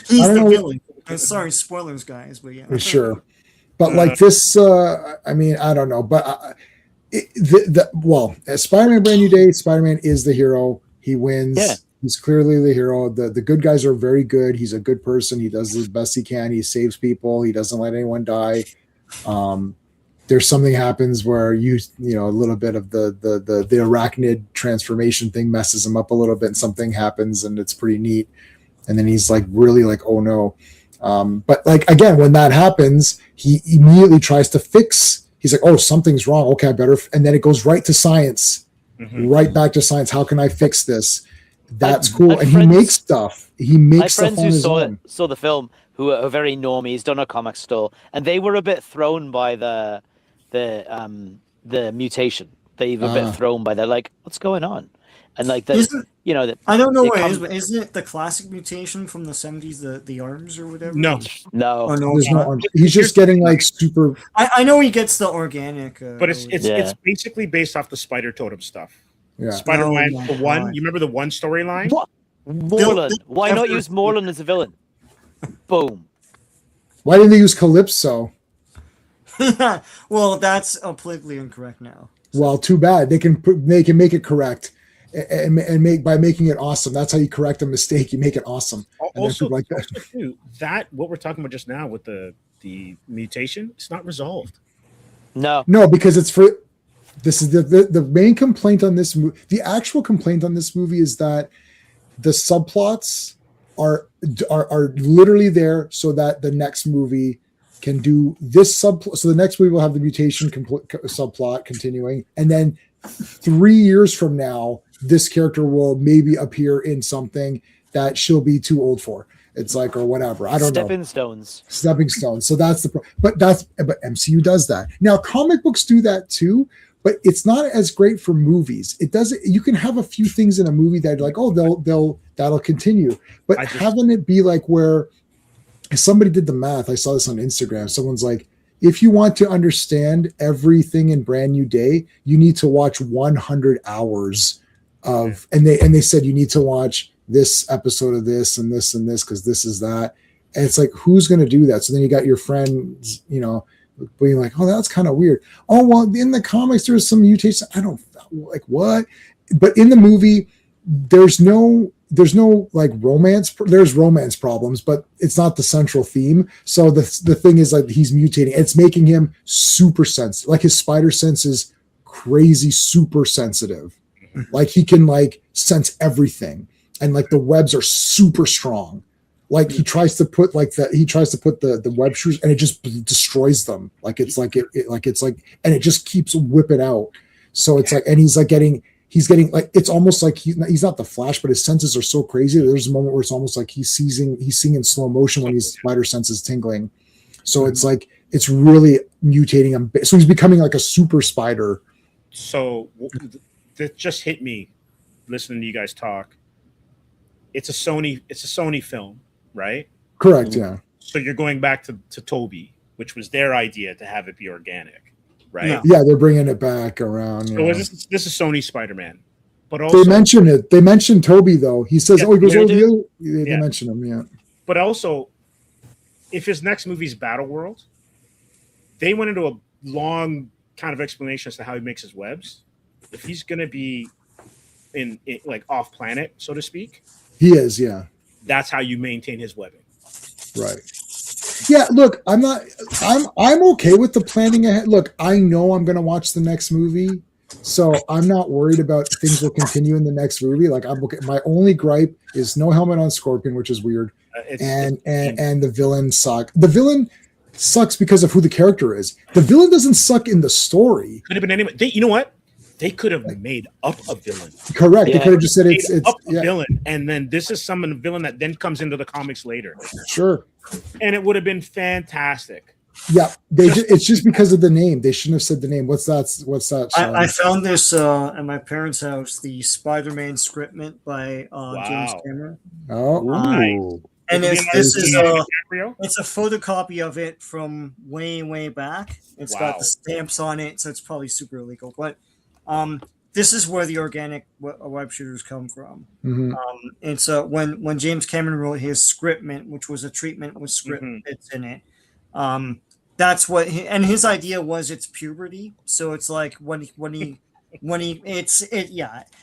He's I don't the know- villain. Sorry, spoilers, guys, but yeah. Sure. But like this, I mean, I don't know. But Spider-Man Brand New Day, Spider-Man is the hero. He wins. Yeah. He's clearly the hero. The good guys are very good. He's a good person. He does the best he can. He saves people. He doesn't let anyone die. There's something happens where a little bit of the arachnid transformation thing messes him up a little bit, and something happens, and it's pretty neat. And then he's like really like, oh no. But like again, when that happens, he immediately tries to fix. He's like, oh, something's wrong. Okay, I better. And then it goes right to science, right back to science. How can I fix this? That's cool. my And he friends- makes stuff. He My makes stuff friends on who his saw own. saw the film, who are very normies, done a comic store, and they were a bit thrown by the mutation. They were a bit thrown by that, like, what's going on? And like Isn't- that I don't know It what it comes- is, but isn't it the classic mutation from the 70s, the arms or whatever? No, no, Oh, no, There's it's no not. arms. He's just getting like super. I know he gets the organic. but it's Yeah. basically based off the Spider Totem stuff. Yeah. Spider-Man, Oh my the one. God. You remember the one storyline? What? Morlun. Why not use Morlun as a villain? Boom. Why didn't they use Calypso? Well, that's politically incorrect now. Well, too bad. They can make it correct, and make by making it awesome. That's how you correct a mistake. You make it awesome. Also, like that. Too, that what we're talking about just now with the mutation, it's not resolved. No, because it's for. This is the main complaint on this movie. The actual complaint on this movie is that the subplots are literally there so that the next movie can do this subplot. So the next movie will have the mutation subplot continuing, and then 3 years from now, this character will maybe appear in something that she'll be too old for. It's like, or whatever. I don't know. Stepping stones. So that's but MCU does that. Now comic books do that too, but it's not as great for movies. It doesn't. You can have a few things in a movie that like, oh, that'll continue, but having it be like where somebody did the math. I saw this on Instagram. Someone's like, if you want to understand everything in Brand New Day, you need to watch 100 hours of, and they said you need to watch this episode of this and this and this because this is that, and it's like, who's going to do that? So then you got your friends, being like, oh, that's kind of weird. Oh, well, in the comics there's some mutation. I don't like what, but in the movie there's no like romance. There's romance problems, but it's not the central theme. So the thing is like he's mutating. It's making him super sensitive. Like his spider sense is crazy, super sensitive. Like he can like sense everything, and like the webs are super strong. Like he tries to put the web shoes, and it just destroys them. Like it's like and it just keeps whipping out. So it's like, and he's getting like, it's almost like he's not the Flash, but his senses are so crazy. There's a moment where it's almost like he's seeing in slow motion when his spider sense is tingling. So it's like, it's really mutating him. So he's becoming like a super spider. So that just hit me listening to you guys talk. It's a Sony film, right? Correct. Yeah. So you're going back to Toby, which was their idea to have it be organic, right? Yeah, they're bringing it back around. So this is Sony Spider-Man, but also they mention it. They mentioned Toby though. He says, yeah, "Oh, he goes over the other." They mention him. Yeah. But also, if his next movie's Battle World, they went into a long kind of explanation as to how he makes his webs. If he's going to be in like off planet, so to speak, he is. Yeah. That's how you maintain his webbing. Right. Yeah. Look, I'm okay with the planning ahead. Look, I know I'm going to watch the next movie, so I'm not worried about things will continue in the next movie. Like I'm okay. My only gripe is no helmet on Scorpion, which is weird, and the villain sucks. The villain sucks because of who the character is. The villain doesn't suck in the story. Could have been anyone. You know what? They could have made up a villain. Correct. Yeah. They could have just said it's a villain, and then this is some villain that then comes into the comics later. Sure. And it would have been fantastic. Yeah, it's just because of the name. They shouldn't have said the name. What's that? I found this at my parents' house, the Spider-Man scriptment by James Cameron. Oh, nice. And it's a photocopy of it from way back. It's got the stamps on it, so it's probably super illegal. But this is where the organic web shooters come from. Mm-hmm. And so when James Cameron wrote his scriptment, which was a treatment with script bits in it, that's what his idea was. It's puberty, so it's like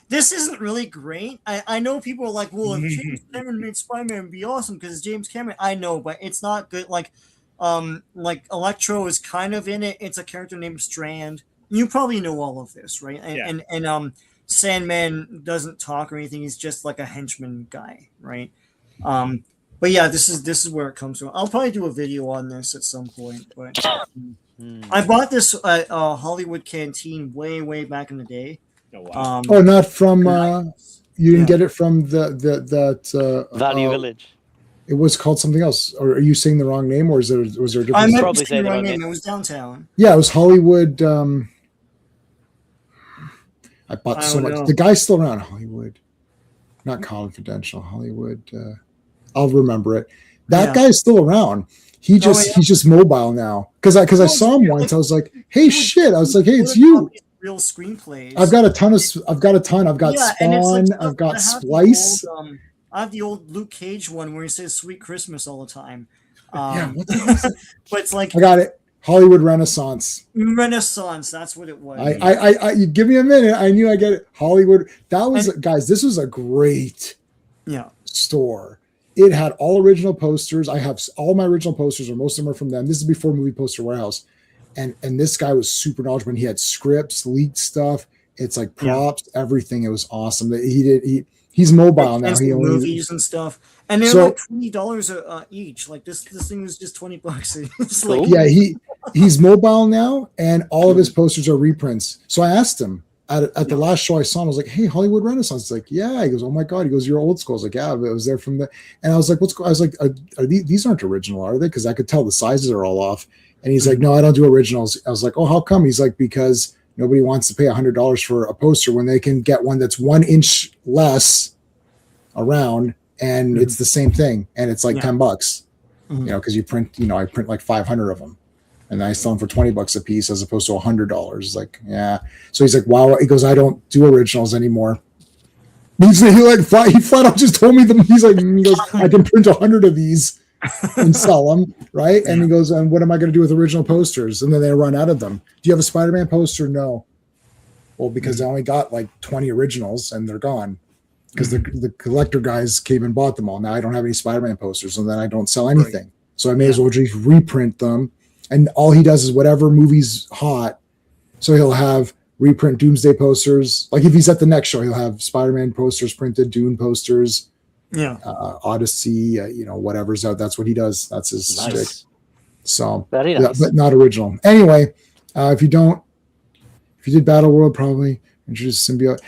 this isn't really great. I know people are like, well, if James Cameron made Spider-Man, it'd be awesome because it's James Cameron. I know, but it's not good. Like Electro is kind of in it. It's a character named Strand. You probably know all of this, right? And Sandman doesn't talk or anything. He's just like a henchman guy, right? But yeah, this is where it comes from. I'll probably do a video on this at some point. But I bought this at Hollywood Canteen way back in the day. Oh, wow. Not from you didn't get it from that Value Village. It was called something else. Or are you saying the wrong name, or was there a different? I meant to say the wrong name. It was downtown. Yeah, it was Hollywood. I bought so much. The guy's still around. Hollywood, not Confidential. Hollywood. I'll remember it. That guy's still around. He's just mobile now. Because I saw him once. I was like, hey, shit. I was like, hey, it's you. Real screenplays. I've got a ton. I've got Spawn. I've got Splice. I have the old Luke Cage one where he says "Sweet Christmas" all the time. Yeah, what the hell is it? But it's like I got it. Hollywood Renaissance. Renaissance. That's what it was. You give me a minute. I knew I get it. Hollywood. That was guys. This was a great store. It had all original posters. I have all my original posters, or most of them are from them. This is before Movie Poster Warehouse, and this guy was super knowledgeable. And he had scripts, leaked stuff. It's like props, everything. It was awesome. He's mobile now. He only movies and stuff, and they're like $20 each. Like this thing was just $20. It's like, yeah, he's mobile now, and all of his posters are reprints. So I asked him at the last show I saw him. I was like, "Hey, Hollywood Renaissance." He's like, "Yeah." He goes, "Oh my god." He goes, "You're old school." I was like, "Yeah, but it was there from the." And I was like, "What's?" I was like, "Are these aren't original, are they?" Because I could tell the sizes are all off. And he's like, "No, I don't do originals." I was like, "Oh, how come?" He's like, "Because nobody wants to pay $100 for a poster when they can get one that's 1 inch less around, and it's the same thing, and it's like $10, you know, because you print, I print like 500 of them, and I sell them for $20 a piece as opposed to $100. Like, yeah. So he's like, "Wow." He goes, "I don't do originals anymore." He flat out just told me them. He goes, "I can print 100 of these and sell them, right?" And he goes, "And what am I going to do with original posters?" And then they run out of them. "Do you have a Spider-Man poster?" "No." "Well, because I only got like 20 originals and they're gone because the collector guys came and bought them all. Now I don't have any Spider-Man posters, and then I don't sell anything. Right. So I may as well just reprint them." And all he does is whatever movie's hot. So he'll have reprint Doomsday posters. Like if he's at the next show, he'll have Spider-Man posters printed, Dune posters. Yeah, Odyssey, whatever's out. That's what he does. That's his stick. So, very nice. But not original. Anyway, if you did Battle World, probably introduce symbiote.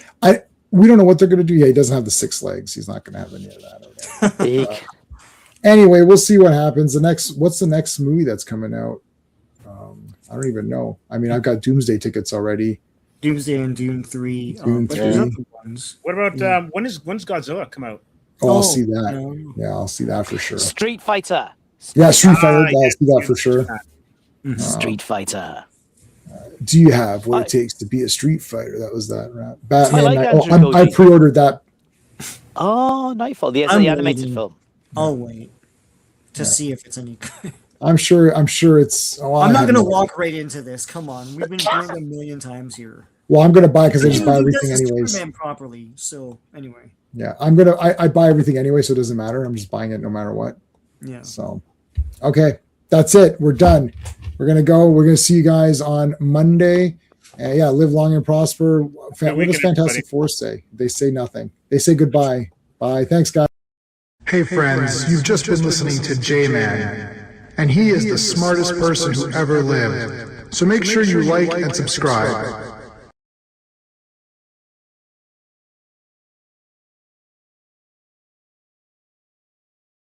We don't know what they're going to do. Yeah, he doesn't have the 6 legs. He's not going to have any of that. Anyway, we'll see what happens. What's the next movie that's coming out? I don't even know. I mean, I've got Doomsday tickets already. Doomsday and Dune 3. Dune 3. There's other ones. What about when's Godzilla come out? Oh, I'll see that. Yeah, I'll see that for sure. Street Fighter. Yeah, Street Fighter. I'll see that for sure. Street Fighter. Do you have what it takes to be a Street Fighter? That was that rap. Batman. I pre-ordered that. Oh, Nightfall. The animated film. I'll wait to see if it's any good. I'm sure it's. I'm not going to walk right into this. Come on, we've been doing it a million times here. Well, I'm going to buy because I just buy everything anyways. Superman properly. So anyway. Yeah, I buy everything anyway, so it doesn't matter. I'm just buying it no matter what. Yeah. So, okay, that's it. We're done. We're gonna go. We're gonna see you guys on Monday. Live long and prosper. What does Fantastic Four say? They say nothing. They say goodbye. Bye. Thanks, guys. Hey friends, you've just been listening to J-Man, and he is the smartest person who ever lived. So make sure you like and subscribe.